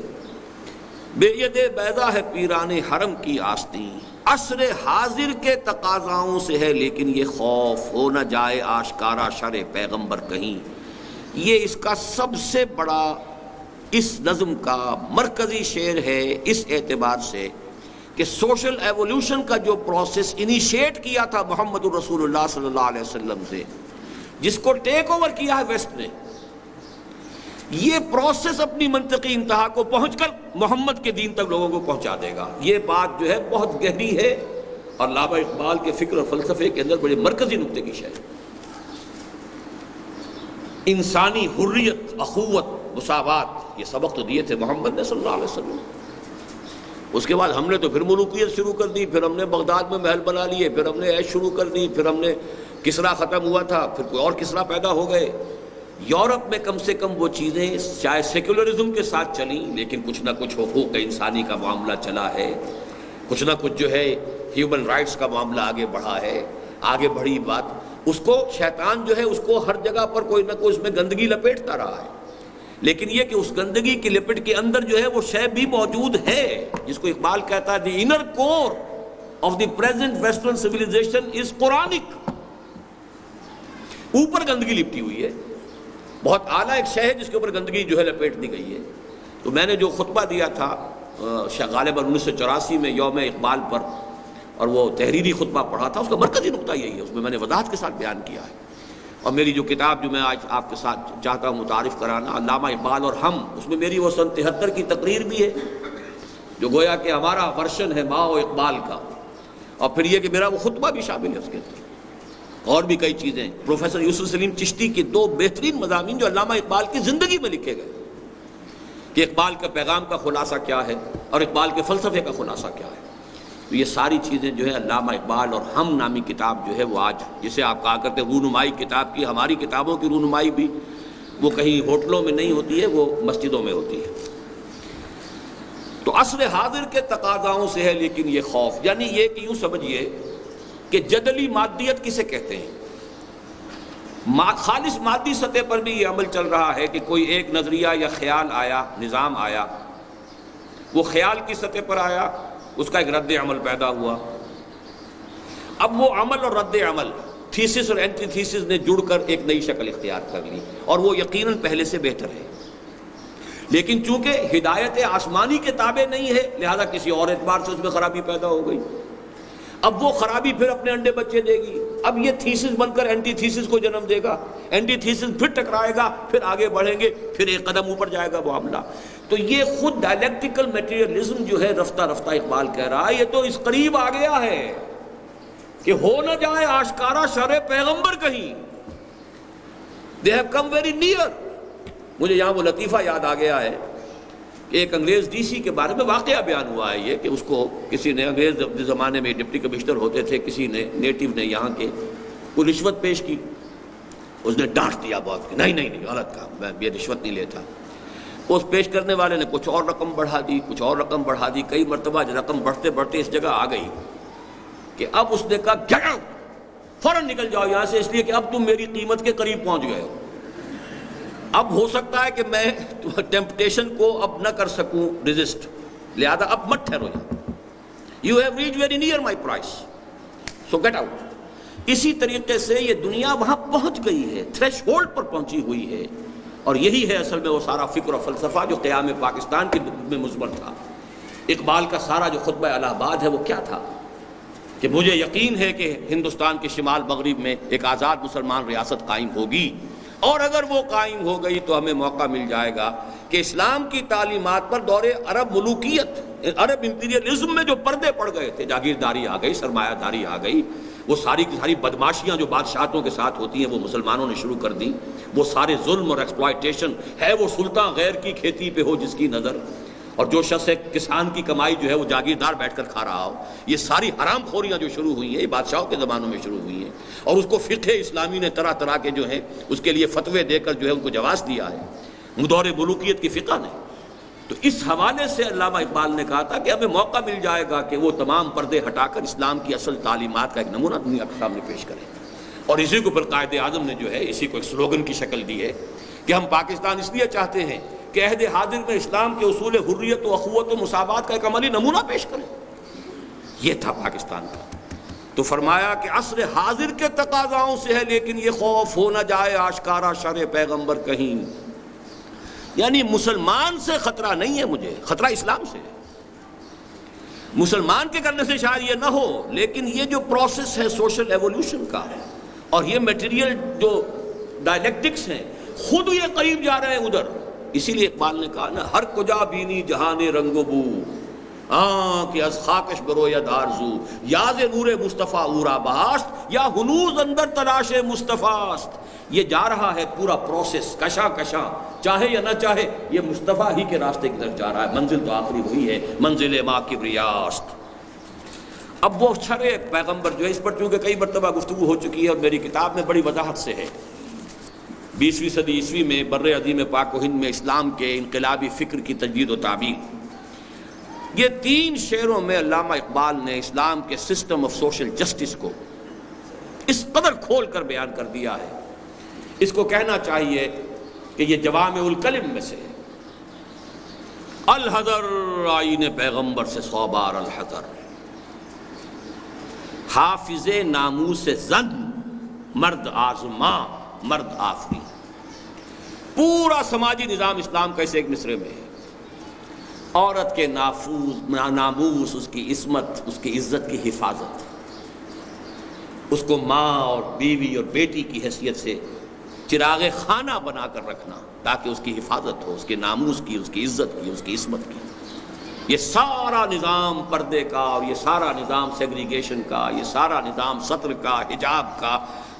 بے ید بیضا ہے پیران حرم کی آستین، عصر حاضر کے تقاضاؤں سے ہے لیکن یہ خوف ہو نہ جائے آشکارا شر پیغمبر کہیں۔ یہ اس کا سب سے بڑا، اس نظم کا مرکزی شعر ہے اس اعتبار سے کہ سوشل ایوولوشن کا جو پروسیس انیشیٹ کیا تھا محمد الرسول اللہ صلی اللہ علیہ وسلم سے، جس کو ٹیک اوور کیا ہے ویسٹ نے، یہ پروسیس اپنی منطقی انتہا کو پہنچ کر محمد کے دین تک لوگوں کو پہنچا دے گا۔ یہ بات جو ہے بہت گہری ہے اور علامہ اقبال کے فکر اور فلسفے کے اندر بڑے مرکزی نقطے کی شے ہے۔ انسانی حریت، اخوت، مساوات، یہ سبق تو دیے تھے محمد نے صلی اللہ علیہ وسلم. اس کے بعد ہم نے تو پھر ملوکیت شروع کر دی، پھر ہم نے بغداد میں محل بنا لیے، پھر ہم نے عیش شروع کر دی، پھر ہم نے کسرا ختم ہوا تھا، پھر کوئی اور کسرا پیدا ہو گئے. یورپ میں کم سے کم وہ چیزیں چاہے سیکولرزم کے ساتھ چلیں لیکن کچھ نہ کچھ حقوق انسانی کا معاملہ چلا ہے، کچھ نہ کچھ جو ہے ہیومن رائٹس کا معاملہ آگے بڑھا ہے. آگے بڑھی بات، اس کو شیطان جو ہے اس کو ہر جگہ پر کوئی نہ کوئی اس میں گندگی لپیٹتا رہا ہے، لیکن یہ کہ اس گندگی کی لپٹ کے اندر جو ہے وہ شے بھی موجود ہے جس کو اقبال کہتا ہے the inner core of the present western civilization is Quranic. اوپر گندگی لپٹی ہوئی ہے، بہت اعلیٰ ایک شے ہے جس کے اوپر گندگی جو ہے لپیٹ دی گئی ہے. تو میں نے جو خطبہ دیا تھا غالباً 1984 میں یوم اقبال پر، اور وہ تحریری خطبہ پڑھا تھا، اس کا مرکزی نقطہ یہی ہے، اس میں نے وضاحت کے ساتھ بیان کیا ہے. اور میری جو کتاب جو میں آج آپ کے ساتھ چاہتا ہوں متعارف کرانا، علامہ اقبال اور ہم، اس میں میری وہ سن 73 کی تقریر بھی ہے جو گویا کہ ہمارا ورشن ہے ماؤ اقبال کا، اور پھر یہ کہ میرا وہ خطبہ بھی شامل ہے اس کے اندر، اور بھی کئی چیزیں. پروفیسر یوسف سلیم چشتی کے 2 بہترین مضامین جو علامہ اقبال کی زندگی میں لکھے گئے کہ اقبال کا پیغام کا خلاصہ کیا ہے اور اقبال کے فلسفے کا خلاصہ کیا ہے. تو یہ ساری چیزیں جو ہے علامہ اقبال اور ہم نامی کتاب جو ہے وہ آج جسے آپ کہا کرتے ہیں رونمائی کتاب کی، ہماری کتابوں کی رونمائی بھی وہ کہیں ہوٹلوں میں نہیں ہوتی ہے، وہ مسجدوں میں ہوتی ہے. تو عصر حاضر کے تقاضاؤں سے ہے لیکن یہ خوف، یعنی یہ کہ یوں سمجھیے کہ جدلی مادیت کسے کہتے ہیں. خالص مادی سطح پر بھی یہ عمل چل رہا ہے کہ کوئی ایک نظریہ یا خیال آیا، نظام آیا، وہ خیال کی سطح پر آیا، اس کا ایک رد عمل پیدا ہوا. اب وہ عمل اور رد عمل، تھیسس اور اینٹی تھیسس نے جڑ کر ایک نئی شکل اختیار کر لی، اور وہ یقیناً پہلے سے بہتر ہے. لیکن چونکہ ہدایت آسمانی کے تابع نہیں ہے لہذا کسی اور اعتبار سے اس میں خرابی پیدا ہو گئی. اب وہ خرابی پھر اپنے انڈے بچے دے گی، اب یہ تھیسس بن کر اینٹی تھیسس کو جنم دے گا، اینٹی تھیسس پھر ٹکرائے گا، پھر آگے بڑھیں گے، پھر ایک قدم اوپر جائے گا معاملہ. تو یہ خود ڈائلیکٹیکل میٹیریلزم جو ہے رفتہ رفتہ اقبال کہہ رہا ہے یہ تو اس قریب آ گیا ہے کہ ہو نہ جائے آشکارا شرع پیغمبر کہیں. they have come very near. مجھے یہاں وہ لطیفہ یاد آ گیا ہے کہ ایک انگریز ڈی سی کے بارے میں واقعہ بیان ہوا ہے یہ کہ اس کو کسی نے، انگریز زمانے میں ڈپٹی کمشنر ہوتے تھے، کسی نے نیٹو نے یہاں کے کوئی رشوت پیش کی، اس نے ڈانٹ دیا بہت کہ نہیں غلط کام، میں یہ رشوت نہیں لیتا. اس پیش کرنے والے نے کچھ اور رقم بڑھا دی، کچھ اور رقم بڑھا دی، کئی مرتبہ رقم بڑھتے بڑھتے اس جگہ آ گئی کہ اب اس نے کہا گیٹ آؤٹ، فوراً نکل جاؤ یہاں سے، اس لیے کہ اب تم میری قیمت کے قریب پہنچ گئے ہو. اب ہو سکتا ہے کہ میں ٹیمپٹیشن کو اب نہ کر سکوں ریزسٹ، لہذا اب مت ٹھہرو یہاں، you have reach very near my price, so get out. اسی طریقے سے یہ دنیا وہاں پہنچ گئی ہے، تھریش ہولڈ پر پہنچی ہوئی ہے. اور یہی ہے اصل میں وہ سارا فکر و فلسفہ جو قیام پاکستان کے میں مضمر تھا. اقبال کا سارا جو خطبہ الہ آباد ہے وہ کیا تھا کہ مجھے یقین ہے کہ ہندوستان کے شمال مغرب میں ایک آزاد مسلمان ریاست قائم ہوگی، اور اگر وہ قائم ہو گئی تو ہمیں موقع مل جائے گا کہ اسلام کی تعلیمات پر دور عرب ملوکیت، عرب امپیریلزم میں جو پردے پڑ گئے تھے، جاگیرداری آ گئی، سرمایہ داری آ گئی، وہ ساری کی ساری بدماشیاں جو بادشاہتوں کے ساتھ ہوتی ہیں وہ مسلمانوں نے شروع کر دی، وہ سارے ظلم اور ایکسپلائٹیشن ہے، وہ سلطان غیر کی کھیتی پہ ہو جس کی نظر، اور جو شخص ایک کسان کی کمائی جو ہے وہ جاگیردار بیٹھ کر کھا رہا ہو. یہ ساری حرام خوریاں جو شروع ہوئی ہیں یہ بادشاہوں کے زمانوں میں شروع ہوئی ہیں، اور اس کو فقہ اسلامی نے طرح طرح کے جو ہیں اس کے لیے فتوے دے کر جو ہے ان کو جواز دیا ہے دور ملوکیت کی فقہ نے. تو اس حوالے سے علامہ اقبال نے کہا تھا کہ ہمیں موقع مل جائے گا کہ وہ تمام پردے ہٹا کر اسلام کی اصل تعلیمات کا ایک نمونہ دنیا کے سامنے پیش کریں. اور اسی کو پھر قائد اعظم نے جو ہے اسی کو ایک سلوگن کی شکل دی ہے کہ ہم پاکستان اس لیے چاہتے ہیں کہ عہد حاضر میں اسلام کے اصول حریت و اخوت و مساوات کا ایک عملی نمونہ پیش کریں. یہ تھا پاکستان کا. تو فرمایا کہ عصر حاضر کے تقاضاؤں سے ہے لیکن یہ خوف ہو نہ جائے آشکارا شرع پیغمبر کہیں. یعنی مسلمان سے خطرہ نہیں ہے مجھے، خطرہ اسلام سے ہے. مسلمان کے کرنے سے شاید یہ نہ ہو، لیکن یہ جو پروسیس ہے سوشل ایولیوشن کا اور یہ میٹیریل جو ڈائلیکٹکس ہیں خود یہ قریب جا رہے ہیں ادھر. اسی لیے اقبال نے کہا نا ہر کجا بینی جہان رنگ و بو، کہ از خاکش بروید آرزو، یاز نور مصطفیٰ اورا باست، یا ہنوز اندر تلاش مصطفیٰ است۔ یہ جا رہا ہے پورا پروسیس کشاں کشاں، چاہے یا نہ چاہے یہ مصطفیٰ ہی کے راستے کی طرف جا رہا ہے، منزل تو آخری وہی ہے، منزل ما کبریاست۔ اب وہ چھڑے پیغمبر جو ہے، اس پر چونکہ کئی مرتبہ گفتگو ہو چکی ہے اور میری کتاب میں بڑی وضاحت سے ہے، 20ویں صدی عیسوی میں بر عظیم پاک و ہند میں اسلام کے انقلابی فکر کی تجدید و تعبیر، یہ 3 شعروں میں علامہ اقبال نے اسلام کے سسٹم آف سوشل جسٹس کو اس قدر کھول کر بیان کر دیا ہے، اس کو کہنا چاہیے کہ یہ جوامع الکلم میں سے ہے۔ الحذر آئین پیغمبر سے 100 بار الحذر، حافظ ناموس زن مرد آزما مرد آفری۔ پورا سماجی نظام اسلام کا اس ایک مصرے میں ہے۔ عورت کے ناموس، اس کی عصمت، اس کی عزت کی حفاظت، اس کو ماں اور بیوی اور بیٹی کی حیثیت سے چراغ خانہ بنا کر رکھنا تاکہ اس کی حفاظت ہو، اس کے ناموس کی، اس کی عزت کی، اس کی عصمت کی۔ یہ سارا نظام پردے کا، اور یہ سارا نظام سیگریگیشن کا، یہ سارا نظام سطر کا، حجاب کا،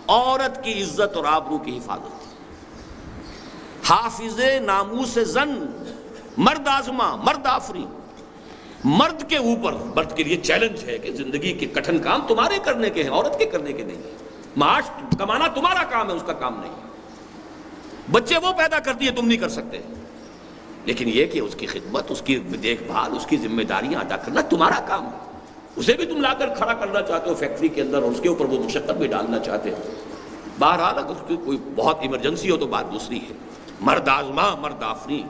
عورت کی عزت اور آبرو کی حفاظت۔ حافظ ناموس زن مرد آزما مرد آفری، مرد کے اوپر، مرد کے لیے چیلنج ہے کہ زندگی کے کٹھن کام تمہارے کرنے کے ہیں، عورت کے کرنے کے نہیں ہیں۔ معاش کمانا تمہارا کام ہے، اس کا کام نہیں ہے۔ بچے وہ پیدا کرتی ہے، تم نہیں کر سکتے، لیکن یہ کہ اس کی خدمت، اس کی دیکھ بھال، اس کی ذمہ داریاں ادا کرنا تمہارا کام ہے۔ اسے بھی تم لا کر کھڑا کرنا چاہتے ہو فیکٹری کے اندر، اور اس کے اوپر وہ مشقت بھی ڈالنا چاہتے ہو۔ بہرحال اگر اس کی کوئی بہت ایمرجنسی ہو تو بات دوسری ہے۔ مرد آزما مرد آفری،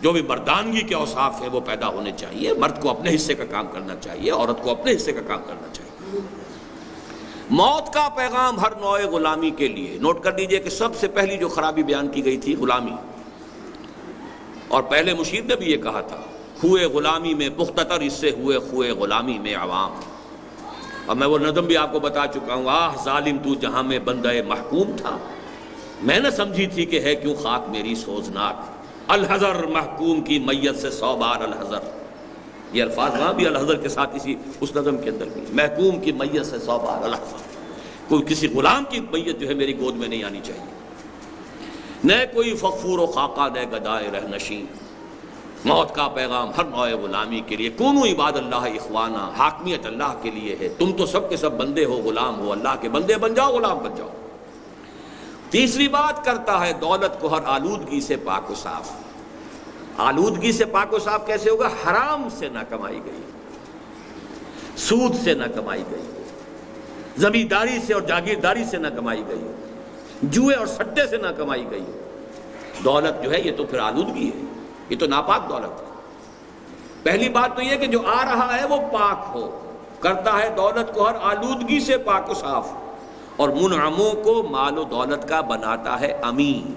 جو بھی مردانگی کے اوصاف ہیں وہ پیدا ہونے چاہیے۔ مرد کو اپنے حصے کا کام کرنا چاہیے، عورت کو اپنے حصے کا کام کرنا چاہیے۔ موت کا پیغام ہر نوع غلامی کے لیے۔ نوٹ کر دیجئے کہ سب سے پہلی جو خرابی بیان کی گئی تھی غلامی، اور پہلے مشیر نے بھی یہ کہا تھا، خوئے غلامی میں پختتر اس سے ہوئے خوئے غلامی میں عوام۔ اور میں وہ نظم بھی آپ کو بتا چکا ہوں، آہ ظالم تو جہاں میں بندہ محکوم تھا، میں نہ سمجھی تھی کہ ہے کیوں خاک میری سوزناک۔ الحذر محکوم کی میت سے 100 بار الحذر، یہ الفاظ وہاں بھی الحذر کے ساتھ اس نظم کے اندر بھی، محکوم کی میت سے 100 بار الحذر۔ کوئی کسی غلام کی میت جو ہے میری گود میں نہیں آنی چاہیے، نہ کوئی فخور و خاقہ نہ گدائے رہنشین۔ موت کا پیغام ہر نوع غلامی کے لیے۔ کونوا عباد اللہ اخوانا، حاکمیت اللہ کے لیے ہے، تم تو سب کے سب بندے ہو، غلام ہو، اللہ کے بندے بن جاؤ، غلام بن جاؤ۔ تیسری بات کرتا ہے دولت کو ہر آلودگی سے پاک و صاف۔ آلودگی سے پاک و صاف کیسے ہوگا؟ حرام سے نہ کمائی گئی، سود سے نہ کمائی گئی، زمینداری سے اور جاگیرداری سے نہ کمائی گئی، جوئے اور سٹے سے نہ کمائی گئی۔ دولت جو ہے یہ تو پھر آلودگی ہے، یہ تو ناپاک دولت ہے۔ پہلی بات تو یہ کہ جو آ رہا ہے وہ پاک ہو، کرتا ہے دولت کو ہر آلودگی سے پاک و صاف، اور منعموں کو مال و دولت کا بناتا ہے امین،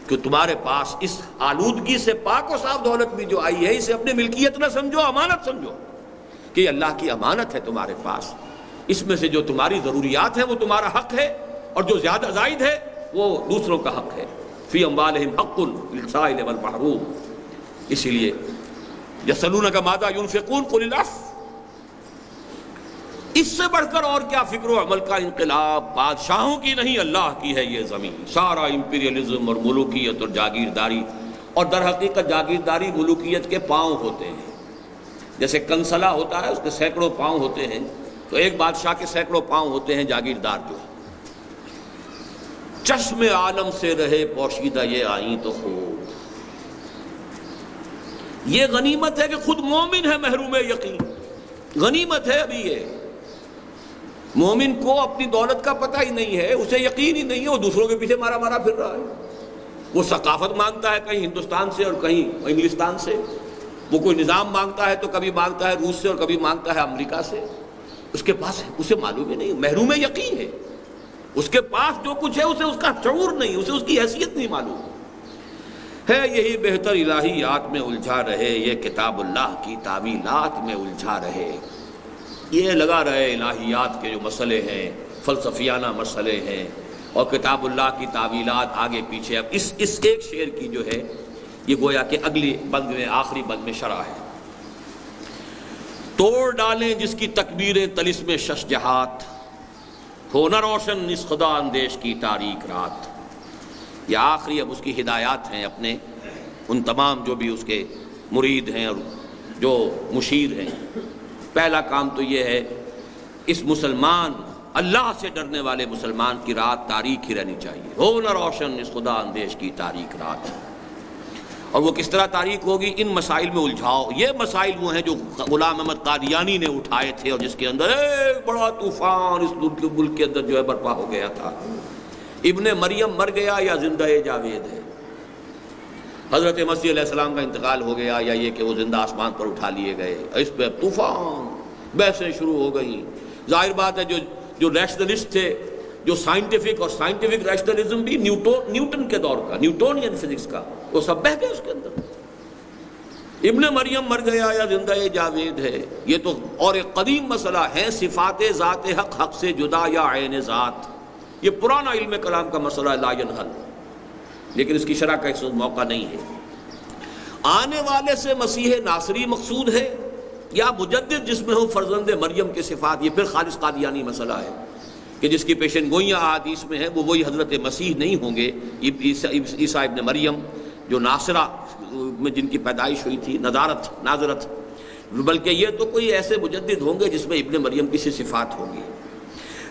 کہ تمہارے پاس اس آلودگی سے پاک و صاف دولت بھی جو آئی ہے، اسے اپنی ملکیت نہ سمجھو، امانت سمجھو کہ یہ اللہ کی امانت ہے تمہارے پاس۔ اس میں سے جو تمہاری ضروریات ہیں وہ تمہارا حق ہے، اور جو زیادہ زائد ہے وہ دوسروں کا حق ہے۔ فی اموالہم حق للسائل والمحروم۔ اسی لیے یسألونک ماذا ینفقون قل العفو۔ اس سے بڑھ کر اور کیا فکر و عمل کا انقلاب؟ بادشاہوں کی نہیں، اللہ کی ہے یہ زمین۔ سارا امپیریلزم اور ملوکیت اور جاگیرداری، اور در حقیقت جاگیرداری ملوکیت کے پاؤں ہوتے ہیں۔ جیسے کنسلا ہوتا ہے، اس کے سینکڑوں پاؤں ہوتے ہیں، تو ایک بادشاہ کے سینکڑوں پاؤں ہوتے ہیں جاگیردار جو ہے۔ چشم عالم سے رہے پوشیدہ یہ آئیں تو خوب۔ یہ غنیمت ہے کہ خود مومن ہے محروم یقین، غنیمت ہے ابھی یہ۔ مومن کو اپنی دولت کا پتہ ہی نہیں ہے، اسے یقین ہی نہیں ہے، وہ دوسروں کے پیچھے مارا مارا پھر رہا ہے۔ وہ ثقافت مانگتا ہے کہیں ہندوستان سے اور کہیں انگلستان سے، وہ کوئی نظام مانگتا ہے تو کبھی مانگتا ہے روس سے اور کبھی مانگتا ہے امریکہ سے۔ اس کے پاس اسے معلوم ہی نہیں، محروم یقین ہے۔ اس کے پاس جو کچھ ہے اسے اس کا شعور نہیں، اسے اس کی حیثیت نہیں معلوم ہے۔ یہی بہتر الہیات میں الجھا رہے، یہ کتاب اللہ کی تعویلات میں الجھا رہے۔ یہ لگا رہے الہیات کے جو مسئلے ہیں، فلسفیانہ مسئلے ہیں، اور کتاب اللہ کی تعویلات آگے پیچھے۔ اب اس ایک شعر کی جو ہے یہ گویا کہ اگلی بند میں، آخری بند میں شرح ہے۔ توڑ ڈالیں جس کی تکبیریں طلسم شش جہات، ہو نہ روشن اس خدا اندیش کی تاریک رات۔ یہ آخری اب اس کی ہدایات ہیں اپنے ان تمام جو بھی اس کے مرید ہیں اور جو مشیر ہیں۔ پہلا کام تو یہ ہے اس مسلمان اللہ سے ڈرنے والے مسلمان کی رات تاریک ہی رہنی چاہیے، ہو نہ روشن اس خدا اندیش کی تاریک رات۔ اور وہ کس طرح تاریک ہوگی؟ ان مسائل میں الجھاؤ۔ یہ مسائل وہ ہیں جو غلام احمد قادیانی نے اٹھائے تھے اور جس کے اندر ایک بڑا طوفان اس ملک کے اندر جو ہے برپا ہو گیا تھا۔ ابن مریم مر گیا یا زندہ جاوید ہے؟ حضرت مسیح علیہ السلام کا انتقال ہو گیا یا یہ کہ وہ زندہ آسمان پر اٹھا لیے گئے؟ اس پہ طوفان بحثیں شروع ہو گئیں۔ ظاہر بات ہے جو ریشنلسٹ تھے، جو سائنٹیفک اور سائنٹیفک ریشنلزم بھی نیوٹن کے دور کا، نیوٹونین فزکس کا، وہ سب بہہ گئے اس کے اندر۔ ابن مریم مر گیا یا زندہ جاوید ہے، یہ تو اور ایک قدیم مسئلہ ہے صفات ذات حق، حق سے جدا یا عین ذات۔ یہ پرانا علم کلام کا مسئلہ لا ینحل، لیکن اس کی شرح کا اس وقت موقع نہیں ہے۔ آنے والے سے مسیح ناصری مقصود ہے یا مجدد جس میں ہو فرزند مریم کے صفات؟ یہ پھر خالص قادیانی مسئلہ ہے کہ جس کی پیشن گوئیاں احادیث میں ہیں وہ وہی حضرت مسیح نہیں ہوں گے، عیسیٰ ابن مریم جو ناصرہ میں جن کی پیدائش ہوئی تھی، ناظرت، بلکہ یہ تو کوئی ایسے مجدد ہوں گے جس میں ابن مریم کی سی صفات ہوں گی۔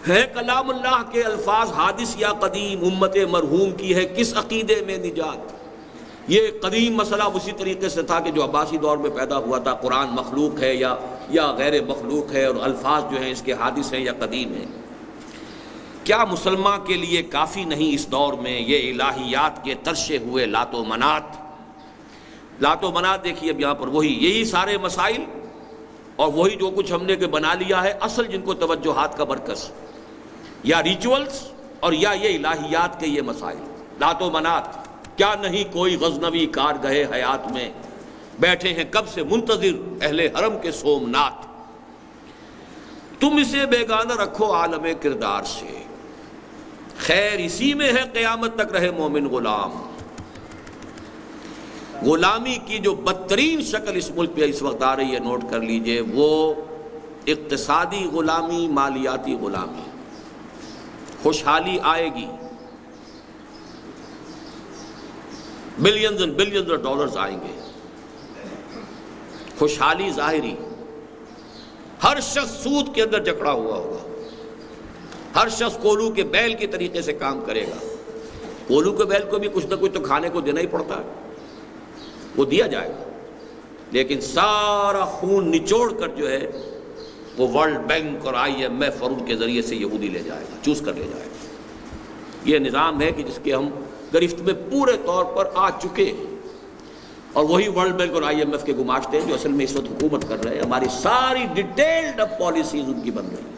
ہے کلام اللہ کے الفاظ حادث یا قدیم، امت مرحوم کی ہے کس عقیدے میں نجات؟ یہ قدیم مسئلہ اسی طریقے سے تھا کہ جو عباسی دور میں پیدا ہوا تھا، قرآن مخلوق ہے یا غیر مخلوق ہے، اور الفاظ جو ہیں اس کے حادث ہیں یا قدیم ہیں۔ کیا مسلمان کے لیے کافی نہیں اس دور میں یہ الہیات کے ترشے ہوئے لات و منات؟ لات و منات دیکھیے اب یہاں پر یہی سارے مسائل اور وہی جو کچھ ہم نے کہ بنا لیا ہے اصل جن کو توجہات کا مرکز، یا ریچولز اور یا یہ الہیات کے یہ مسائل۔ لات و منات کیا نہیں کوئی غزنوی کارگہ حیات میں، بیٹھے ہیں کب سے منتظر اہل حرم کے سومنات۔ تم اسے بیگانہ رکھو عالم کردار سے، خیر اسی میں ہے قیامت تک رہے مومن غلام۔ غلامی کی جو بدترین شکل اس ملک پہ اس وقت آ رہی ہے، نوٹ کر لیجئے، وہ اقتصادی غلامی، مالیاتی غلامی۔ خوشحالی آئے گی، billions and billions of dollars آئیں گے، خوشحالی ظاہری، ہر شخص سود کے اندر جکڑا ہوا ہوگا، ہر شخص کولو کے بیل کے طریقے سے کام کرے گا۔ کولو کے بیل کو بھی کچھ نہ کچھ تو کھانے کو دینا ہی پڑتا ہے، وہ دیا جائے گا، لیکن سارا خون نچوڑ کر جو ہے وہ ورلڈ بینک اور IMF اور ان کے ذریعے سے یہودی لے جائے گا، چوز کر لے جائے گا۔ یہ نظام ہے کہ جس کے ہم گرفت میں پورے طور پر آ چکے ہیں، اور وہی ورلڈ بینک اور IMF کے گماشتے ہیں جو اصل میں اس وقت حکومت کر رہے ہیں۔ ہماری ساری ڈیٹیلڈ اب پالیسیز ان کی بن رہی ہیں۔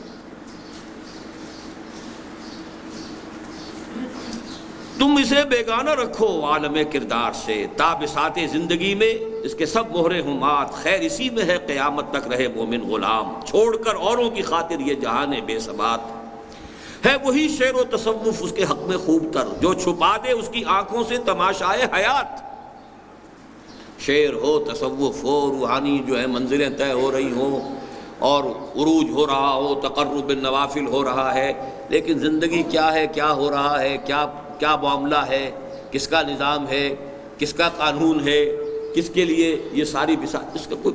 تم اسے بیگانہ رکھو عالم کردار سے، تا بساط زندگی میں اس کے سب مہرے ہوں مات، خیر اسی میں ہے قیامت تک رہے مومن غلام۔ چھوڑ کر اوروں کی خاطر یہ جہان بے ثبات، ہے وہی شعر و تصوف اس کے حق میں خوب تر، جو چھپا دے اس کی آنکھوں سے تماشائے حیات۔ شعر ہو، تصوف ہو، روحانی جو ہے منزلیں طے ہو رہی ہوں اور عروج ہو رہا ہو، تقرب بالنوافل ہو رہا ہے، لیکن زندگی کیا ہے، کیا ہو رہا ہے، کیا معاملہ ہے، کس کا نظام ہے، کس کا قانون ہے، کس کے لیے یہ ساری بساط، اس کا کوئی۔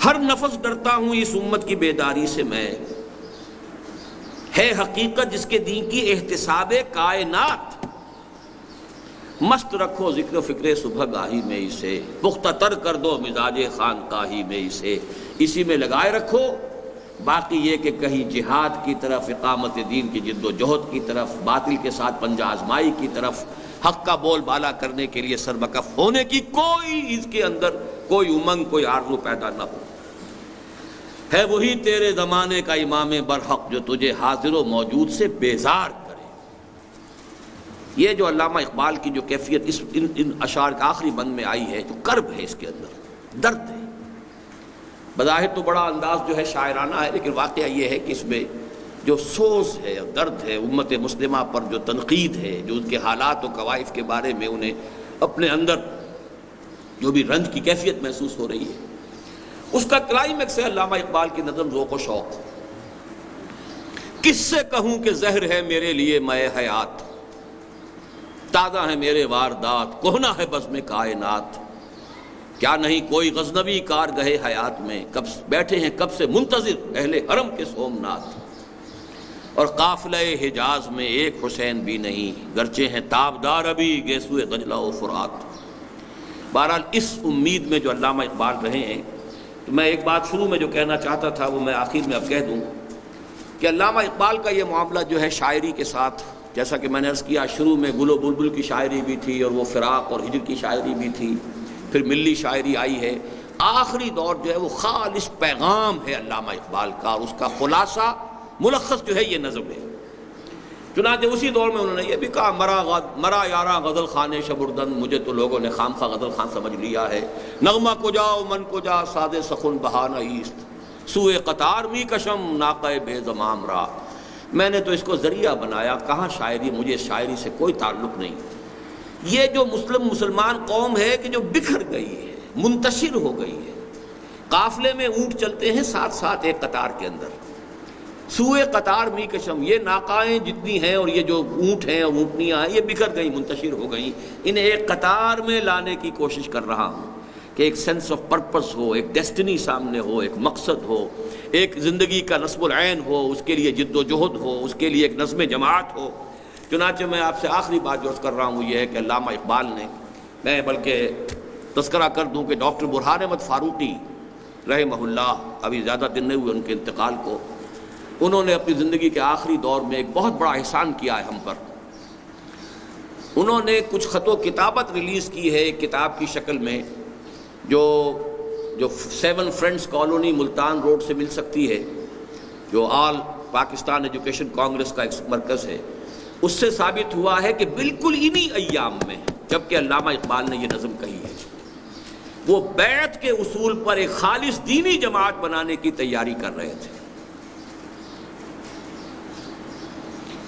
ہر نفس ڈرتا ہوں اس امت کی بیداری سے میں، ہے حقیقت جس کے دین کی احتساب کائنات۔ مست رکھو ذکر و فکر صبح گاہی میں اسے، پختہ تر کر دو مزاج خانقاہی میں اسے، اسی میں لگائے رکھو۔ باقی یہ کہ کہیں جہاد کی طرف، اقامت دین کی جد و جہد کی طرف، باطل کے ساتھ پنجہ آزمائی کی طرف، حق کا بول بالا کرنے کے لیے سربکف ہونے کی کوئی اس کے اندر کوئی امنگ، کوئی آرزو پیدا نہ ہو۔ ہے وہی تیرے زمانے کا امام برحق جو تجھے حاضر و موجود سے بیزار کرے۔ یہ جو علامہ اقبال کی جو کیفیت ان اشعار کا آخری بند میں آئی ہے، جو کرب ہے اس کے اندر، درد ہے۔ بظاہر تو بڑا انداز جو ہے شاعرانہ ہے، لیکن واقعہ یہ ہے کہ اس میں جو سوز ہے، درد ہے، امت مسلمہ پر جو تنقید ہے، جو ان کے حالات و کوائف کے بارے میں انہیں اپنے اندر جو بھی رنج کی کیفیت محسوس ہو رہی ہے، اس کا کلائمیکس ہے علامہ اقبال کی نظم ذوق و شوق. کس سے کہوں کہ زہر ہے میرے لیے مے حیات، تازہ ہے میرے واردات، کہنا ہے بزم کائنات. کیا نہیں کوئی غزنوی کارگہ حیات میں، کب بیٹھے ہیں کب سے منتظر اہل حرم کے سومنات. اور قافلہ حجاز میں ایک حسین بھی نہیں، گرچہ ہیں تابدار ابھی گیسوئے دجلہ و فرات. بہرحال اس امید میں جو علامہ اقبال رہے ہیں، تو میں ایک بات شروع میں جو کہنا چاہتا تھا وہ میں آخر میں اب کہہ دوں کہ علامہ اقبال کا یہ معاملہ جو ہے شاعری کے ساتھ، جیسا کہ میں نے عرض کیا شروع میں گل و بلبل کی شاعری بھی تھی اور وہ فراق اور ہجر کی شاعری بھی تھی، پھر ملی شاعری آئی ہے. آخری دور جو ہے وہ خالص پیغام ہے علامہ اقبال کا، اور اس کا خلاصہ ملخص جو ہے یہ نظم ہے. چنانچہ اسی دور میں انہوں نے یہ بھی کہا، مرا یارا غزل خانے شبردن، مجھے تو لوگوں نے خام خواہ غزل خان سمجھ لیا ہے. نغمہ کو جاؤ من کو جا ساد سخن بہانہ ایست، سوئے قطار می کشم ناقہ بے زمام را. میں نے تو اس کو ذریعہ بنایا، کہاں شاعری، مجھے شاعری سے کوئی تعلق نہیں. یہ جو مسلمان قوم ہے کہ جو بکھر گئی ہے، منتشر ہو گئی ہے. قافلے میں اونٹ چلتے ہیں ساتھ ساتھ ایک قطار کے اندر، سوئے قطار می کشم، یہ ناقائیں جتنی ہیں اور یہ جو اونٹ ہیں اور اونٹنیاں ہیں یہ بکھر گئی، منتشر ہو گئیں. انہیں ایک قطار میں لانے کی کوشش کر رہا ہوں کہ ایک سینس آف پرپس ہو، ایک ڈیسٹنی سامنے ہو، ایک مقصد ہو، ایک زندگی کا نصب العین ہو، اس کے لیے جد و جہد ہو، اس کے لیے ایک نظم جماعت ہو. چنانچہ میں آپ سے آخری بات جو عرض کر رہا ہوں وہ یہ ہے کہ علامہ اقبال نے، میں بلکہ تذکرہ کر دوں کہ ڈاکٹر برہان احمد فاروقی رحمہ اللہ، ابھی زیادہ دن نہیں ہوئے ان کے انتقال کو، انہوں نے اپنی زندگی کے آخری دور میں ایک بہت بڑا احسان کیا ہے ہم پر. انہوں نے کچھ خط و کتابت ریلیز کی ہے ایک کتاب کی شکل میں، جو 7 فرینڈز کالونی ملتان روڈ سے مل سکتی ہے، جو آل پاکستان ایجوکیشن کانگریس کا ایک مرکز ہے. اس سے ثابت ہوا ہے کہ بالکل انہی ایام میں جبکہ علامہ اقبال نے یہ نظم کہی ہے، وہ بیعت کے اصول پر ایک خالص دینی جماعت بنانے کی تیاری کر رہے تھے.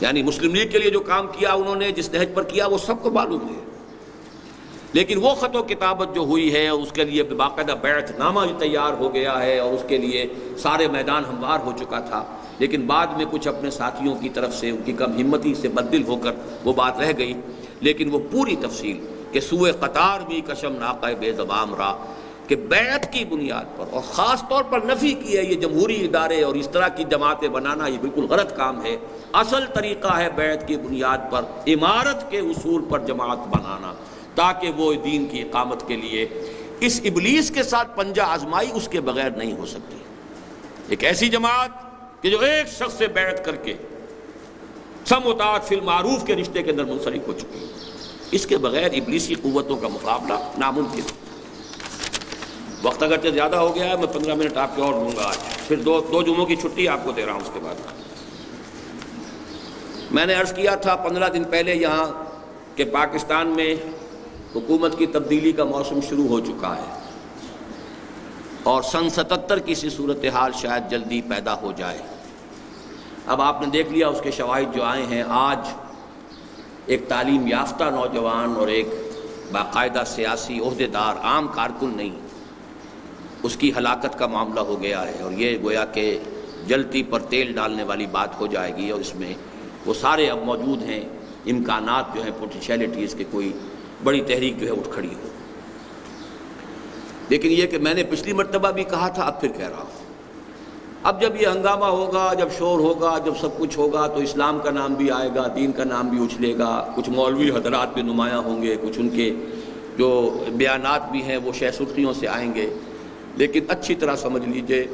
یعنی مسلم لیگ کے لیے جو کام کیا انہوں نے، جس نہج پر کیا، وہ سب کو معلوم ہے. لیکن وہ خط و کتابت جو ہوئی ہے اور اس کے لیے باقاعدہ بیعت نامہ تیار ہو گیا ہے اور اس کے لیے سارے میدان ہموار ہو چکا تھا، لیکن بعد میں کچھ اپنے ساتھیوں کی طرف سے ان کی کم ہمتی سے بددل ہو کر وہ بات رہ گئی. لیکن وہ پوری تفصیل کہ سوئے قطار بھی کشم ناقہ بے زبام را، کہ بیعت کی بنیاد پر، اور خاص طور پر نفی کی ہے یہ جمہوری ادارے اور اس طرح کی جماعتیں بنانا، یہ بالکل غلط کام ہے. اصل طریقہ ہے بیعت کی بنیاد پر، امارت کے اصول پر جماعت بنانا، تاکہ وہ دین کی اقامت کے لیے اس ابلیس کے ساتھ پنجہ آزمائی اس کے بغیر نہیں ہو سکتی. ایک ایسی جماعت کہ جو ایک شخص سے بیعت کر کے سم و طاعت فی المعروف کے رشتے کے اندر منسلک ہو چکی ہے، اس کے بغیر ابلیسی قوتوں کا مقابلہ ناممکن. وقت اگرچہ زیادہ ہو گیا ہے، میں 15 منٹ آپ کے اور دوں گا آج، پھر دو جمعوں کی چھٹی آپ کو دے رہا ہوں. اس کے بعد میں نے عرض کیا تھا 15 دن پہلے یہاں کہ پاکستان میں حکومت کی تبدیلی کا موسم شروع ہو چکا ہے، اور سن 77 کی سی صورتحال شاید جلدی پیدا ہو جائے. اب آپ نے دیکھ لیا اس کے شواہد جو آئے ہیں. آج ایک تعلیم یافتہ نوجوان اور ایک باقاعدہ سیاسی عہدیدار، عام کارکن نہیں، اس کی ہلاکت کا معاملہ ہو گیا ہے، اور یہ گویا کہ جلتی پر تیل ڈالنے والی بات ہو جائے گی. اور اس میں وہ سارے اب موجود ہیں امکانات جو ہیں، پوٹینشیلٹیز کے کوئی بڑی تحریک جو ہے اٹھ کھڑی ہو. لیکن یہ کہ میں نے پچھلی مرتبہ بھی کہا تھا، اب پھر کہہ رہا ہوں، اب جب یہ ہنگامہ ہوگا، جب شور ہوگا، جب سب کچھ ہوگا، تو اسلام کا نام بھی آئے گا، دین کا نام بھی اچھلے گا، کچھ مولوی حضرات بھی نمایاں ہوں گے، کچھ ان کے جو بیانات بھی ہیں وہ شہ سرخیوں سے آئیں گے. لیکن اچھی طرح سمجھ لیجئے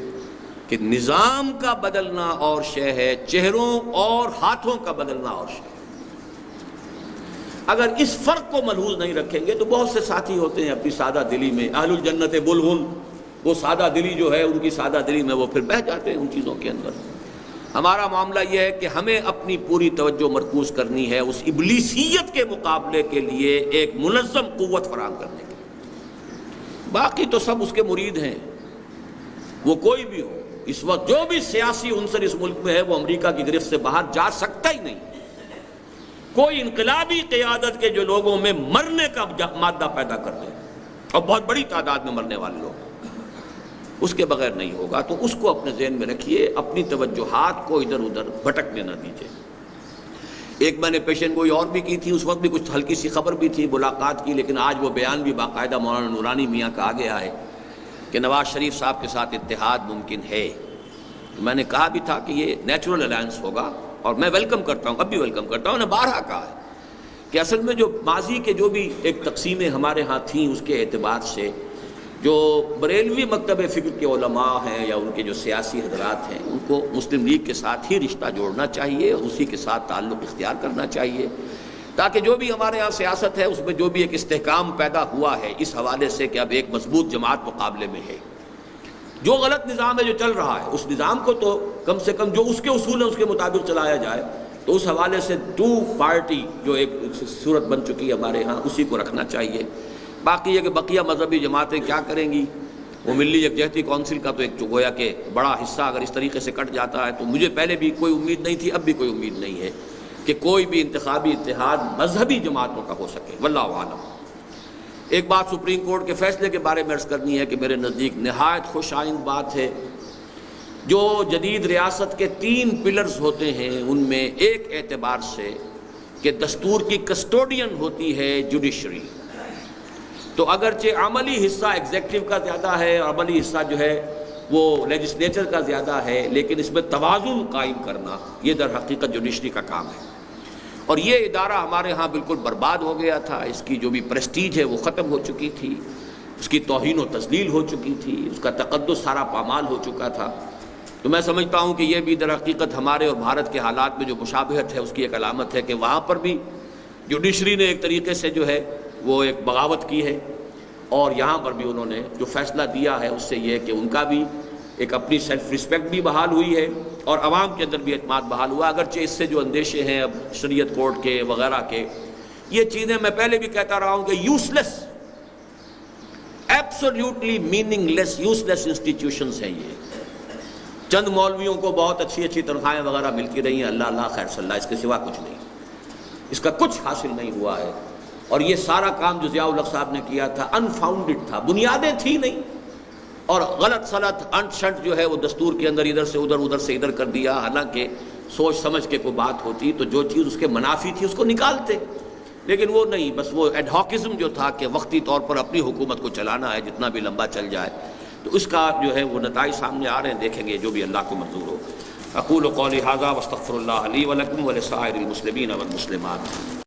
کہ نظام کا بدلنا اور شے ہے، چہروں اور ہاتھوں کا بدلنا اور شے. اگر اس فرق کو ملحوظ نہیں رکھیں گے تو بہت سے ساتھی ہوتے ہیں اپنی سادہ دلی میں، اہل الجنت بلغن، وہ سادہ دلی جو ہے، ان کی سادہ دلی میں وہ پھر بہہ جاتے ہیں ان چیزوں کے اندر. ہمارا معاملہ یہ ہے کہ ہمیں اپنی پوری توجہ مرکوز کرنی ہے اس ابلیسیت کے مقابلے کے لیے ایک منظم قوت فراہم کرنے کی. باقی تو سب اس کے مرید ہیں، وہ کوئی بھی ہو. اس وقت جو بھی سیاسی عنصر اس ملک میں ہے وہ امریکہ کی گرفت سے باہر جا سکتا ہی نہیں. کوئی انقلابی قیادت کے جو لوگوں میں مرنے کا مادہ پیدا کر دے، اور بہت بڑی تعداد میں مرنے والے لوگ، اس کے بغیر نہیں ہوگا. تو اس کو اپنے ذہن میں رکھیے، اپنی توجہات کو ادھر ادھر بھٹکنے نہ دیجیے. ایک میں نے پیشن گوئی اور بھی کی تھی، اس وقت بھی کچھ ہلکی سی خبر بھی تھی ملاقات کی، لیکن آج وہ بیان بھی باقاعدہ مولانا نورانی میاں کا آ گیا ہے کہ نواز شریف صاحب کے ساتھ اتحاد ممکن ہے. میں نے کہا بھی تھا کہ یہ نیچرل الائنس ہوگا، اور میں ویلکم کرتا ہوں، اب بھی ویلکم کرتا ہوں. نے بارہا کہا ہے کہ اصل میں جو ماضی کے جو بھی ایک تقسیمیں ہمارے ہاں تھیں اس کے اعتبار سے جو بریلوی مکتب فکر کے علماء ہیں یا ان کے جو سیاسی حضرات ہیں ان کو مسلم لیگ کے ساتھ ہی رشتہ جوڑنا چاہیے، اسی کے ساتھ تعلق اختیار کرنا چاہیے، تاکہ جو بھی ہمارے ہاں سیاست ہے اس میں جو بھی ایک استحکام پیدا ہوا ہے اس حوالے سے کہ اب ایک مضبوط جماعت مقابلے میں ہے. جو غلط نظام ہے جو چل رہا ہے اس نظام کو تو کم سے کم جو اس کے اصول ہیں اس کے مطابق چلایا جائے. تو اس حوالے سے ٹو پارٹی جو ایک صورت بن چکی ہے ہمارے ہاں اسی کو رکھنا چاہیے. باقی یہ کہ بقیہ مذہبی جماعتیں کیا کریں گی، وہ ملی یکجہتی کونسل کا تو ایک گویا کہ بڑا حصہ اگر اس طریقے سے کٹ جاتا ہے تو مجھے پہلے بھی کوئی امید نہیں تھی، اب بھی کوئی امید نہیں ہے کہ کوئی بھی انتخابی اتحاد مذہبی جماعتوں کا ہو سکے. واللہ اعلم. ایک بات سپریم کورٹ کے فیصلے کے بارے میں عرض کرنی ہے کہ میرے نزدیک نہایت خوش آئند بات ہے. جو جدید ریاست کے 3 پلرز ہوتے ہیں ان میں ایک اعتبار سے کہ دستور کی کسٹوڈین ہوتی ہے جوڈیشری، تو اگرچہ عملی حصہ ایگزیکٹو کا زیادہ ہے اور عملی حصہ جو ہے وہ لیجسلیچر کا زیادہ ہے، لیکن اس میں توازن قائم کرنا یہ در حقیقت جوڈیشری کا کام ہے. اور یہ ادارہ ہمارے ہاں بالکل برباد ہو گیا تھا، اس کی جو بھی پریسٹیج ہے وہ ختم ہو چکی تھی، اس کی توہین و تذلیل ہو چکی تھی، اس کا تقدس سارا پامال ہو چکا تھا. تو میں سمجھتا ہوں کہ یہ بھی در حقیقت ہمارے اور بھارت کے حالات میں جو مشابہت ہے اس کی ایک علامت ہے کہ وہاں پر بھی جوڈیشری نے ایک طریقے سے جو ہے وہ ایک بغاوت کی ہے، اور یہاں پر بھی انہوں نے جو فیصلہ دیا ہے اس سے یہ کہ ان کا بھی ایک اپنی سیلف رسپیکٹ بھی بحال ہوئی ہے اور عوام کے اندر بھی اعتماد بحال ہوا. اگرچہ اس سے جو اندیشے ہیں اب شریعت کورٹ کے وغیرہ کے، یہ چیزیں میں پہلے بھی کہتا رہا ہوں کہ یوز لیس، ایبسولوٹلی میننگ لیس، یوز لیس انسٹیٹیوشنز ہیں. یہ چند مولویوں کو بہت اچھی اچھی تنخواہیں وغیرہ ملتی رہی ہیں، اللہ خیر صلی اللہ، اس کے سوا کچھ نہیں، اس کا کچھ حاصل نہیں ہوا ہے. اور یہ سارا کام جو ضیاء الحق صاحب نے کیا تھا انفاؤنڈڈ تھا، بنیادیں تھی نہیں، اور غلط سلط انٹ شنٹ جو ہے وہ دستور کے اندر ادھر سے ادھر ادھر سے ادھر کر دیا. حالانکہ سوچ سمجھ کے کوئی بات ہوتی تو جو چیز اس کے منافی تھی اس کو نکالتے، لیکن وہ نہیں، بس وہ ایڈہاکزم جو تھا کہ وقتی طور پر اپنی حکومت کو چلانا ہے جتنا بھی لمبا چل جائے. تو اس کا جو ہے وہ نتائج سامنے آ رہے ہیں، دیکھیں گے جو بھی اللہ کو منظور ہو. اقول قولی ھذا واستغفر اللہ لی ولکم ولسائر المسلمین والمسلمات.